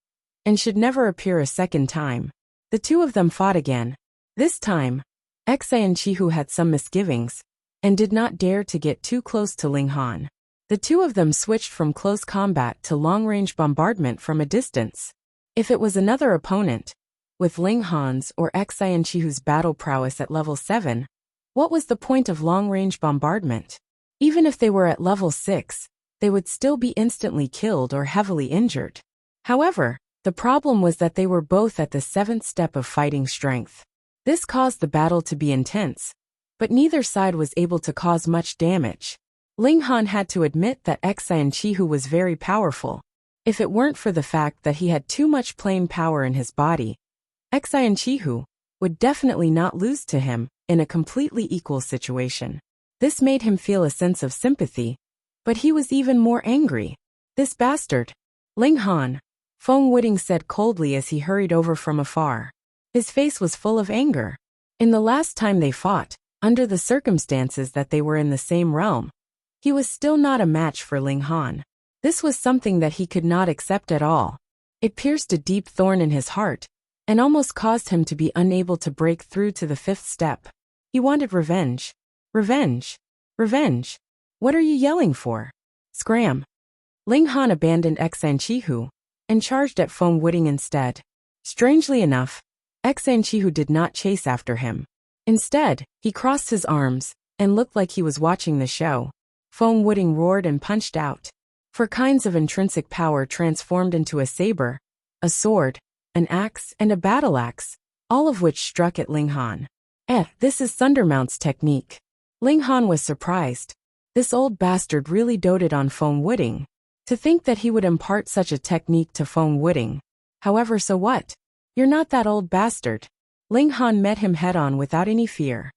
and should never appear a second time. The 2 of them fought again. This time, Xianqihu had some misgivings, and did not dare to get too close to Ling Han. The 2 of them switched from close combat to long-range bombardment from a distance. If it was another opponent, with Ling Han's or Xianqihu's battle prowess at level 7, what was the point of long-range bombardment? Even if they were at level 6, they would still be instantly killed or heavily injured. However, the problem was that they were both at the 7th step of fighting strength. This caused the battle to be intense, but neither side was able to cause much damage. Ling Han had to admit that Xianqihu was very powerful. If it weren't for the fact that he had too much plane power in his body, Xianqihu would definitely not lose to him in a completely equal situation. This made him feel a sense of sympathy, but he was even more angry. This bastard! Ling Han, Feng Wuting said coldly as he hurried over from afar. His face was full of anger. In the last time they fought, under the circumstances that they were in the same realm, he was still not a match for Ling Han. This was something that he could not accept at all. It pierced a deep thorn in his heart, and almost caused him to be unable to break through to the 5th step. He wanted revenge. Revenge. Revenge. What are you yelling for? Scram. Ling Han abandoned Xianqihu and charged at Feng Wuting instead. Strangely enough, Xianqihu did not chase after him. Instead, he crossed his arms and looked like he was watching the show. Feng Wuting roared and punched out. 4 kinds of intrinsic power transformed into a saber, a sword, an axe, and a battle axe, all of which struck at Ling Han. This is Thundermount's technique. Ling Han was surprised. This old bastard really doted on Feng Wuting. To think that he would impart such a technique to Feng Wuting. However, so what? You're not that old bastard. Ling Han met him head-on without any fear.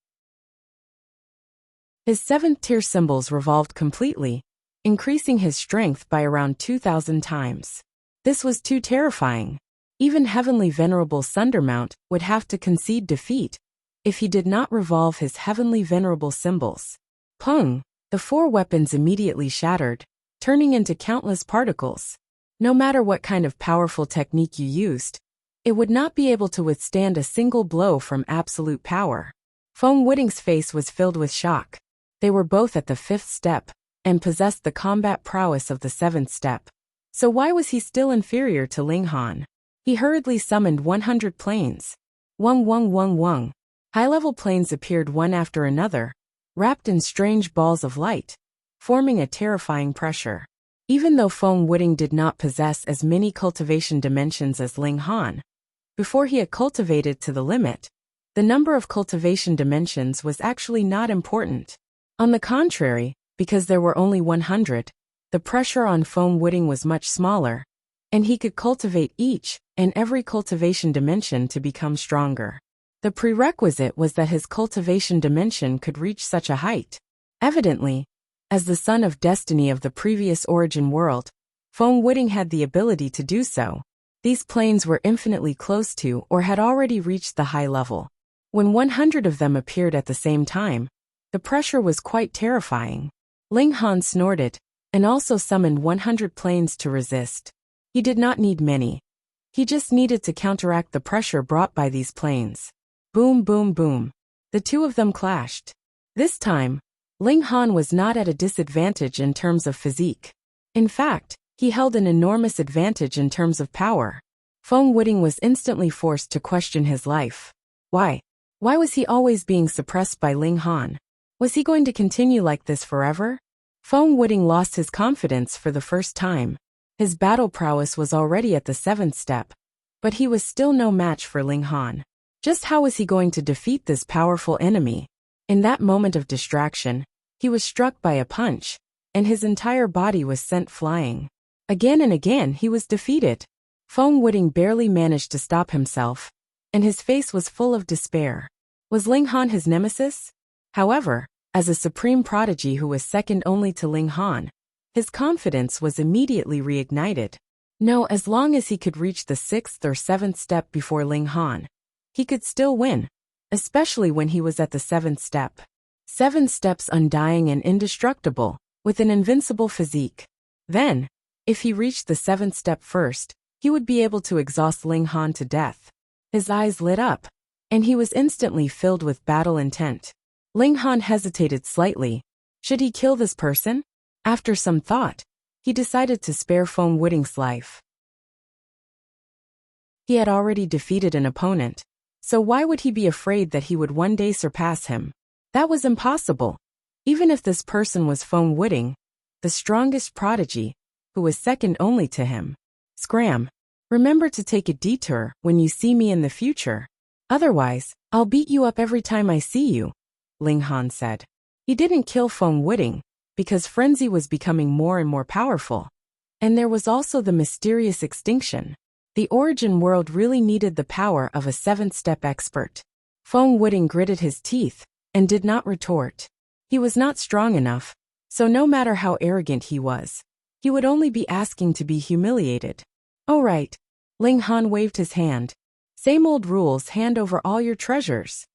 His 7th tier symbols revolved completely, increasing his strength by around 2,000 times. This was too terrifying. Even Heavenly Venerable Thundermount would have to concede defeat if he did not revolve his Heavenly Venerable symbols. Pung! The 4 weapons immediately shattered, turning into countless particles. No matter what kind of powerful technique you used, it would not be able to withstand a single blow from absolute power. Feng Wuting's face was filled with shock. They were both at the 5th step, and possessed the combat prowess of the 7th step. So why was he still inferior to Ling Han? He hurriedly summoned 100 planes. Wung. High-level planes appeared one after another, wrapped in strange balls of light, forming a terrifying pressure. Even though Feng Wuting did not possess as many cultivation dimensions as Ling Han, before he had cultivated to the limit, the number of cultivation dimensions was actually not important. On the contrary, because there were only 100, the pressure on Feng Wuting was much smaller, and he could cultivate each and every cultivation dimension to become stronger. The prerequisite was that his cultivation dimension could reach such a height. Evidently, as the son of destiny of the previous origin world, Feng Wuting had the ability to do so. These planes were infinitely close to or had already reached the high level. When 100 of them appeared at the same time, the pressure was quite terrifying. Ling Han snorted, and also summoned 100 planes to resist. He did not need many. He just needed to counteract the pressure brought by these planes. Boom. The 2 of them clashed. This time, Ling Han was not at a disadvantage in terms of physique. In fact, he held an enormous advantage in terms of power. Feng Wuting was instantly forced to question his life. Why? Why was he always being suppressed by Ling Han? Was he going to continue like this forever? Feng Wuting lost his confidence for the first time. His battle prowess was already at the 7th step, but he was still no match for Ling Han. Just how was he going to defeat this powerful enemy? In that moment of distraction, he was struck by a punch, and his entire body was sent flying. Again and again he was defeated. Feng Wuting barely managed to stop himself, and his face was full of despair. Was Ling Han his nemesis? However, as a supreme prodigy who was second only to Ling Han, his confidence was immediately reignited. No, as long as he could reach the 6th or 7th step before Ling Han, he could still win, especially when he was at the 7th step. 7 steps undying and indestructible, with an invincible physique. Then, if he reached the 7th step first, he would be able to exhaust Ling Han to death. His eyes lit up, and he was instantly filled with battle intent. Ling Han hesitated slightly. Should he kill this person? After some thought, he decided to spare Feng Wuting's life. He had already defeated an opponent, so why would he be afraid that he would one day surpass him? That was impossible. Even if this person was Feng Wuting, the strongest prodigy, who was second only to him. Scram. Remember to take a detour when you see me in the future. Otherwise, I'll beat you up every time I see you, Ling Han said. He didn't kill Feng Wuting, because frenzy was becoming more and more powerful. And there was also the mysterious extinction. The origin world really needed the power of a 7th step expert. Feng Wuting gritted his teeth, and did not retort. He was not strong enough, so no matter how arrogant he was, he would only be asking to be humiliated. All right. Ling Han waved his hand. Same old rules, hand over all your treasures.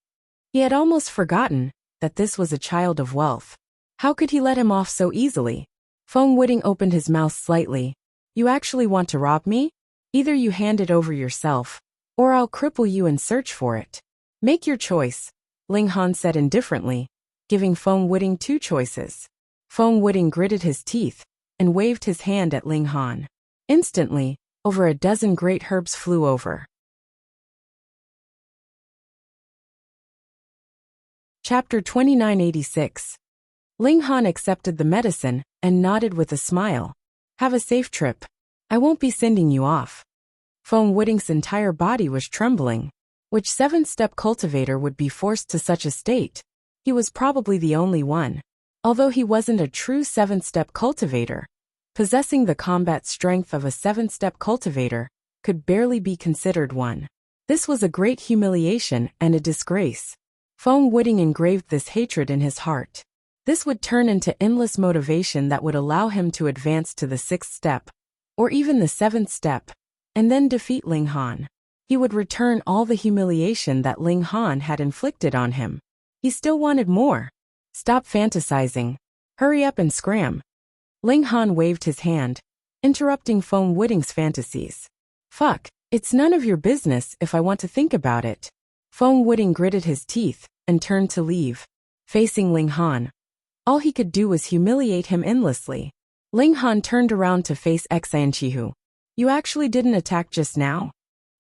He had almost forgotten that this was a child of wealth. How could he let him off so easily? Feng Wuting opened his mouth slightly. You actually want to rob me? Either you hand it over yourself, or I'll cripple you and search for it. Make your choice, Ling Han said indifferently, giving Feng Wuting 2 choices. Feng Wuting gritted his teeth and waved his hand at Ling Han. Instantly, over a dozen great herbs flew over. Chapter 2986. Ling Han accepted the medicine and nodded with a smile. Have a safe trip. I won't be sending you off. Feng Wuting's entire body was trembling. Which 7th step cultivator would be forced to such a state? He was probably the only one. Although he wasn't a true 7th step cultivator, possessing the combat strength of a 7th step cultivator could barely be considered one. This was a great humiliation and a disgrace. Feng Wuting engraved this hatred in his heart. This would turn into endless motivation that would allow him to advance to the 6th step, or even the 7th step, and then defeat Ling Han. He would return all the humiliation that Ling Han had inflicted on him. He still wanted more. Stop fantasizing. Hurry up and scram. Ling Han waved his hand, interrupting Feng Wuting's fantasies. Fuck, it's none of your business if I want to think about it. Feng Wuting gritted his teeth and turned to leave. Facing Ling Han, all he could do was humiliate him endlessly. Ling Han turned around to face Xianqihu. You actually didn't attack just now?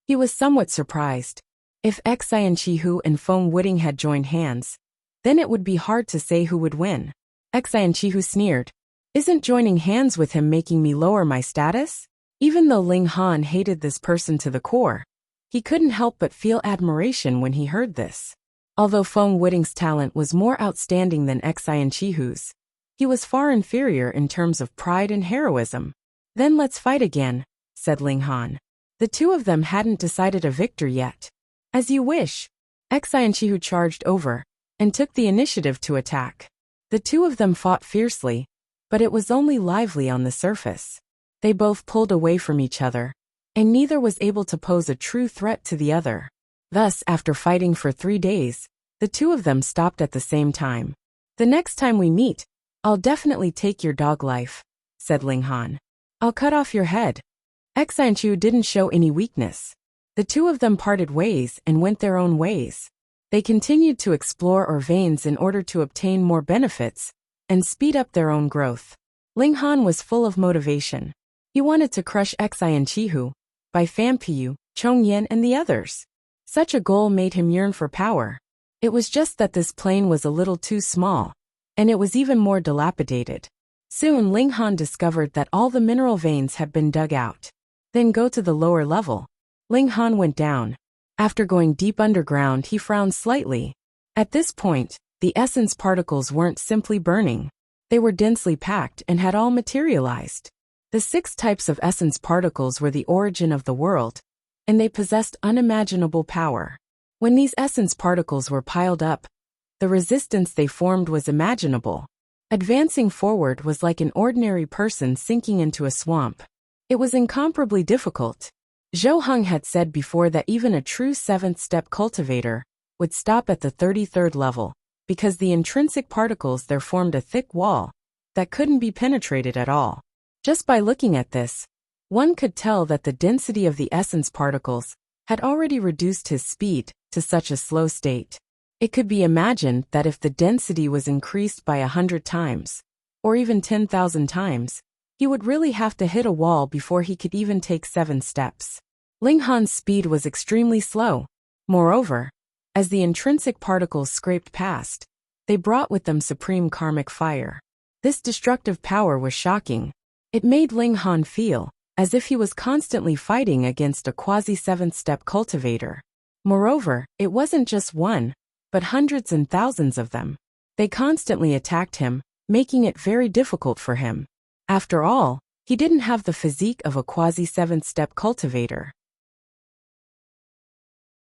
He was somewhat surprised. If Xianqihu and Feng Wuting had joined hands, then it would be hard to say who would win. Xianqihu sneered. Isn't joining hands with him making me lower my status? Even though Ling Han hated this person to the core, he couldn't help but feel admiration when he heard this. Although Feng Wuting's talent was more outstanding than Xianqihu's, he was far inferior in terms of pride and heroism. Then let's fight again, said Ling Han. The two of them hadn't decided a victor yet. As you wish. Xianqihu charged over and took the initiative to attack. The two of them fought fiercely, but it was only lively on the surface. They both pulled away from each other, and neither was able to pose a true threat to the other. Thus, after fighting for 3 days, the two of them stopped at the same time. The next time we meet, I'll definitely take your dog life, said Ling Han. I'll cut off your head. Xianqihu didn't show any weakness. The two of them parted ways and went their own ways. They continued to explore veins in order to obtain more benefits and speed up their own growth. Ling Han was full of motivation. He wanted to crush Xi and Chihu, Bai Fanpiu, Chong Yen and the others. Such a goal made him yearn for power. It was just that this plane was a little too small, and it was even more dilapidated. Soon Ling Han discovered that all the mineral veins had been dug out. Then go to the lower level. Ling Han went down. After going deep underground, he frowned slightly. At this point, the essence particles weren't simply burning. They were densely packed and had all materialized. The 6 types of essence particles were the origin of the world, and they possessed unimaginable power. When these essence particles were piled up, the resistance they formed was imaginable. Advancing forward was like an ordinary person sinking into a swamp. It was incomparably difficult. Zhou Heng had said before that even a true 7th-step cultivator would stop at the 33rd level, because the intrinsic particles there formed a thick wall that couldn't be penetrated at all. Just by looking at this, one could tell that the density of the essence particles had already reduced his speed to such a slow state. It could be imagined that if the density was increased by 100 times, or even 10,000 times, he would really have to hit a wall before he could even take 7 steps. Ling Han's speed was extremely slow. Moreover, as the intrinsic particles scraped past, they brought with them supreme karmic fire. This destructive power was shocking. It made Ling Han feel as if he was constantly fighting against a quasi-7th-step cultivator. Moreover, it wasn't just one, but hundreds and thousands of them. They constantly attacked him, making it very difficult for him. After all, he didn't have the physique of a quasi-7th-step cultivator.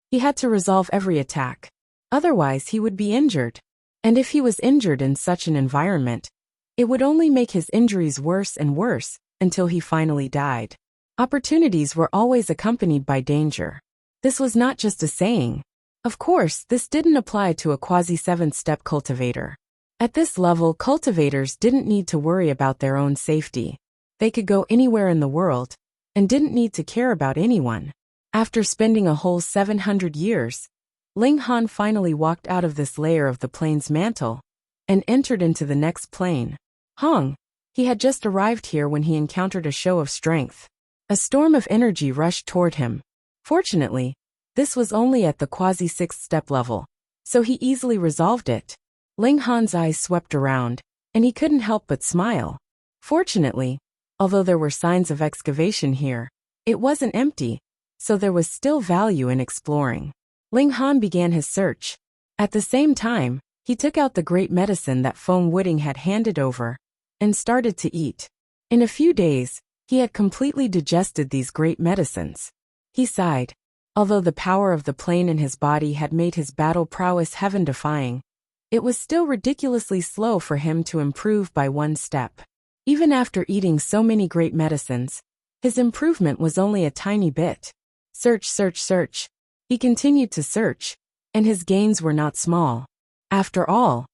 He had to resolve every attack. Otherwise he would be injured. And if he was injured in such an environment, it would only make his injuries worse and worse until he finally died. Opportunities were always accompanied by danger. This was not just a saying. Of course, this didn't apply to a quasi-7th-step cultivator. At this level, cultivators didn't need to worry about their own safety. They could go anywhere in the world, and didn't need to care about anyone. After spending a whole 700 years, Ling Han finally walked out of this layer of the plane's mantle, and entered into the next plane. Hong. He had just arrived here when he encountered a show of strength. A storm of energy rushed toward him. Fortunately, this was only at the quasi-6th-step level, so he easily resolved it. Ling Han's eyes swept around, and he couldn't help but smile. Fortunately, although there were signs of excavation here, it wasn't empty, so there was still value in exploring. Ling Han began his search. At the same time, he took out the great medicine that Feng Wuding had handed over, and started to eat. In a few days, he had completely digested these great medicines. He sighed. Although the power of the plane in his body had made his battle prowess heaven-defying, it was still ridiculously slow for him to improve by 1 step. Even after eating so many great medicines, his improvement was only a tiny bit. Search, search, search. He continued to search, and his gains were not small. After all,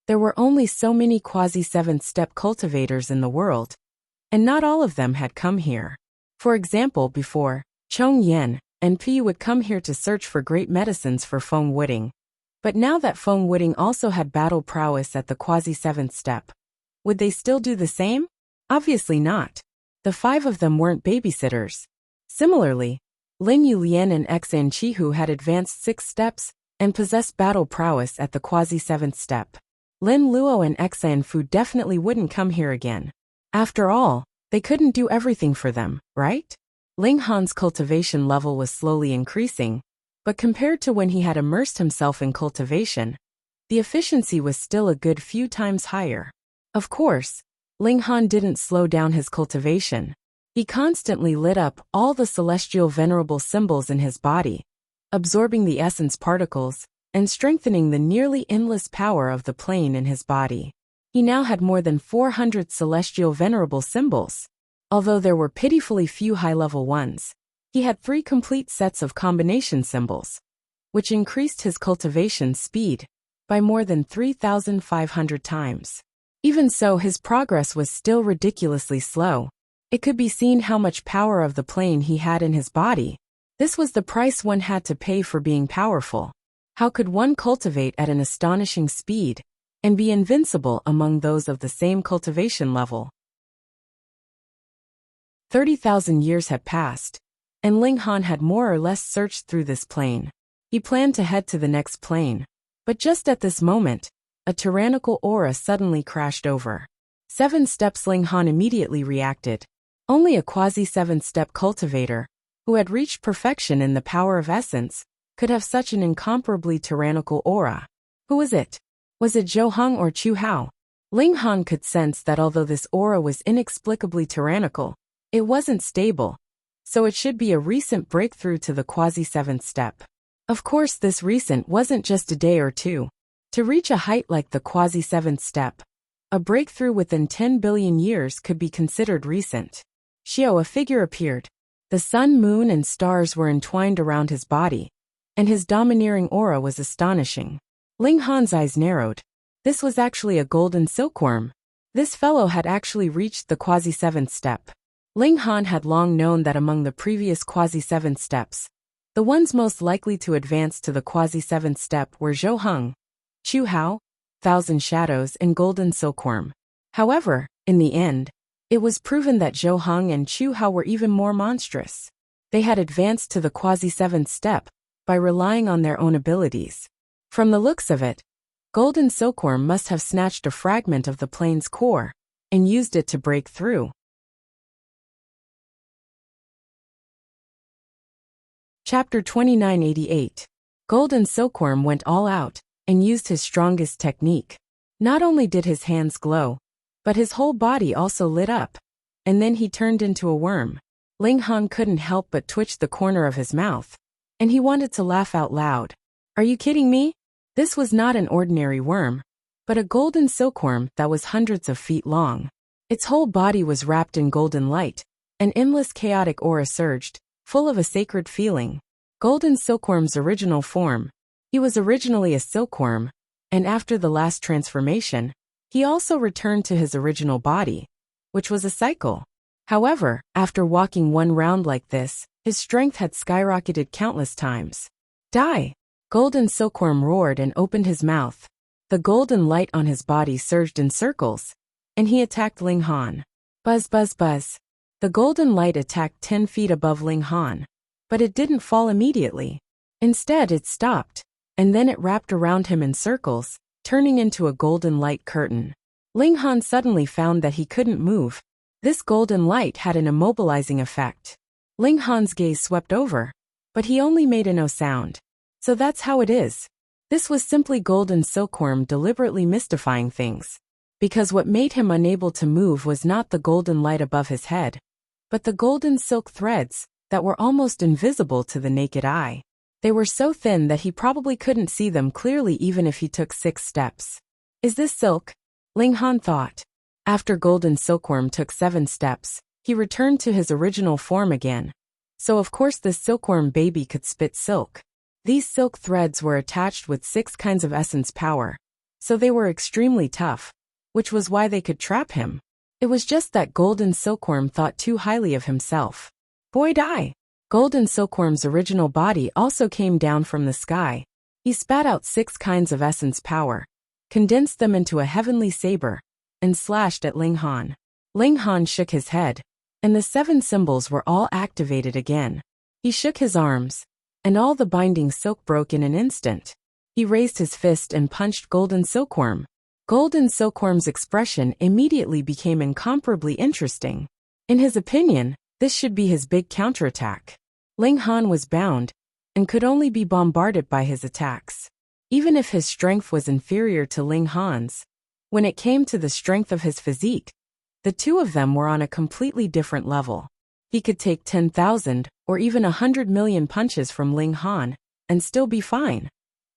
there were only so many quasi-7th-step cultivators in the world, and not all of them had come here. For example, before, Chong Yen and Pi would come here to search for great medicines for Feng Wuding. But now that Feng Wuding also had battle prowess at the quasi-7th step, would they still do the same? Obviously not. The 5 of them weren't babysitters. Similarly, Lin Yulian and Xan Chihu had advanced 6 steps and possessed battle prowess at the quasi-7th step. Lin Luo and Xan Fu definitely wouldn't come here again. After all, they couldn't do everything for them, right? Ling Han's cultivation level was slowly increasing, but compared to when he had immersed himself in cultivation, the efficiency was still a good few times higher. Of course, Ling Han didn't slow down his cultivation. He constantly lit up all the celestial venerable symbols in his body, absorbing the essence particles and strengthening the nearly endless power of the plane in his body. He now had more than 400 celestial venerable symbols. Although there were pitifully few high-level ones, he had 3 complete sets of combination symbols, which increased his cultivation speed by more than 3,500 times. Even so, his progress was still ridiculously slow. It could be seen how much power of the plane he had in his body. This was the price one had to pay for being powerful. How could one cultivate at an astonishing speed and be invincible among those of the same cultivation level? 30,000 years had passed, and Ling Han had more or less searched through this plane. He planned to head to the next plane, but just at this moment, a tyrannical aura suddenly crashed over. 7 steps. Ling Han immediately reacted. Only a quasi-7-step cultivator, who had reached perfection in the power of essence, could have such an incomparably tyrannical aura. Who was it? Was it Zhou Heng or Chu Hao? Ling Han could sense that although this aura was inexplicably tyrannical, it wasn't stable, so it should be a recent breakthrough to the quasi-7th step. Of course, this recent wasn't just a day or two. To reach a height like the quasi-7th step, a breakthrough within 10 billion years could be considered recent. Xiao, a figure appeared. The sun, moon, and stars were entwined around his body, and his domineering aura was astonishing. Ling Han's eyes narrowed. This was actually a golden silkworm. This fellow had actually reached the quasi-7th step. Ling Han had long known that among the previous quasi-7th steps, the ones most likely to advance to the quasi-7th step were Zhou Heng, Chu Hao, Thousand Shadows, and Golden Silkworm. However, in the end, it was proven that Zhou Heng and Chu Hao were even more monstrous. They had advanced to the quasi-7th step by relying on their own abilities. From the looks of it, Golden Silkworm must have snatched a fragment of the plane's core and used it to break through. Chapter 2988. Golden Silkworm went all out and used his strongest technique. Not only did his hands glow, but his whole body also lit up, and then he turned into a worm. Ling Han couldn't help but twitch the corner of his mouth, and he wanted to laugh out loud. Are you kidding me? This was not an ordinary worm, but a golden silkworm that was hundreds of feet long. Its whole body was wrapped in golden light. An endless chaotic aura surged, full of a sacred feeling. Golden Silkworm's original form. He was originally a silkworm, and after the last transformation, he also returned to his original body, which was a cycle. However, after walking one round like this, his strength had skyrocketed countless times. Die! Golden Silkworm roared and opened his mouth. The golden light on his body surged in circles, and he attacked Ling Han. Buzz, buzz, buzz. The golden light attacked 10 feet above Ling Han, but it didn't fall immediately. Instead, it stopped, and then it wrapped around him in circles, turning into a golden light curtain. Ling Han suddenly found that he couldn't move. This golden light had an immobilizing effect. Ling Han's gaze swept over, but he only made a no sound. So that's how it is. This was simply Golden Silkworm deliberately mystifying things. Because what made him unable to move was not the golden light above his head, but the golden silk threads that were almost invisible to the naked eye. They were so thin that he probably couldn't see them clearly even if he took 6 steps. Is this silk? Ling Han thought. After Golden Silkworm took 7 steps, he returned to his original form again. So of course this silkworm baby could spit silk. These silk threads were attached with 6 kinds of essence power, so they were extremely tough, which was why they could trap him. It was just that Golden Silkworm thought too highly of himself. Boy, die! Golden Silkworm's original body also came down from the sky. He spat out 6 kinds of essence power, condensed them into a heavenly saber, and slashed at Ling Han. Ling Han shook his head, and the 7 symbols were all activated again. He shook his arms, and all the binding silk broke in an instant. He raised his fist and punched Golden Silkworm. Golden Silkworm's expression immediately became incomparably interesting. In his opinion, this should be his big counterattack. Ling Han was bound, and could only be bombarded by his attacks. Even if his strength was inferior to Ling Han's, when it came to the strength of his physique, the two of them were on a completely different level. He could take 10,000 or even 100 million punches from Ling Han and still be fine.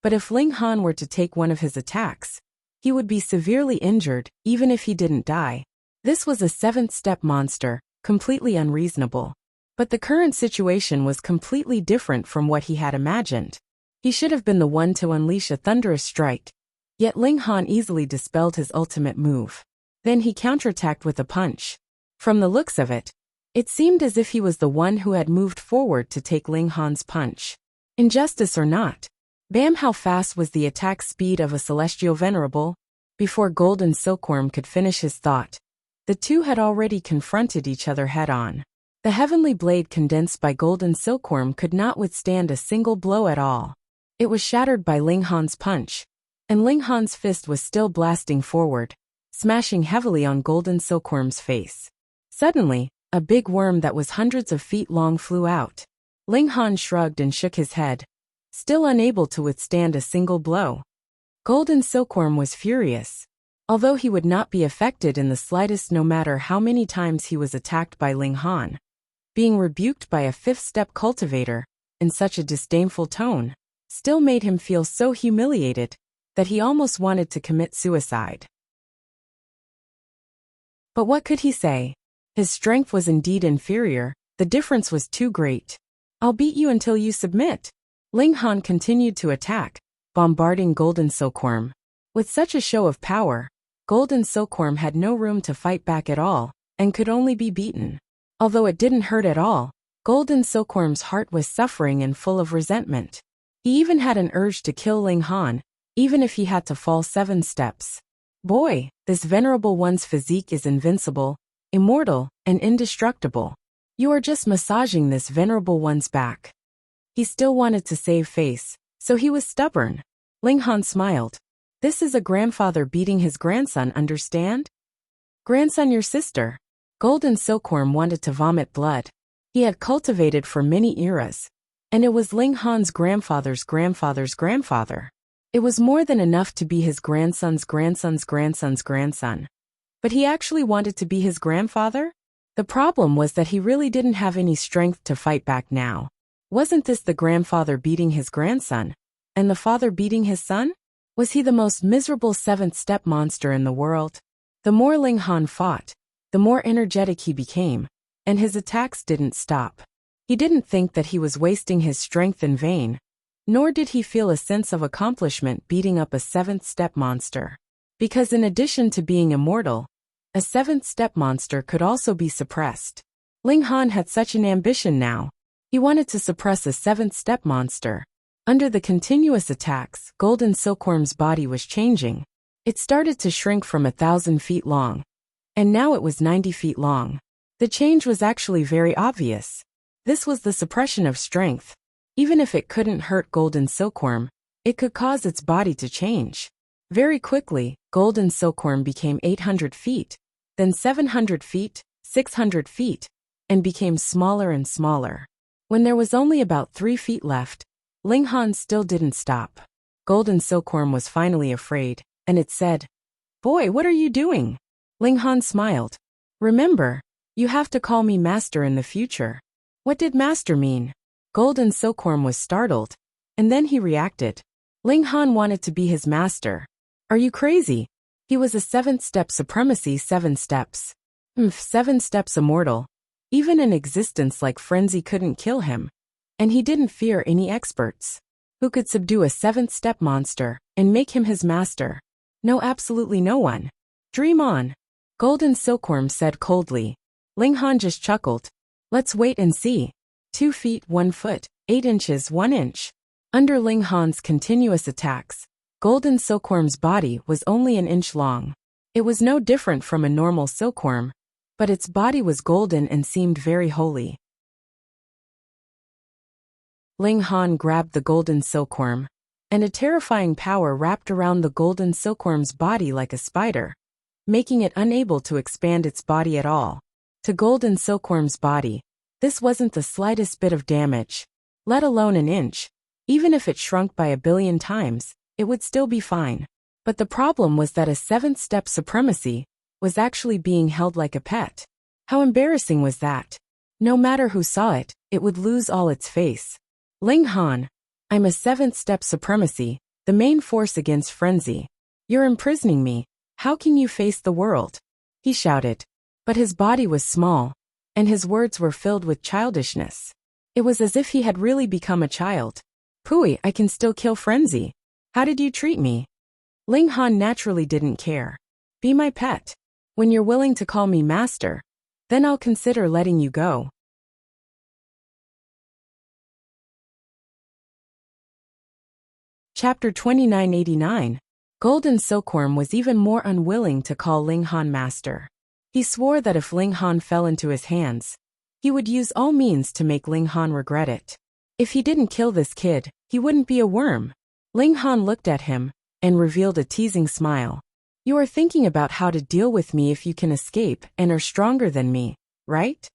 But if Ling Han were to take one of his attacks, he would be severely injured even if he didn't die. This was a 7th-step monster, completely unreasonable. But the current situation was completely different from what he had imagined. He should have been the one to unleash a thunderous strike, yet Ling Han easily dispelled his ultimate move. Then he counterattacked with a punch. From the looks of it, it seemed as if he was the one who had moved forward to take Ling Han's punch. Injustice or not, bam! How fast was the attack speed of a celestial venerable? Before Golden Silkworm could finish his thought, the two had already confronted each other head-on. The heavenly blade condensed by golden silkworm could not withstand a single blow at all. It was shattered by Ling Han's punch, and Ling Han's fist was still blasting forward, smashing heavily on golden silkworm's face. Suddenly, a big worm that was hundreds of feet long flew out. Ling Han shrugged and shook his head, still unable to withstand a single blow. Golden silkworm was furious. Although he would not be affected in the slightest no matter how many times he was attacked by Ling Han, being rebuked by a fifth-step cultivator in such a disdainful tone still made him feel so humiliated that he almost wanted to commit suicide. But what could he say? His strength was indeed inferior, the difference was too great. I'll beat you until you submit. Ling Han continued to attack, bombarding golden silkworm. With such a show of power, golden silkworm had no room to fight back at all, and could only be beaten. Although it didn't hurt at all, golden silkworm's heart was suffering and full of resentment. He even had an urge to kill Ling Han, even if he had to fall 7 steps. Boy, this venerable one's physique is invincible, immortal, and indestructible. You are just massaging this venerable one's back. He still wanted to save face, so he was stubborn. Ling Han smiled. This is a grandfather beating his grandson, understand? Grandson, your sister. Golden silkworm wanted to vomit blood. He had cultivated for many eras, and it was Ling Han's grandfather's grandfather's grandfather. It was more than enough to be his grandson's grandson's grandson's grandson. But he actually wanted to be his grandfather? The problem was that he really didn't have any strength to fight back now. Wasn't this the grandfather beating his grandson, and the father beating his son? Was he the most miserable 7th-step monster in the world? The more Ling Han fought, the more energetic he became, and his attacks didn't stop. He didn't think that he was wasting his strength in vain, nor did he feel a sense of accomplishment beating up a 7th-step monster. Because in addition to being immortal, a 7th-step monster could also be suppressed. Ling Han had such an ambition now. He wanted to suppress a 7th-step monster. Under the continuous attacks, golden silkworm's body was changing. It started to shrink from 1,000 feet long, and now it was 90 feet long. The change was actually very obvious. This was the suppression of strength. Even if it couldn't hurt golden silkworm, it could cause its body to change. Very quickly, golden silkworm became 800 feet, then 700 feet, 600 feet, and became smaller and smaller. When there was only about 3 feet left, Ling Han still didn't stop. Golden silkworm was finally afraid, and it said, "Boy, what are you doing?" Ling Han smiled. "Remember, you have to call me master in the future." What did master mean? Golden silkworm was startled, and then he reacted. Ling Han wanted to be his master. Are you crazy? He was a 7th-step supremacy, 7 steps. 7 steps immortal. Even an existence like frenzy couldn't kill him. And he didn't fear any experts. Who could subdue a 7th-step monster and make him his master? No, absolutely no one. Dream on. Golden silkworm said coldly. Ling Han just chuckled. Let's wait and see. 2 feet 1 foot, 8 inches 1 inch. Under Ling Han's continuous attacks, golden silkworm's body was only 1 inch long. It was no different from a normal silkworm, but its body was golden and seemed very holy. Ling Han grabbed the golden silkworm, and a terrifying power wrapped around the golden silkworm's body like a spider, making it unable to expand its body at all. To golden silkworm's body, this wasn't the slightest bit of damage, let alone 1 inch. Even if it shrunk by 1,000,000,000 times, it would still be fine. But the problem was that a 7th-step supremacy was actually being held like a pet. How embarrassing was that? No matter who saw it, it would lose all its face. Ling Han, I'm a 7th-step supremacy, the main force against frenzy. You're imprisoning me. How can you face the world? He shouted. But his body was small, and his words were filled with childishness. It was as if he had really become a child. Pooey, I can still kill frenzy. How did you treat me? Ling Han naturally didn't care. Be my pet. When you're willing to call me master, then I'll consider letting you go. Chapter 2989. Golden silkworm was even more unwilling to call Ling Han master. He swore that if Ling Han fell into his hands, He would use all means to make Ling Han regret it. If he didn't kill this kid, he wouldn't be a worm. Ling Han looked at him and revealed a teasing smile. You are thinking about how to deal with me if you can escape and are stronger than me, right?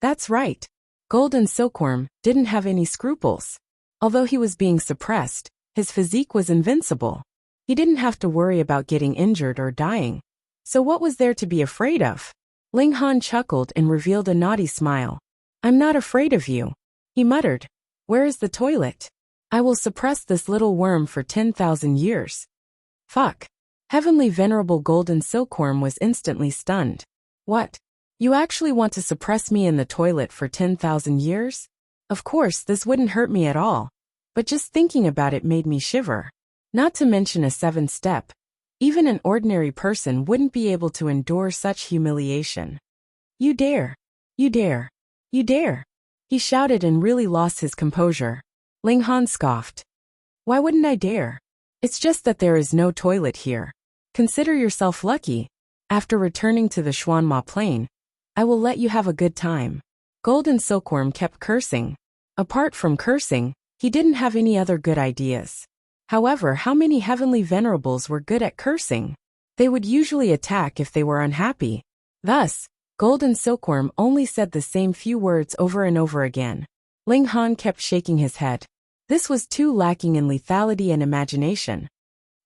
That's right. Golden Silkworm didn't have any scruples. Although he was being suppressed, his physique was invincible. He didn't have to worry about getting injured or dying. So what was there to be afraid of? Ling Han chuckled and revealed a naughty smile. I'm not afraid of you, he muttered. Where is the toilet? I will suppress this little worm for 10,000 years. Fuck. Heavenly Venerable Golden Silkworm was instantly stunned. What? You actually want to suppress me in the toilet for 10,000 years? Of course, this wouldn't hurt me at all. But just thinking about it made me shiver. Not to mention a 7-step. Even an ordinary person wouldn't be able to endure such humiliation. You dare. You dare. You dare. He shouted and really lost his composure. Ling Han scoffed. Why wouldn't I dare? It's just that there is no toilet here. Consider yourself lucky. After returning to the Xuanma Plain, I will let you have a good time. Golden Silkworm kept cursing. Apart from cursing, he didn't have any other good ideas. However, how many heavenly venerables were good at cursing? They would usually attack if they were unhappy. Thus, Golden Silkworm only said the same few words over and over again. Ling Han kept shaking his head. This was too lacking in lethality and imagination.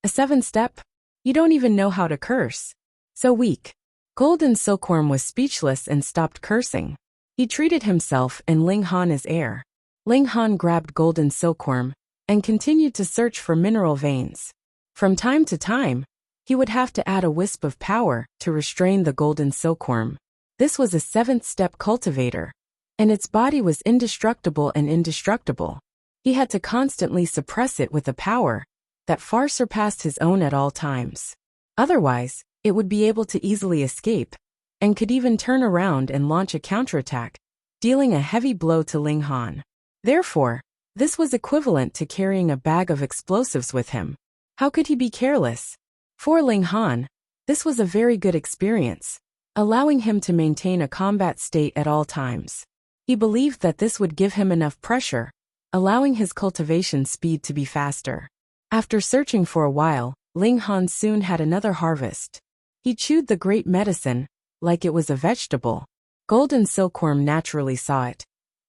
A 7-step? You don't even know how to curse. So weak. Golden Silkworm was speechless and stopped cursing. He treated himself and Ling Han as heir. Ling Han grabbed Golden Silkworm and continued to search for mineral veins. From time to time, he would have to add a wisp of power to restrain the Golden Silkworm. This was a 7th-step cultivator, and its body was indestructible and indestructible. He had to constantly suppress it with a power that far surpassed his own at all times. Otherwise, it would be able to easily escape, and could even turn around and launch a counterattack, dealing a heavy blow to Ling Han. Therefore, this was equivalent to carrying a bag of explosives with him. How could he be careless? For Ling Han, this was a very good experience, allowing him to maintain a combat state at all times. He believed that this would give him enough pressure, allowing his cultivation speed to be faster. After searching for a while, Ling Han soon had another harvest. He chewed the great medicine like it was a vegetable. Golden Silkworm naturally saw it,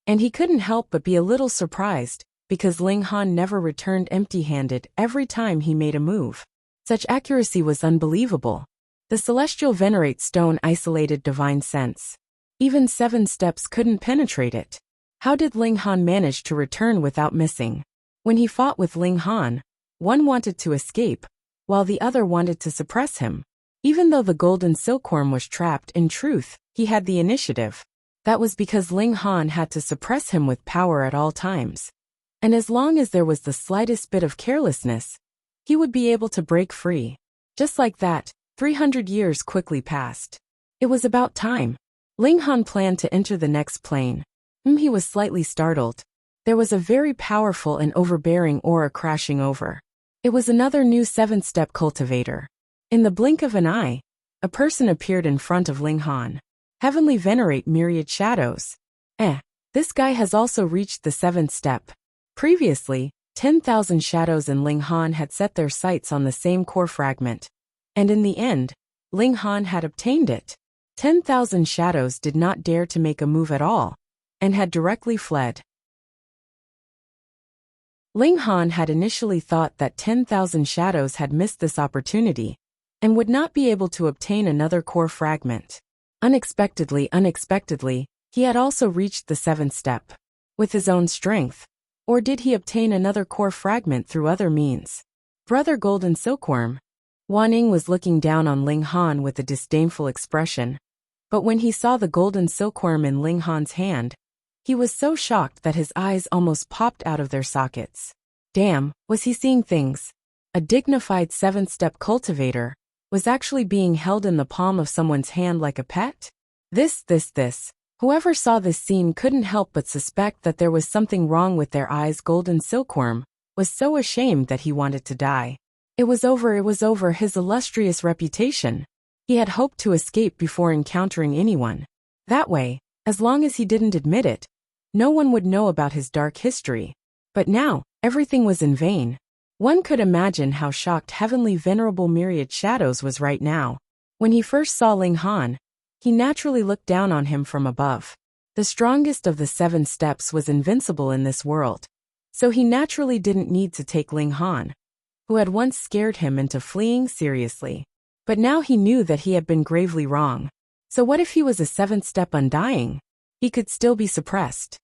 and he couldn't help but be a little surprised, because Ling Han never returned empty-handed every time he made a move. Such accuracy was unbelievable. The celestial venerate stone isolated divine sense. Even 7 steps couldn't penetrate it. How did Ling Han manage to return without missing? When he fought with Ling Han, one wanted to escape, while the other wanted to suppress him. Even though the Golden Silkworm was trapped, in truth, he had the initiative. That was because Ling Han had to suppress him with power at all times. And as long as there was the slightest bit of carelessness, he would be able to break free. Just like that, 300 years quickly passed. It was about time. Ling Han planned to enter the next plane. He was slightly startled. There was a very powerful and overbearing aura crashing over. It was another new 7-step cultivator. In the blink of an eye, a person appeared in front of Ling Han. Heavenly venerate myriad shadows. This guy has also reached the 7th step. Previously, 10,000 shadows and Ling Han had set their sights on the same core fragment. And in the end, Ling Han had obtained it. 10,000 shadows did not dare to make a move at all, and had directly fled. Ling Han had initially thought that 10,000 shadows had missed this opportunity, and would not be able to obtain another core fragment. Unexpectedly, he had also reached the 7th step. With his own strength. Or did he obtain another core fragment through other means? Brother Golden Silkworm. Wan Ying was looking down on Ling Han with a disdainful expression. But when he saw the Golden Silkworm in Ling Han's hand, he was so shocked that his eyes almost popped out of their sockets. Damn, was he seeing things? A dignified 7th-step cultivator was actually being held in the palm of someone's hand like a pet? This. Whoever saw this scene couldn't help but suspect that there was something wrong with their eyes. Golden Silkworm was so ashamed that he wanted to die. It was over his illustrious reputation. He had hoped to escape before encountering anyone. That way, As long as he didn't admit it, no one would know about his dark history. But now, everything was in vain. One could imagine how shocked Heavenly Venerable Myriad Shadows was right now. When he first saw Ling Han, he naturally looked down on him from above. The strongest of the 7 steps was invincible in this world, so he naturally didn't need to take Ling Han, who had once scared him, into fleeing seriously. But now he knew that he had been gravely wrong. So what if he was a 7th step undying? He could still be suppressed.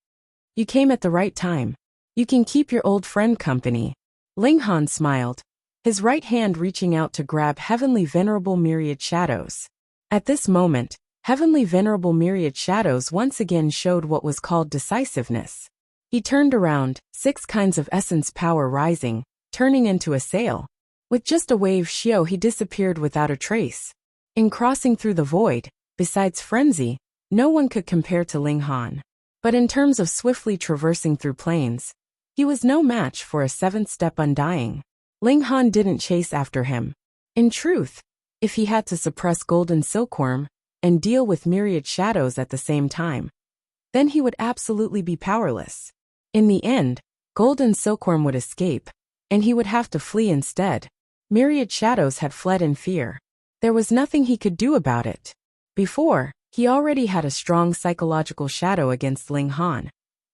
You came at the right time. You can keep your old friend company. Ling Han smiled, his right hand reaching out to grab Heavenly Venerable Myriad Shadows. At this moment, Heavenly Venerable Myriad Shadows once again showed what was called decisiveness. He turned around, 6 kinds of essence power rising, turning into a sail. With just a wave Xiao, he disappeared without a trace. In crossing through the void, besides frenzy, no one could compare to Ling Han. But in terms of swiftly traversing through plains, he was no match for a 7th step undying. Ling Han didn't chase after him. In truth, if he had to suppress Golden Silkworm and deal with Myriad Shadows at the same time, then he would absolutely be powerless. In the end, Golden Silkworm would escape, and he would have to flee instead. Myriad Shadows had fled in fear. There was nothing he could do about it. Before, he already had a strong psychological shadow against Ling Han,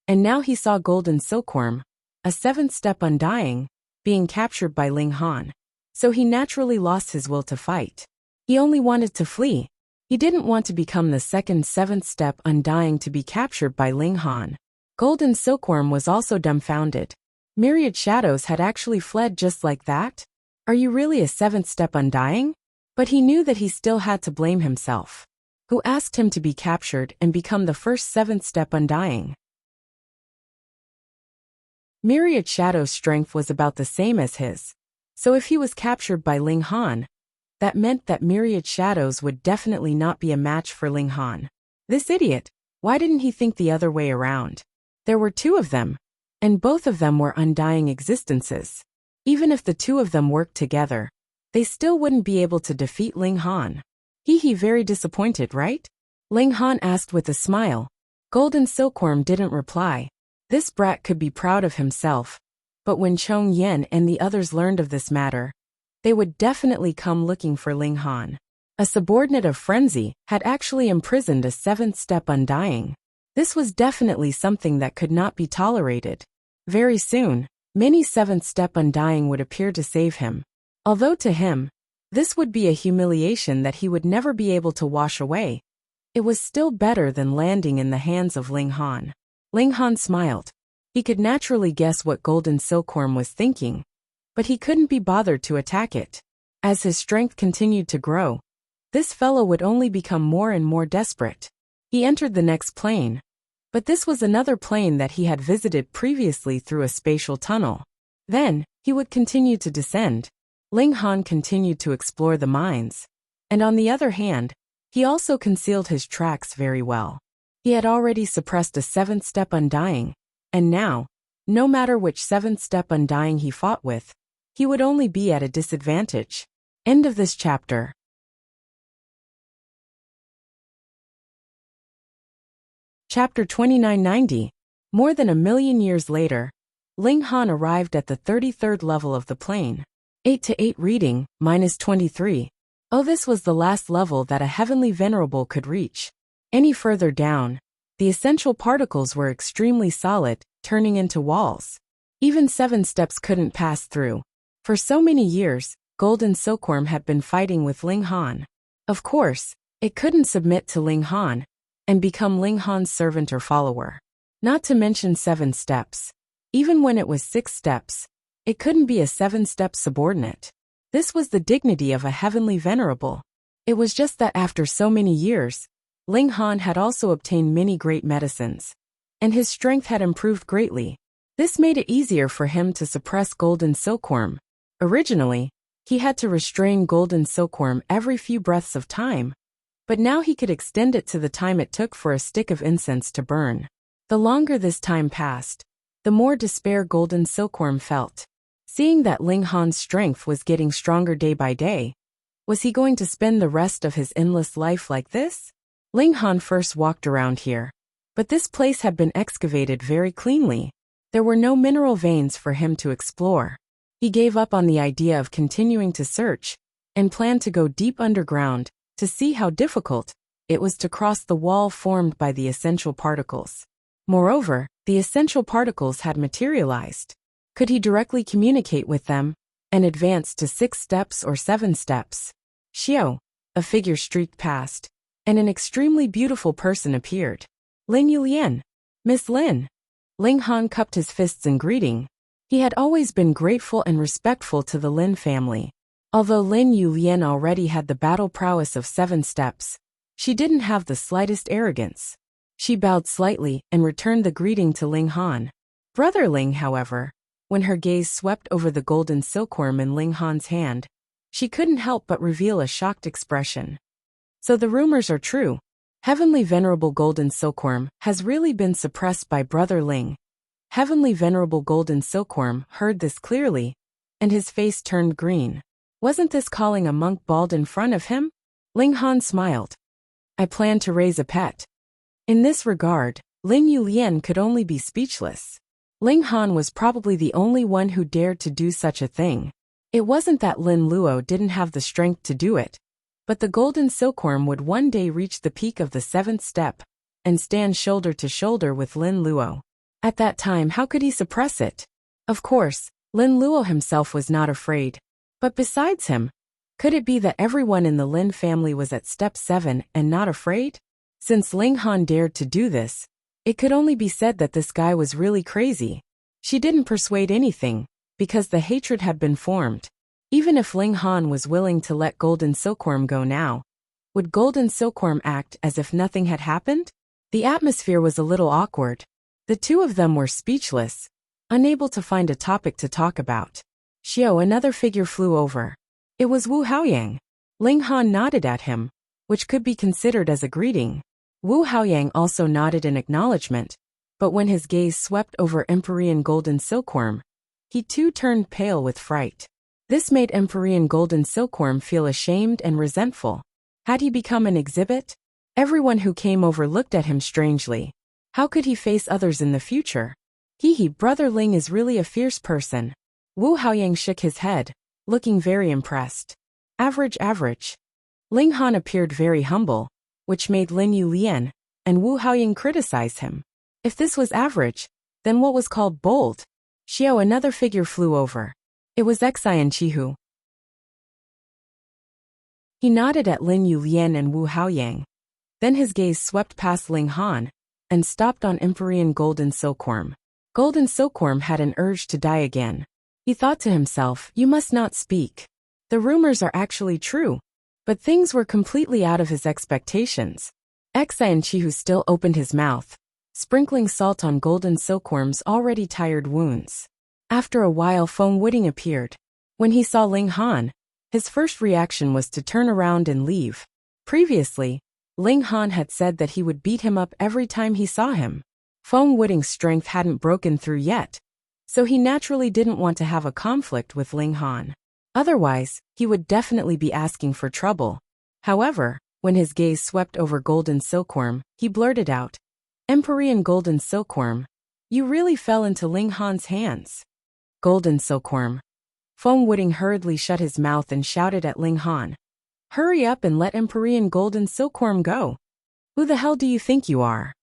and now he saw Golden Silkworm, a 7th step undying, being captured by Ling Han. So he naturally lost his will to fight. He only wanted to flee. He didn't want to become the second 7th step undying to be captured by Ling Han. Golden Silkworm was also dumbfounded. Myriad Shadows had actually fled just like that? Are you really a 7th step undying? But he knew that he still had to blame himself. Who asked him to be captured and become the first 7th step undying? Myriad Shadow's strength was about the same as his. So if he was captured by Ling Han, that meant that Myriad Shadows would definitely not be a match for Ling Han. This idiot, why didn't he think the other way around? There were 2 of them, and both of them were undying existences. Even if the 2 of them worked together, they still wouldn't be able to defeat Ling Han. He very disappointed, right? Ling Han asked with a smile. Golden Silkworm didn't reply. This brat could be proud of himself, but when Chong Yen and the others learned of this matter, they would definitely come looking for Ling Han. A subordinate of Frenzy had actually imprisoned a 7th step undying. This was definitely something that could not be tolerated. Very soon, many 7th step undying would appear to save him. Although to him, this would be a humiliation that he would never be able to wash away, it was still better than landing in the hands of Ling Han. Ling Han smiled. He could naturally guess what Golden Silkworm was thinking, but he couldn't be bothered to attack it. As his strength continued to grow, this fellow would only become more and more desperate. He entered the next plane, but this was another plane that he had visited previously through a spatial tunnel. Then, he would continue to descend. Ling Han continued to explore the mines, and on the other hand, he also concealed his tracks very well. He had already suppressed a 7th step undying, and now, no matter which 7th step undying he fought with, he would only be at a disadvantage. End of this chapter. Chapter 2990. More than 1,000,000 years later, Ling Han arrived at the 33rd level of the plane. 8 to 8 reading, -23. Oh, this was the last level that a heavenly venerable could reach. Any further down, the essential particles were extremely solid, turning into walls. Even 7 steps couldn't pass through. For so many years, Golden Silkworm had been fighting with Ling Han. Of course, it couldn't submit to Ling Han and become Ling Han's servant or follower. Not to mention 7 steps. Even when it was 6 steps, it couldn't be a 7-step subordinate. This was the dignity of a heavenly venerable. It was just that after so many years, Ling Han had also obtained many great medicines, and his strength had improved greatly. This made it easier for him to suppress Golden Silkworm. Originally, he had to restrain Golden Silkworm every few breaths of time, but now he could extend it to the time it took for a stick of incense to burn. The longer this time passed, the more despair Golden Silkworm felt. Seeing that Ling Han's strength was getting stronger day by day, was he going to spend the rest of his endless life like this? Ling Han first walked around here, But this place had been excavated very cleanly. There were no mineral veins for him to explore. He gave up on the idea of continuing to search and planned to go deep underground to see how difficult it was to cross the wall formed by the essential particles. Moreover, the essential particles had materialized. Could he directly communicate with them and advance to 6 steps or 7 steps? Xiao, a figure streaked past, and an extremely beautiful person appeared. Lin Yulian. Miss Lin. Ling Han cupped his fists in greeting. He had always been grateful and respectful to the Lin family. Although Lin Yulian already had the battle prowess of 7 steps, she didn't have the slightest arrogance. She bowed slightly and returned the greeting to Ling Han. Brother Ling, however, when her gaze swept over the golden silkworm in Ling Han's hand, she couldn't help but reveal a shocked expression. So the rumors are true. Heavenly Venerable Golden Silkworm has really been suppressed by Brother Ling. Heavenly Venerable Golden Silkworm heard this clearly, and his face turned green. Wasn't this calling a monk bald in front of him? Ling Han smiled. I plan to raise a pet. In this regard, Lin Yulian could only be speechless. Ling Han was probably the only one who dared to do such a thing. It wasn't that Lin Luo didn't have the strength to do it, but the golden silkworm would one day reach the peak of the 7th step and stand shoulder to shoulder with Lin Luo. At that time, how could he suppress it? Of course, Lin Luo himself was not afraid. But besides him, could it be that everyone in the Lin family was at step 7 and not afraid? Since Ling Han dared to do this, it could only be said that this guy was really crazy. She didn't persuade anything, because the hatred had been formed. Even if Ling Han was willing to let Golden Silkworm go now, would Golden Silkworm act as if nothing had happened? The atmosphere was a little awkward. The two of them were speechless, unable to find a topic to talk about. Xiao, another figure, flew over. It was Wu Haoyang. Ling Han nodded at him, which could be considered as a greeting. Wu Haoyang also nodded in acknowledgement, but when his gaze swept over Empyrean Golden Silkworm, he too turned pale with fright. This made Empyrean Golden Silkworm feel ashamed and resentful. Had he become an exhibit? Everyone who came over looked at him strangely. How could he face others in the future? Brother Ling is really a fierce person. Wu Haoyang shook his head, looking very impressed. Average. Ling Han appeared very humble, which made Lin Yulian and Wu Haoyang criticize him. If this was average, then what was called bold? Xiao, another figure, flew over. It was Xian Chihu. He nodded at Lin Yulian and Wu Haoyang. Then his gaze swept past Ling Han and stopped on Empyrean Golden Silkworm. Golden Silkworm had an urge to die again. He thought to himself, you must not speak. The rumors are actually true. But things were completely out of his expectations. Xian Chihu still opened his mouth, sprinkling salt on Golden Silkworm's already tired wounds. After a while, Feng Wuting appeared. When he saw Ling Han, his first reaction was to turn around and leave. Previously, Ling Han had said that he would beat him up every time he saw him. Feng Wuting's strength hadn't broken through yet, so he naturally didn't want to have a conflict with Ling Han. Otherwise, he would definitely be asking for trouble. However, when his gaze swept over Golden Silkworm, he blurted out, Empyrean Golden Silkworm, you really fell into Ling Han's hands. Golden Silkworm. Feng Wuting hurriedly shut his mouth and shouted at Ling Han. Hurry up and let Empyrean Golden Silkworm go. Who the hell do you think you are?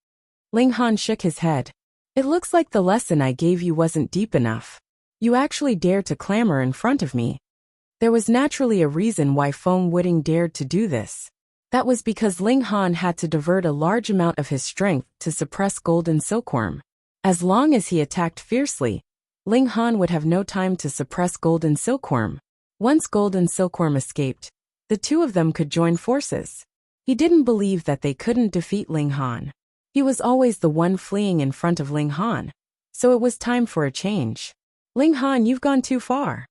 Ling Han shook his head. It looks like the lesson I gave you wasn't deep enough. You actually dared to clamor in front of me. There was naturally a reason why Feng Wuting dared to do this. That was because Ling Han had to divert a large amount of his strength to suppress Golden Silkworm. As long as he attacked fiercely, Ling Han would have no time to suppress Golden Silkworm. Once Golden Silkworm escaped, the two of them could join forces. He didn't believe that they couldn't defeat Ling Han. He was always the one fleeing in front of Ling Han, so it was time for a change. Ling Han, you've gone too far.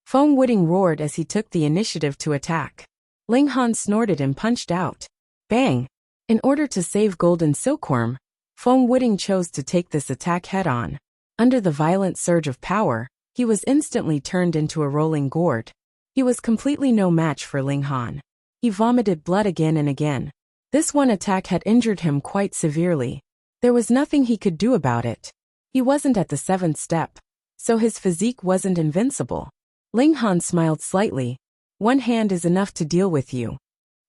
Feng Wuting roared as he took the initiative to attack. Ling Han snorted and punched out. Bang! In order to save Golden Silkworm, Feng Wuting chose to take this attack head-on. Under the violent surge of power, he was instantly turned into a rolling gourd. He was completely no match for Ling Han. He vomited blood again and again. This one attack had injured him quite severely. There was nothing he could do about it. He wasn't at the 7th step, so his physique wasn't invincible. Ling Han smiled slightly. One hand is enough to deal with you.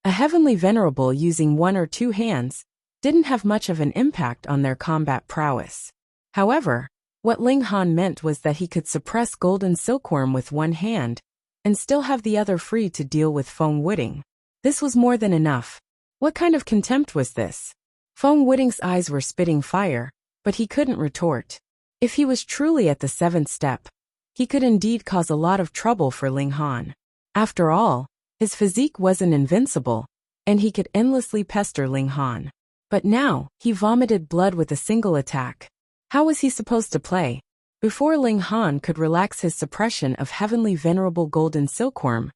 A heavenly venerable using 1 or 2 hands didn't have much of an impact on their combat prowess. However, what Ling Han meant was that he could suppress golden silkworm with 1 hand and still have the other free to deal with Feng Wuding. This was more than enough. What kind of contempt was this? Feng Wuding's eyes were spitting fire, but he couldn't retort. If he was truly at the 7th step, he could indeed cause a lot of trouble for Ling Han. After all, his physique wasn't invincible, and he could endlessly pester Ling Han. But now, he vomited blood with a single attack. How was he supposed to play? Before Ling Han could relax his suppression of heavenly venerable golden silkworm,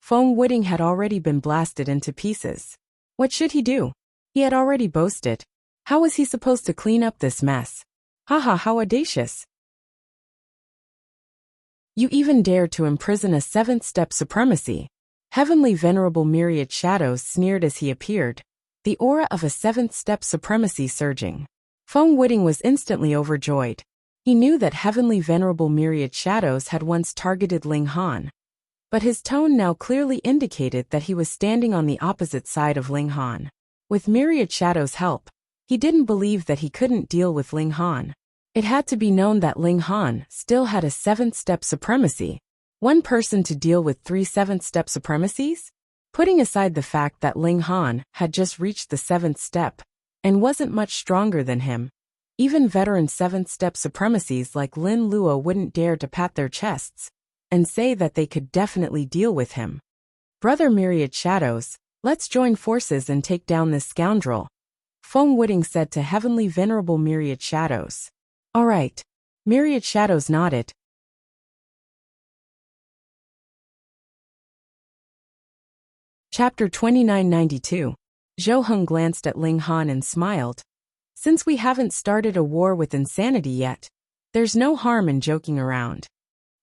Feng Wuding had already been blasted into pieces. What should he do? He had already boasted. How was he supposed to clean up this mess? Haha, how audacious. You even dared to imprison a 7th step supremacy. Heavenly venerable myriad shadows sneered as he appeared, the aura of a 7th step supremacy surging. Feng Wuding was instantly overjoyed. He knew that heavenly venerable myriad shadows had once targeted Ling Han, but his tone now clearly indicated that he was standing on the opposite side of Ling Han. With myriad shadows' help, he didn't believe that he couldn't deal with Ling Han. It had to be known that Ling Han still had a 7th step supremacy. One person to deal with 3 7th step supremacies? Putting aside the fact that Ling Han had just reached the 7th step and wasn't much stronger than him, even veteran 7th step supremacies like Lin Luo wouldn't dare to pat their chests and say that they could definitely deal with him. Brother Myriad Shadows, let's join forces and take down this scoundrel, Feng Wuding said to heavenly venerable Myriad Shadows. All right. Myriad Shadows nodded. Chapter 2992. Zhou Heng glanced at Ling Han and smiled. Since we haven't started a war with insanity yet, there's no harm in joking around.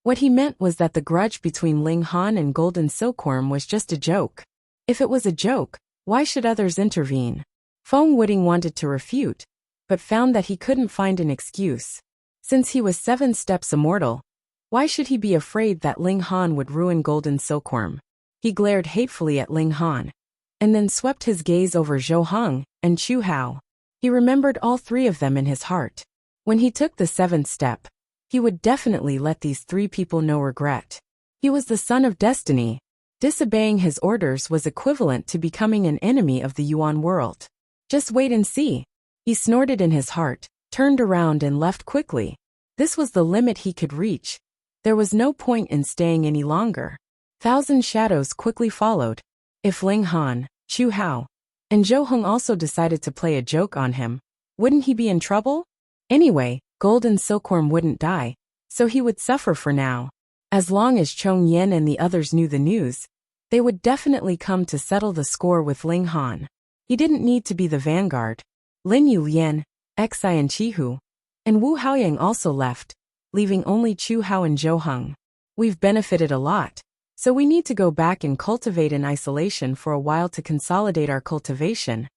What he meant was that the grudge between Ling Han and Golden Silkworm was just a joke. If it was a joke, why should others intervene? Feng Wuding wanted to refute, but found that he couldn't find an excuse. Since he was 7 steps immortal, why should he be afraid that Ling Han would ruin Golden Silkworm? He glared hatefully at Ling Han, and then swept his gaze over Zhou Heng and Chu Hao. He remembered all 3 of them in his heart. When he took the 7th step, he would definitely let these 3 people know regret. He was the son of destiny. Disobeying his orders was equivalent to becoming an enemy of the Yuan world. Just wait and see. He snorted in his heart, turned around and left quickly. This was the limit he could reach. There was no point in staying any longer. 1,000 shadows quickly followed. If Ling Han, Chu Hao, and Zhou Heng also decided to play a joke on him, wouldn't he be in trouble? Anyway, Golden Silkworm wouldn't die, so he would suffer for now. As long as Chong Yen and the others knew the news, they would definitely come to settle the score with Ling Han. He didn't need to be the vanguard. Lin Yulian, Xi and Chihu, and Wu Haoyang also left, leaving only Chu Hao and Zhou Heng. We've benefited a lot, so we need to go back and cultivate in isolation for a while to consolidate our cultivation,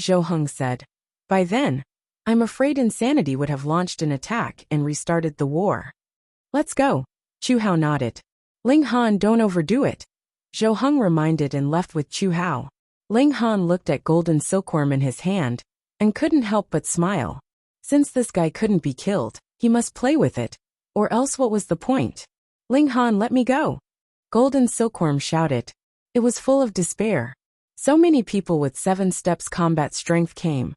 Zhou Heng said. By then, I'm afraid insanity would have launched an attack and restarted the war. Let's go, Chu Hao nodded. Ling Han, don't overdo it, Zhou Heng reminded and left with Chu Hao. Ling Han looked at Golden Silkworm in his hand and couldn't help but smile. Since this guy couldn't be killed, he must play with it, or else what was the point? Ling Han, let me go, Golden Silkworm shouted. It was full of despair. So many people with 7 steps combat strength came,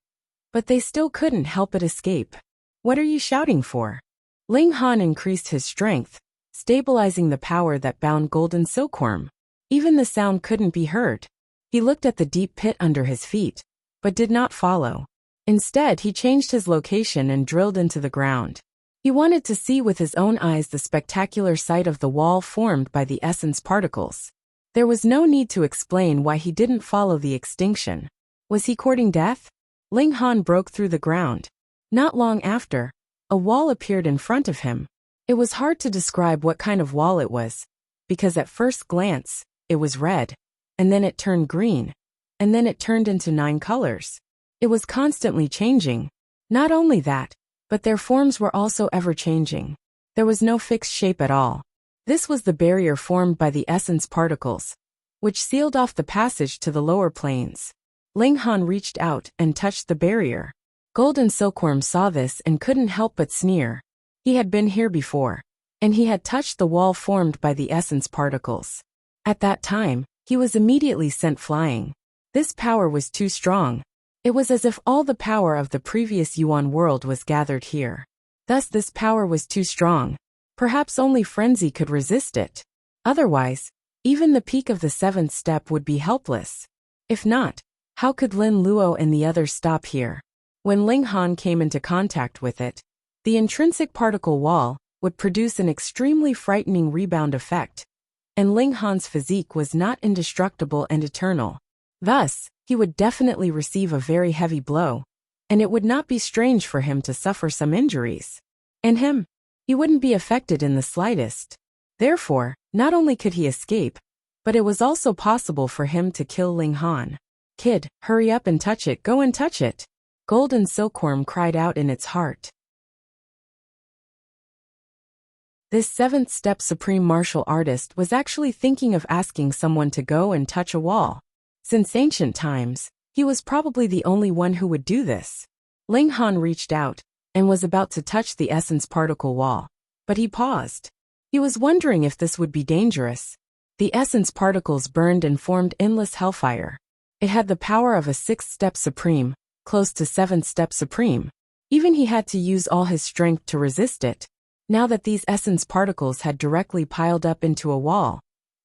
but they still couldn't help but escape. What are you shouting for? Ling Han increased his strength, stabilizing the power that bound Golden Silkworm. Even the sound couldn't be heard. He looked at the deep pit under his feet, but did not follow. Instead, he changed his location and drilled into the ground. He wanted to see with his own eyes the spectacular sight of the wall formed by the essence particles. There was no need to explain why he didn't follow the extinction. Was he courting death? Ling Han broke through the ground. Not long after, a wall appeared in front of him. It was hard to describe what kind of wall it was, because at first glance, it was red, and then it turned green, and then it turned into 9 colors. It was constantly changing. Not only that, but their forms were also ever-changing. There was no fixed shape at all. This was the barrier formed by the essence particles, which sealed off the passage to the lower planes. Ling Han reached out and touched the barrier. Golden Silkworm saw this and couldn't help but sneer. He had been here before, and he had touched the wall formed by the essence particles. At that time, he was immediately sent flying. This power was too strong. It was as if all the power of the previous Yuan world was gathered here. Thus this power was too strong. Perhaps only frenzy could resist it. Otherwise, even the peak of the seventh step would be helpless. If not, how could Lin Luo and the others stop here? When Ling Han came into contact with it, the intrinsic particle wall would produce an extremely frightening rebound effect, and Ling Han's physique was not indestructible and eternal. Thus, he would definitely receive a very heavy blow, and it would not be strange for him to suffer some injuries. And him? He wouldn't be affected in the slightest. Therefore, not only could he escape, but it was also possible for him to kill Ling Han. Kid, hurry up and touch it, go and touch it. Golden Silkworm cried out in its heart. This seventh step supreme martial artist was actually thinking of asking someone to go and touch a wall. Since ancient times, he was probably the only one who would do this. Ling Han reached out and was about to touch the essence particle wall, but he paused. He was wondering if this would be dangerous. The essence particles burned and formed endless hellfire. It had the power of a sixth step supreme, close to seventh step supreme. Even he had to use all his strength to resist it. Now that these essence particles had directly piled up into a wall,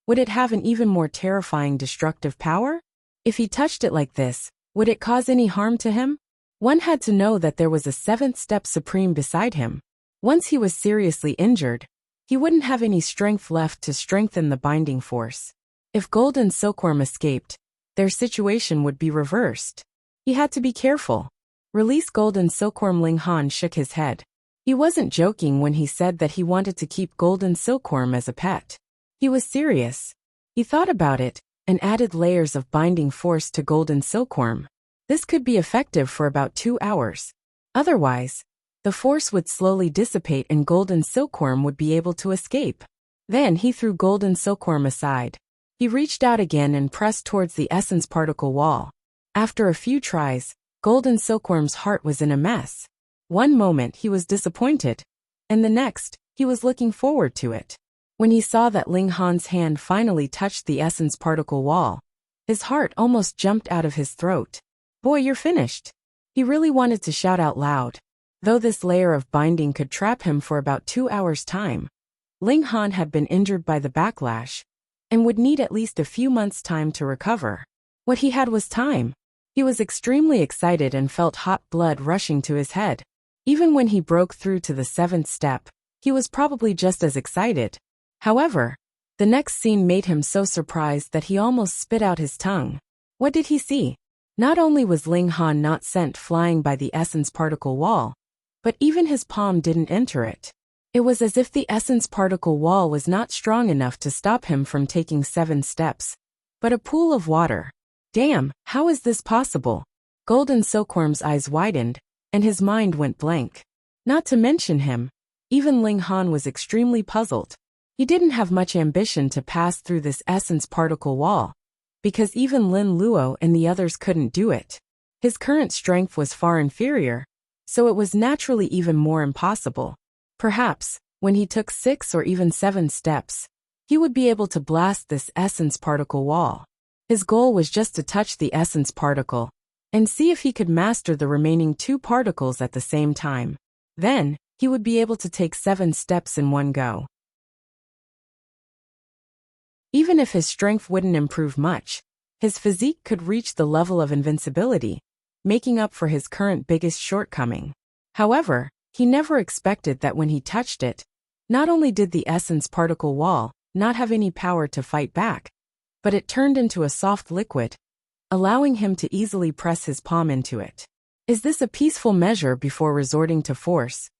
would it have an even more terrifying destructive power? If he touched it like this, would it cause any harm to him? One had to know that there was a seventh step supreme beside him. Once he was seriously injured, he wouldn't have any strength left to strengthen the binding force. If Golden Silkworm escaped, their situation would be reversed. He had to be careful. Release Golden Silkworm. Ling Han shook his head. He wasn't joking when he said that he wanted to keep Golden Silkworm as a pet. He was serious. He thought about it and added layers of binding force to Golden Silkworm. This could be effective for about 2 hours. Otherwise, the force would slowly dissipate and Golden Silkworm would be able to escape. Then he threw Golden Silkworm aside. He reached out again and pressed towards the essence particle wall. After a few tries, Golden Silkworm's heart was in a mess. One moment he was disappointed, and the next, he was looking forward to it. When he saw that Ling Han's hand finally touched the essence particle wall, his heart almost jumped out of his throat. Boy, you're finished. He really wanted to shout out loud. Though this layer of binding could trap him for about 2 hours' time, Ling Han had been injured by the backlash, and would need at least a few months' time to recover. What he had was time. He was extremely excited and felt hot blood rushing to his head. Even when he broke through to the seventh step, he was probably just as excited. However, the next scene made him so surprised that he almost spit out his tongue. What did he see? Not only was Ling Han not sent flying by the essence particle wall, but even his palm didn't enter it. It was as if the essence particle wall was not strong enough to stop him from taking 7 steps, but a pool of water. Damn, how is this possible? Golden Silkworm's eyes widened, and his mind went blank. Not to mention him, even Ling Han was extremely puzzled. He didn't have much ambition to pass through this essence particle wall, because even Lin Luo and the others couldn't do it. His current strength was far inferior, so it was naturally even more impossible. Perhaps, when he took 6 or even 7 steps, he would be able to blast this essence particle wall. His goal was just to touch the essence particle, and see if he could master the remaining 2 particles at the same time. Then, he would be able to take 7 steps in one go. Even if his strength wouldn't improve much, his physique could reach the level of invincibility, making up for his current biggest shortcoming. However, he never expected that when he touched it, not only did the essence particle wall not have any power to fight back, but it turned into a soft liquid, allowing him to easily press his palm into it. Is this a peaceful measure before resorting to force,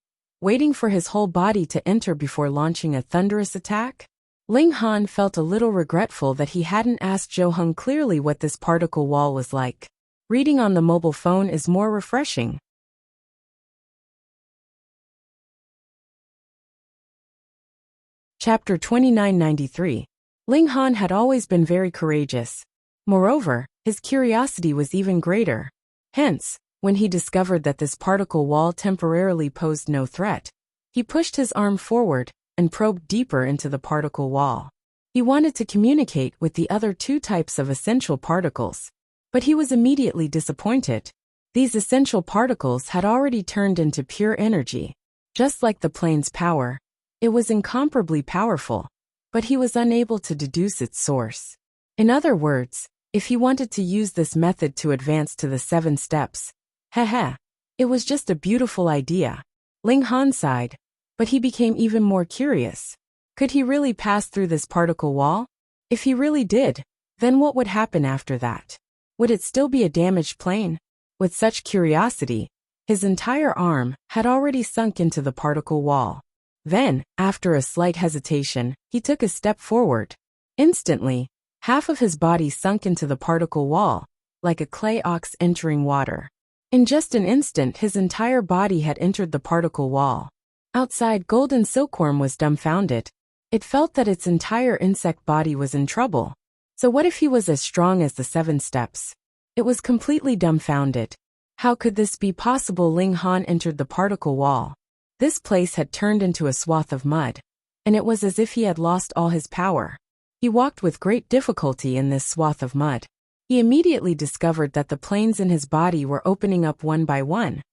waiting for his whole body to enter before launching a thunderous attack? Ling Han felt a little regretful that he hadn't asked Zhou Heng clearly what this particle wall was like. Reading on the mobile phone is more refreshing. Chapter 2993. Ling Han had always been very courageous. Moreover, his curiosity was even greater. Hence, when he discovered that this particle wall temporarily posed no threat, he pushed his arm forward and probed deeper into the particle wall. He wanted to communicate with the other two types of essential particles. But he was immediately disappointed. These essential particles had already turned into pure energy. Just like the plane's power, it was incomparably powerful, but he was unable to deduce its source. In other words, if he wanted to use this method to advance to the 7 steps, it was just a beautiful idea. Ling Han sighed, but he became even more curious. Could he really pass through this particle wall? If he really did, then what would happen after that? Would it still be a damaged plane? With such curiosity, his entire arm had already sunk into the particle wall. Then, after a slight hesitation, he took a step forward. Instantly, half of his body sunk into the particle wall, like a clay ox entering water. In just an instant, his entire body had entered the particle wall. Outside, Golden Silkworm was dumbfounded. It felt that its entire insect body was in trouble. So what if he was as strong as the 7 steps? It was completely dumbfounded. How could this be possible? Ling Han entered the particle wall. This place had turned into a swath of mud, and it was as if he had lost all his power. He walked with great difficulty in this swath of mud. He immediately discovered that the planes in his body were opening up one by one,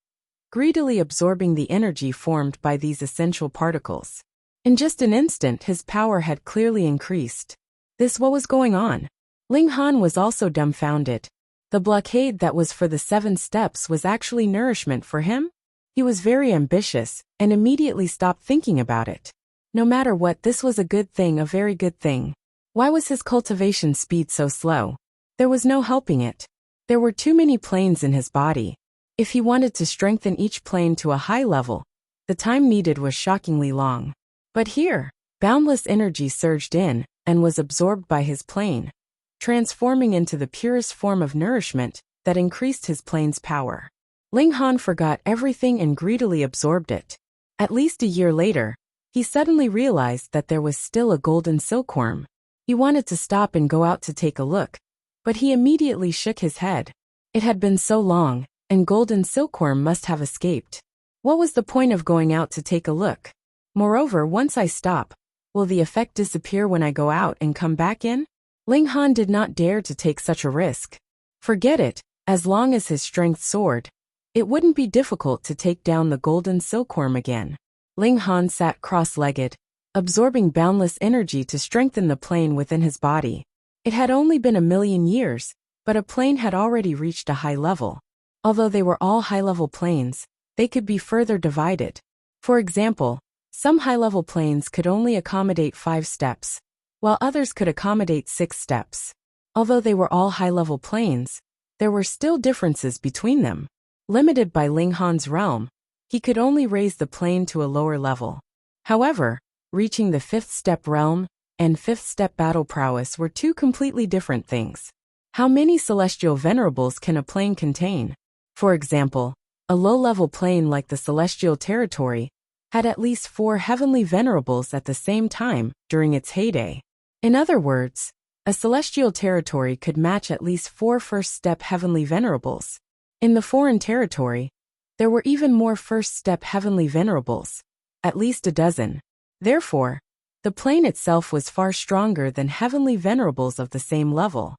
greedily absorbing the energy formed by these essential particles. In just an instant, his power had clearly increased. What was going on? Ling Han was also dumbfounded. The blockade that was for the 7 steps was actually nourishment for him? He was very ambitious, and immediately stopped thinking about it. No matter what, this was a good thing, a very good thing. Why was his cultivation speed so slow? There was no helping it. There were too many planes in his body. If he wanted to strengthen each plane to a high level, the time needed was shockingly long. But here, boundless energy surged in and was absorbed by his plane, transforming into the purest form of nourishment that increased his plane's power. Ling Han forgot everything and greedily absorbed it. At least a year later, he suddenly realized that there was still a golden silkworm. He wanted to stop and go out to take a look, but he immediately shook his head. It had been so long, and golden silkworm must have escaped. What was the point of going out to take a look? Moreover, once I stop, will the effect disappear when I go out and come back in? Ling Han did not dare to take such a risk. Forget it, as long as his strength soared, it wouldn't be difficult to take down the golden silkworm again. Ling Han sat cross-legged, absorbing boundless energy to strengthen the plane within his body. It had only been 1,000,000 years, but a plane had already reached a high level. Although they were all high-level planes, they could be further divided. For example, some high-level planes could only accommodate 5 steps, while others could accommodate 6 steps. Although they were all high-level planes, there were still differences between them. Limited by Ling Han's realm, he could only raise the plane to a lower level. However, reaching the 5th step realm and 5th step battle prowess were 2 completely different things. How many celestial venerables can a plane contain? For example, a low-level plane like the celestial territory had at least 4 heavenly venerables at the same time during its heyday. In other words, a celestial territory could match at least 4 first-step heavenly venerables. In the foreign territory, there were even more first-step heavenly venerables, at least a dozen. Therefore, the plane itself was far stronger than heavenly venerables of the same level.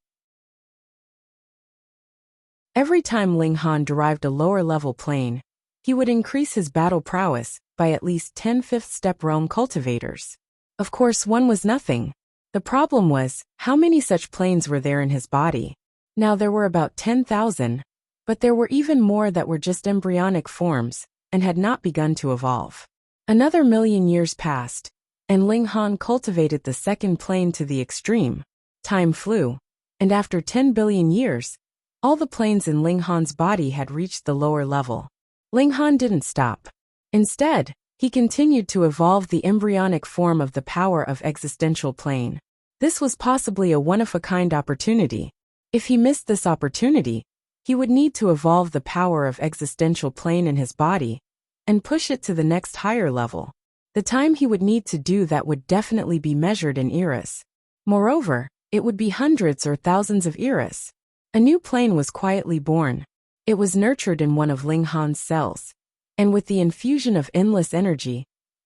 Every time Ling Han derived a lower-level plane, he would increase his battle prowess by at least 10 fifth-step realm cultivators. Of course, 1 was nothing. The problem was, how many such planes were there in his body? Now there were about 10,000, but there were even more that were just embryonic forms and had not begun to evolve. Another 1,000,000 years passed, and Ling Han cultivated the 2nd plane to the extreme. Time flew, and after 10 billion years, all the planes in Ling Han's body had reached the lower level. Ling Han didn't stop. Instead, he continued to evolve the embryonic form of the power of existential plane. This was possibly a one-of-a-kind opportunity. If he missed this opportunity, he would need to evolve the power of existential plane in his body and push it to the next higher level. The time he would need to do that would definitely be measured in eras. Moreover, it would be hundreds or thousands of eras. A new plane was quietly born. It was nurtured in one of Ling Han's cells. And with the infusion of endless energy,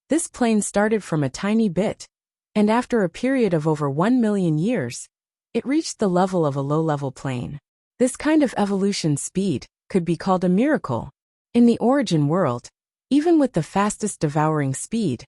this plane started from a tiny bit. And after a period of over 1 million years, it reached the level of a low-level plane. This kind of evolution speed could be called a miracle. In the origin world, even with the fastest devouring speed,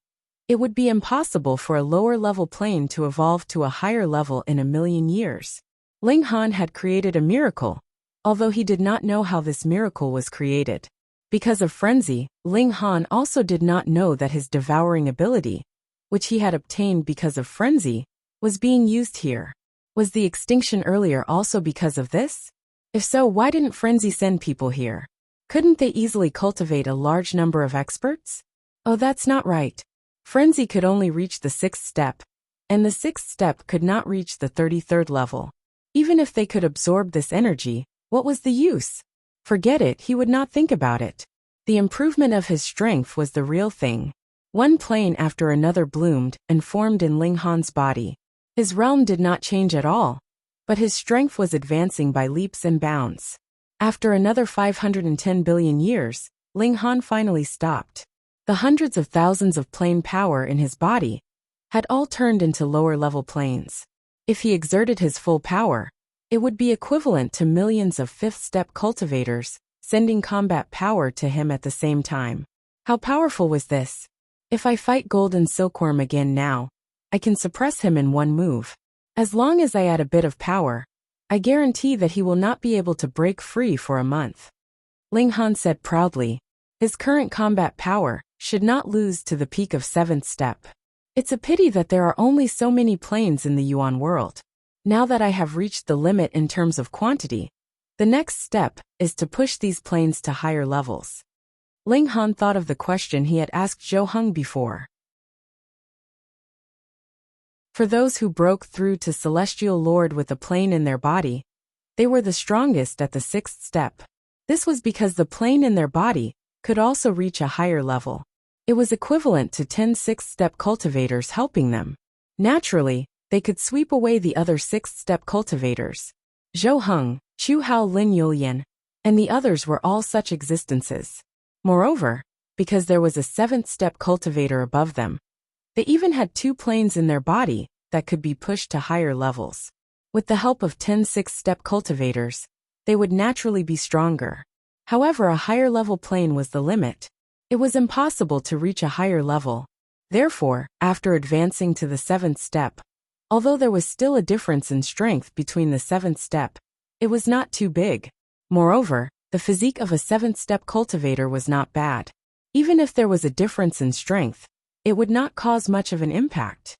it would be impossible for a lower-level plane to evolve to a higher level in 1,000,000 years. Ling Han had created a miracle, although he did not know how this miracle was created. Because of frenzy, Ling Han also did not know that his devouring ability, which he had obtained because of frenzy, was being used here. Was the extinction earlier also because of this? If so, why didn't frenzy send people here? Couldn't they easily cultivate a large number of experts? Oh, that's not right. Frenzy could only reach the 6th step, and the 6th step could not reach the 33rd level. Even if they could absorb this energy, what was the use? Forget it, he would not think about it. The improvement of his strength was the real thing. One plane after another bloomed and formed in Ling Han's body. His realm did not change at all, but his strength was advancing by leaps and bounds. After another 510 billion years, Ling Han finally stopped. The hundreds of thousands of plane power in his body had all turned into lower-level planes. If he exerted his full power, it would be equivalent to millions of 5th-step cultivators, sending combat power to him at the same time. How powerful was this? If I fight Golden Silkworm again now, I can suppress him in one move. As long as I add a bit of power, I guarantee that he will not be able to break free for a month. Ling Han said proudly. His current combat power should not lose to the peak of 7th step. It's a pity that there are only so many planes in the Yuan world. Now that I have reached the limit in terms of quantity, the next step is to push these planes to higher levels. Ling Han thought of the question he had asked Zhou Heng before. For those who broke through to Celestial Lord with a plane in their body, they were the strongest at the 6th step. This was because the plane in their body could also reach a higher level. It was equivalent to 10 6th-step cultivators helping them. Naturally, they could sweep away the other 6th-step cultivators. Zhou Heng, Chu Hao Lin Yulian, and the others were all such existences. Moreover, because there was a 7th-step cultivator above them, they even had 2 planes in their body that could be pushed to higher levels. With the help of 10 6th-step cultivators, they would naturally be stronger. However, a higher level plane was the limit. It was impossible to reach a higher level. Therefore, after advancing to the 7th step, although there was still a difference in strength between the 7th step, it was not too big. Moreover, the physique of a 7th-step cultivator was not bad. Even if there was a difference in strength, it would not cause much of an impact.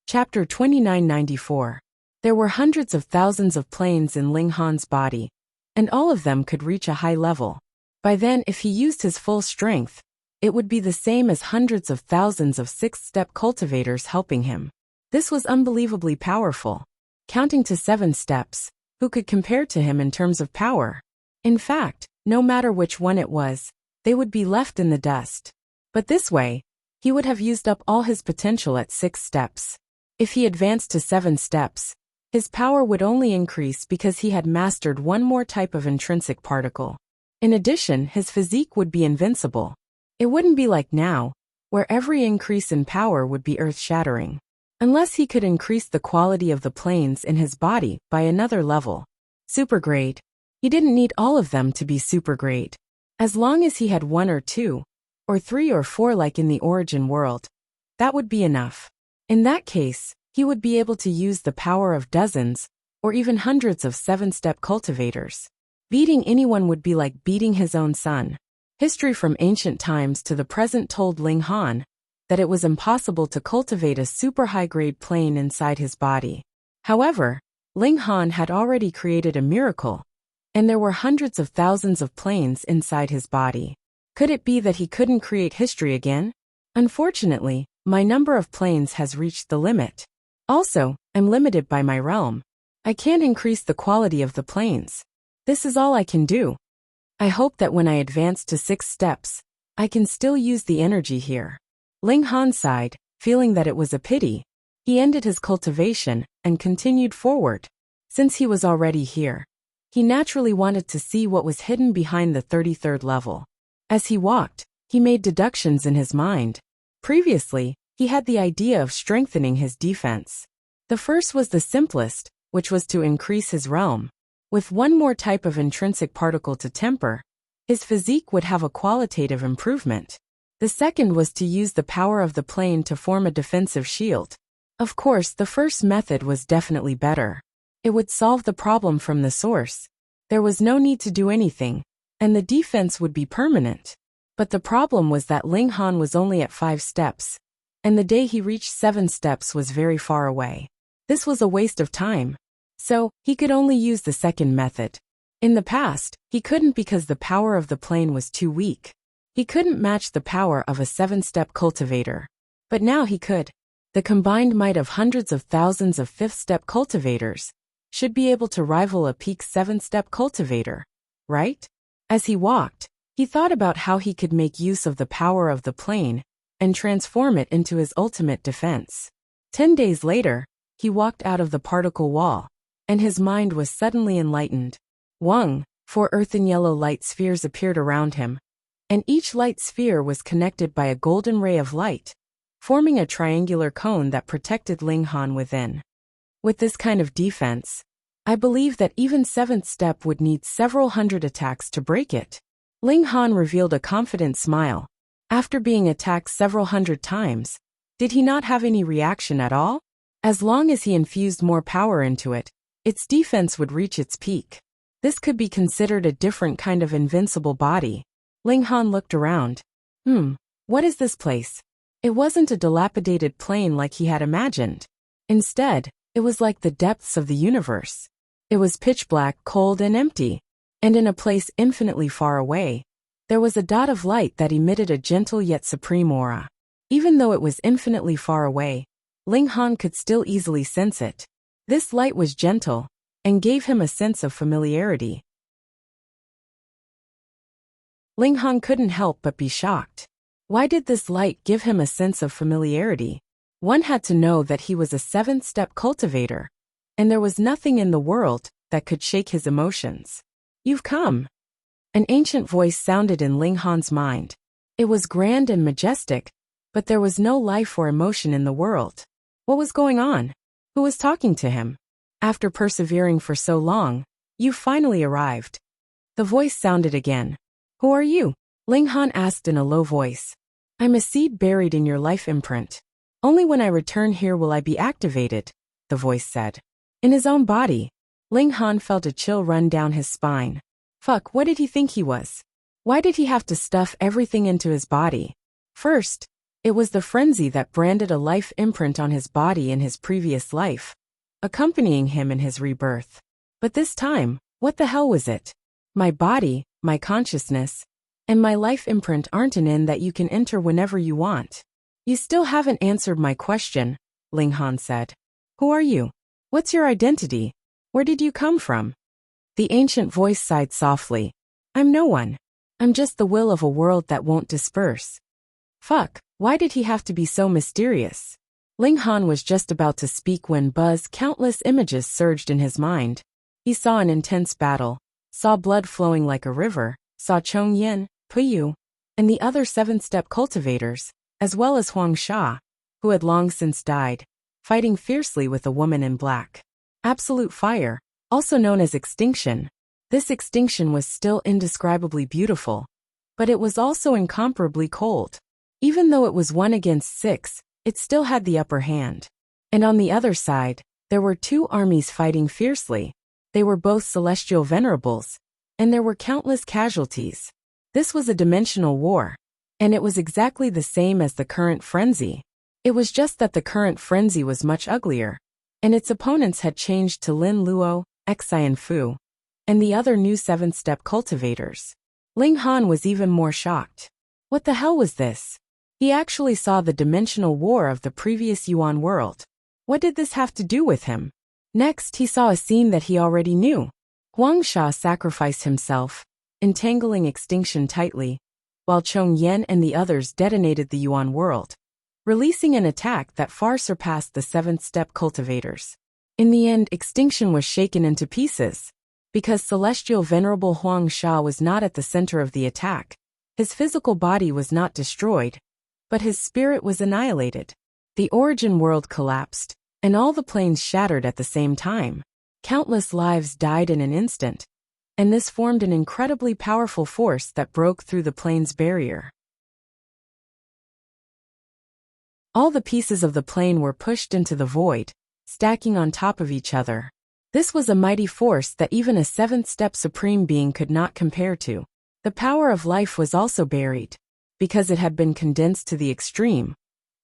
Chapter 2994. There were hundreds of thousands of planes in Ling Han's body, and all of them could reach a high level. By then, if he used his full strength, it would be the same as hundreds of thousands of 6th-step cultivators helping him. This was unbelievably powerful. Counting to 7 steps, who could compare to him in terms of power? In fact, no matter which one it was, they would be left in the dust. But this way, he would have used up all his potential at 6 steps. If he advanced to 7 steps, his power would only increase because he had mastered one more type of intrinsic particle. In addition, his physique would be invincible. It wouldn't be like now, where every increase in power would be earth-shattering. Unless he could increase the quality of the planes in his body by another level. Supergrade. He didn't need all of them to be supergrade. As long as he had 1 or 2, or 3 or 4 like in the origin world, that would be enough. In that case, he would be able to use the power of dozens, or even hundreds of 7-step cultivators. Beating anyone would be like beating his own son. History from ancient times to the present told Ling Han that it was impossible to cultivate a super high-grade plane inside his body. However, Ling Han had already created a miracle, and there were hundreds of thousands of planes inside his body. Could it be that he couldn't create history again? Unfortunately, my number of planes has reached the limit. Also, I'm limited by my realm. I can't increase the quality of the planes. This is all I can do. I hope that when I advance to 6 steps, I can still use the energy here. Ling Han sighed, feeling that it was a pity. He ended his cultivation and continued forward. Since he was already here, he naturally wanted to see what was hidden behind the 33rd level. As he walked, he made deductions in his mind. Previously, he had the idea of strengthening his defense. The first was the simplest, which was to increase his realm. With one more type of intrinsic particle to temper, his physique would have a qualitative improvement. The second was to use the power of the plane to form a defensive shield. Of course, the first method was definitely better. It would solve the problem from the source. There was no need to do anything, and the defense would be permanent. But the problem was that Ling Han was only at 5 steps, and the day he reached 7 steps was very far away. This was a waste of time. So, he could only use the second method. In the past, he couldn't because the power of the plane was too weak. He couldn't match the power of a 7-step cultivator. But now he could. The combined might of hundreds of thousands of 5th-step cultivators should be able to rival a peak 7-step cultivator, right? As he walked, he thought about how he could make use of the power of the plane and transform it into his ultimate defense. 10 days later, he walked out of the particle wall, and his mind was suddenly enlightened. 4 earth and yellow light spheres appeared around him, and each light sphere was connected by a golden ray of light, forming a triangular cone that protected Ling Han within. With this kind of defense, I believe that even 7th step would need several hundred attacks to break it. Ling Han revealed a confident smile. After being attacked several hundred times, did he not have any reaction at all? As long as he infused more power into it, its defense would reach its peak. This could be considered a different kind of invincible body. Ling Han looked around. What is this place? It wasn't a dilapidated plane like he had imagined. Instead, it was like the depths of the universe. It was pitch black, cold, and empty. And in a place infinitely far away, there was a dot of light that emitted a gentle yet supreme aura. Even though it was infinitely far away, Ling Han could still easily sense it. This light was gentle, and gave him a sense of familiarity. Ling Han couldn't help but be shocked. Why did this light give him a sense of familiarity? One had to know that he was a 7th-step cultivator, and there was nothing in the world that could shake his emotions. You've come. An ancient voice sounded in Ling Han's mind. It was grand and majestic, but there was no life or emotion in the world. What was going on? Who was talking to him? After persevering for so long, you finally arrived. The voice sounded again. Who are you? Ling Han asked in a low voice. I'm a seed buried in your life imprint. Only when I return here will I be activated, the voice said. In his own body, Ling Han felt a chill run down his spine. Fuck, what did he think he was? Why did he have to stuff everything into his body? First, it was the frenzy that branded a life imprint on his body in his previous life, accompanying him in his rebirth. But this time, what the hell was it? My body, my consciousness, and my life imprint aren't an inn that you can enter whenever you want. You still haven't answered my question, Ling Han said. Who are you? What's your identity? Where did you come from? The ancient voice sighed softly. I'm no one. I'm just the will of a world that won't disperse. Fuck, why did he have to be so mysterious? Ling Han was just about to speak when countless images surged in his mind. He saw an intense battle, saw blood flowing like a river, saw Chong Yen, Puyu, and the other 7th-step cultivators, as well as Huang Sha, who had long since died, fighting fiercely with a woman in black. Absolute fire, also known as extinction. This extinction was still indescribably beautiful, but it was also incomparably cold. Even though it was 1 against 6, it still had the upper hand. And on the other side, there were 2 armies fighting fiercely. They were both celestial venerables, and there were countless casualties. This was a dimensional war, and it was exactly the same as the current frenzy. It was just that the current frenzy was much uglier, and its opponents had changed to Lin Luo, Xian Fu, and the other new 7th-step cultivators. Ling Han was even more shocked. What the hell was this? He actually saw the dimensional war of the previous Yuan world. What did this have to do with him? Next, he saw a scene that he already knew. Huang Sha sacrificed himself, entangling extinction tightly, while Chong Yen and the others detonated the Yuan world, releasing an attack that far surpassed the seventh-step cultivators. In the end, extinction was shaken into pieces. Because Celestial Venerable Huang Sha was not at the center of the attack, his physical body was not destroyed, but his spirit was annihilated. The origin world collapsed, and all the planes shattered at the same time. Countless lives died in an instant, and this formed an incredibly powerful force that broke through the plane's barrier. All the pieces of the plane were pushed into the void, stacking on top of each other. This was a mighty force that even a seventh-step supreme being could not compare to. The power of life was also buried, because it had been condensed to the extreme.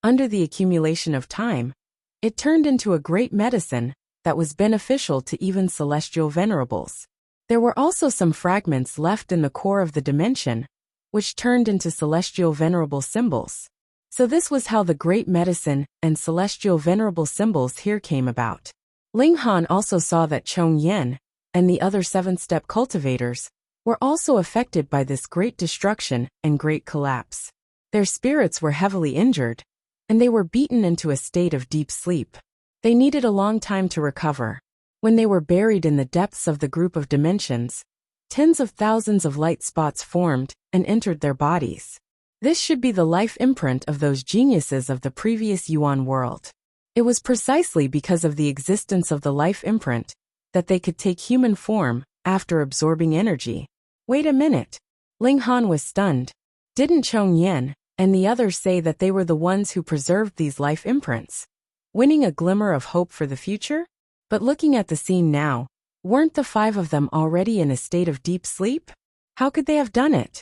Under the accumulation of time, it turned into a great medicine that was beneficial to even celestial venerables. There were also some fragments left in the core of the dimension, which turned into celestial venerable symbols. So this was how the great medicine and celestial venerable symbols here came about. Ling Han also saw that Chong Yen and the other seventh-step cultivators were also affected by this great destruction and great collapse. Their spirits were heavily injured, and they were beaten into a state of deep sleep. They needed a long time to recover. When they were buried in the depths of the group of dimensions, tens of thousands of light spots formed and entered their bodies. This should be the life imprint of those geniuses of the previous Yuan world. It was precisely because of the existence of the life imprint that they could take human form after absorbing energy. Wait a minute. Ling Han was stunned. Didn't Chong Yen and the others say that they were the ones who preserved these life imprints, winning a glimmer of hope for the future? But looking at the scene now, weren't the five of them already in a state of deep sleep? How could they have done it?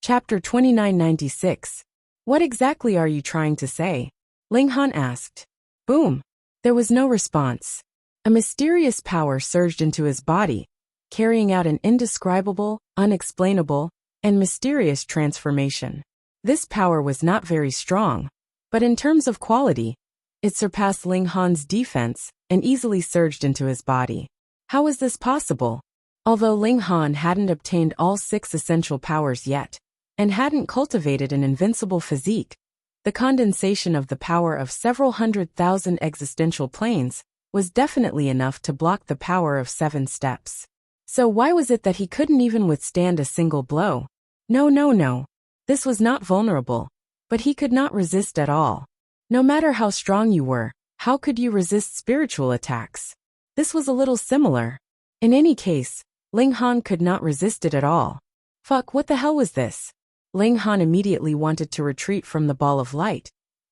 Chapter 2996. What exactly are you trying to say? Ling Han asked. Boom. There was no response. A mysterious power surged into his body, carrying out an indescribable, unexplainable, and mysterious transformation. This power was not very strong, but in terms of quality, it surpassed Ling Han's defense and easily surged into his body. How was this possible? Although Ling Han hadn't obtained all 6 essential powers yet, and hadn't cultivated an invincible physique, the condensation of the power of several 100,000 existential planes was definitely enough to block the power of 7 steps. So why was it that he couldn't even withstand a single blow? No. This was not vulnerable, but he could not resist at all. No matter how strong you were, how could you resist spiritual attacks? This was a little similar. In any case, Ling Han could not resist it at all. Fuck, what the hell was this? Ling Han immediately wanted to retreat from the ball of light,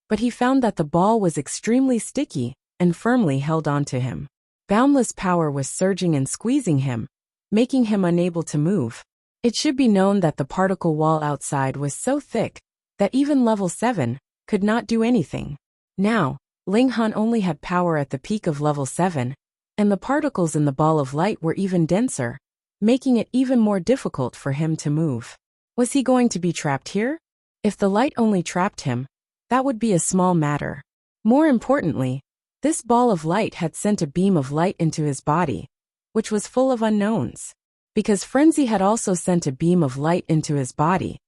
but he found that the ball was extremely sticky and firmly held onto him. Boundless power was surging and squeezing him, making him unable to move. It should be known that the particle wall outside was so thick that even level 7 could not do anything. Now, Ling Han only had power at the peak of level 7, and the particles in the ball of light were even denser, making it even more difficult for him to move. Was he going to be trapped here? If the light only trapped him, that would be a small matter. More importantly, this ball of light had sent a beam of light into his body, which was full of unknowns. Because Frenzy had also sent a beam of light into his body,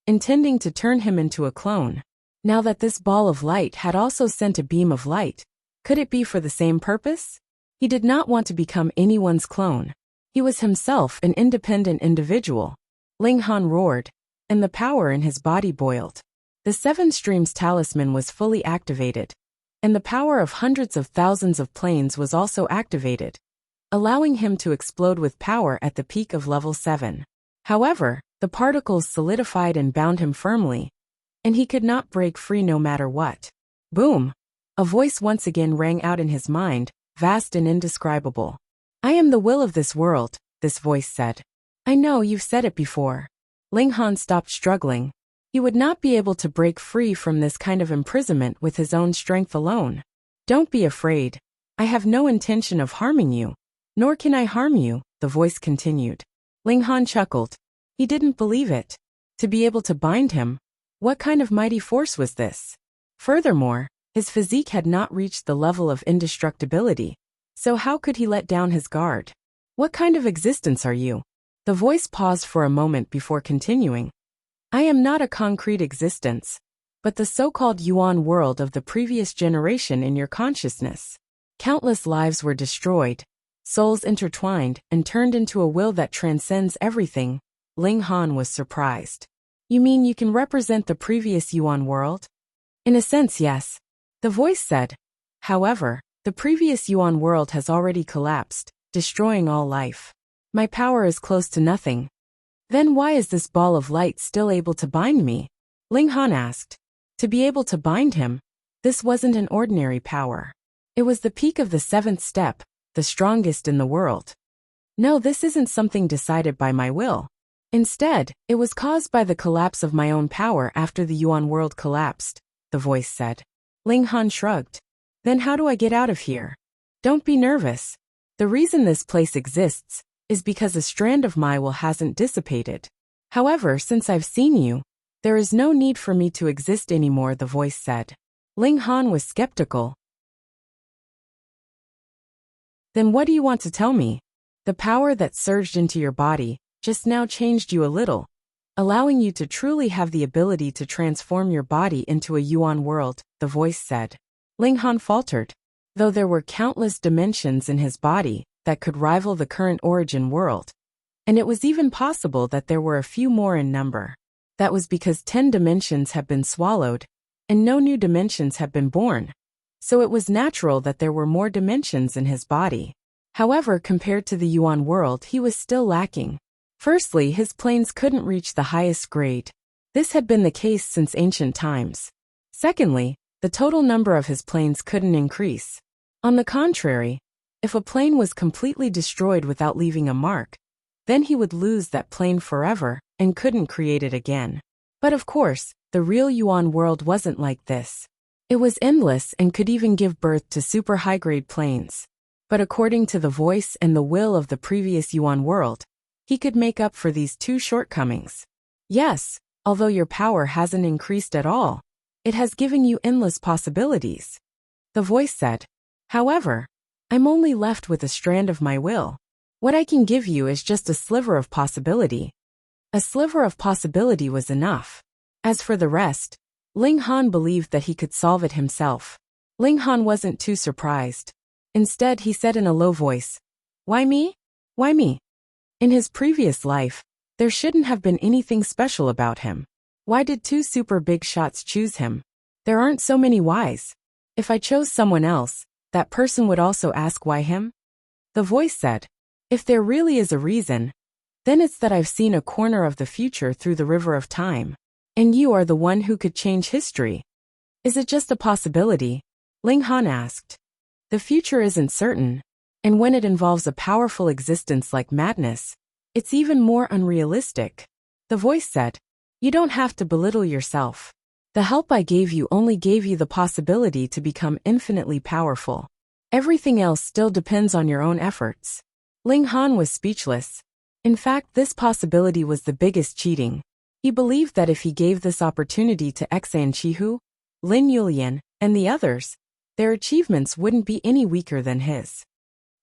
intending to turn him into a clone. Now that this ball of light had also sent a beam of light, could it be for the same purpose? He did not want to become anyone's clone. He was himself an independent individual. Ling Han roared, and the power in his body boiled. The 7 Streams talisman was fully activated, and the power of hundreds of thousands of planes was also activated, allowing him to explode with power at the peak of level 7. However, the particles solidified and bound him firmly, and he could not break free no matter what. Boom! A voice once again rang out in his mind, vast and indescribable. I am the will of this world, this voice said. I know you've said it before. Ling Han stopped struggling. He would not be able to break free from this kind of imprisonment with his own strength alone. Don't be afraid. I have no intention of harming you. Nor can I harm you, the voice continued. Ling Han chuckled. He didn't believe it. To be able to bind him, what kind of mighty force was this? Furthermore, His physique had not reached the level of indestructibility, so how could he let down his guard? What kind of existence are you? The voice paused for a moment before continuing. I am not a concrete existence, but the so-called Yuan world of the previous generation in your consciousness. Countless lives were destroyed, souls intertwined, and turned into a will that transcends everything. Ling Han was surprised. You mean you can represent the previous Yuan world? In a sense, yes. The voice said. However, the previous Yuan world has already collapsed, destroying all life. My power is close to nothing. Then why is this ball of light still able to bind me? Ling Han asked. To be able to bind him, this wasn't an ordinary power. It was the peak of the seventh step, the strongest in the world. No, this isn't something decided by my will. Instead, it was caused by the collapse of my own power after the Yuan world collapsed, the voice said. Ling Han shrugged. Then how do I get out of here? Don't be nervous. The reason this place exists is because a strand of my will hasn't dissipated. However, since I've seen you, there is no need for me to exist anymore, the voice said. Ling Han was skeptical. Then what do you want to tell me? The power that surged into your body just now changed you a little, allowing you to truly have the ability to transform your body into a Yuan world, the voice said. Ling Han faltered. Though there were countless dimensions in his body that could rival the current origin world, and it was even possible that there were a few more in number. That was because 10 dimensions have been swallowed, and no new dimensions have been born. So it was natural that there were more dimensions in his body. However, compared to the Yuan world, he was still lacking. Firstly, his planes couldn't reach the highest grade. This had been the case since ancient times. Secondly, the total number of his planes couldn't increase. On the contrary, if a plane was completely destroyed without leaving a mark, then he would lose that plane forever and couldn't create it again. But of course, the real Yuan world wasn't like this. It was endless and could even give birth to super high-grade planes. But according to the voice and the will of the previous Yuan world, he could make up for these two shortcomings. Yes, although your power hasn't increased at all, it has given you endless possibilities. The voice said. However, I'm only left with a strand of my will. What I can give you is just a sliver of possibility. A sliver of possibility was enough. As for the rest, Ling Han believed that he could solve it himself. Ling Han wasn't too surprised. Instead, he said in a low voice, Why me? Why me? In his previous life, there shouldn't have been anything special about him. Why did two super big shots choose him? There aren't so many whys. If I chose someone else, that person would also ask why him? The voice said. If there really is a reason, then it's that I've seen a corner of the future through the river of time. And you are the one who could change history. Is it just a possibility? Ling Han asked. The future isn't certain, and when it involves a powerful existence like madness, it's even more unrealistic. The voice said. You don't have to belittle yourself. The help I gave you only gave you the possibility to become infinitely powerful. Everything else still depends on your own efforts. Ling Han was speechless. In fact, this possibility was the biggest cheating. He believed that if he gave this opportunity to Xan Chihu, Lin Yulian, and the others, their achievements wouldn't be any weaker than his.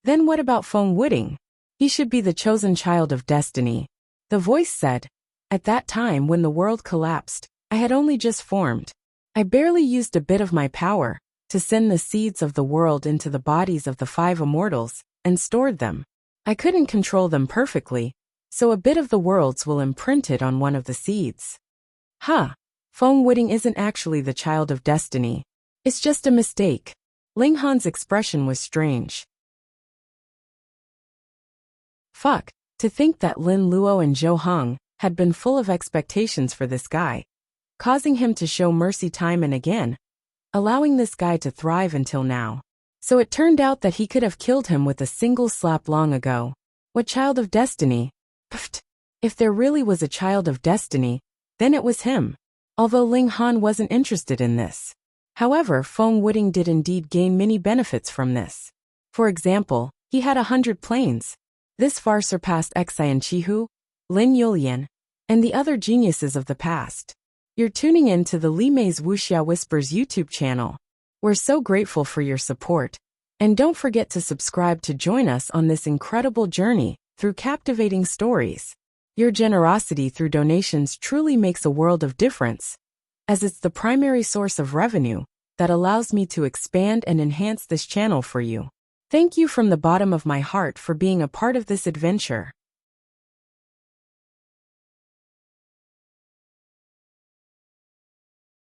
Then what about Feng Wuding? He should be the chosen child of destiny. The voice said. At that time when the world collapsed, I had only just formed. I barely used a bit of my power to send the seeds of the world into the bodies of the 5 immortals and stored them. I couldn't control them perfectly, so a bit of the worlds will imprint it on one of the seeds. Feng Wuding isn't actually the child of destiny. It's just a mistake. Ling Han's expression was strange. To think that Lin Luo and Zhou Heng had been full of expectations for this guy, causing him to show mercy time and again, allowing this guy to thrive until now. So it turned out that he could have killed him with a single slap long ago. What child of destiny? Pfft. If there really was a child of destiny, then it was him. Although Ling Han wasn't interested in this. However, Feng Wuding did indeed gain many benefits from this. For example, he had 100 planes. This far surpassed Xian Chihu, Lin Yulian, and the other geniuses of the past. You're tuning in to the Li Mei's Wuxia Whispers YouTube channel. We're so grateful for your support, and don't forget to subscribe to join us on this incredible journey through captivating stories. Your generosity through donations truly makes a world of difference, as it's the primary source of revenue that allows me to expand and enhance this channel for you. Thank you from the bottom of my heart for being a part of this adventure.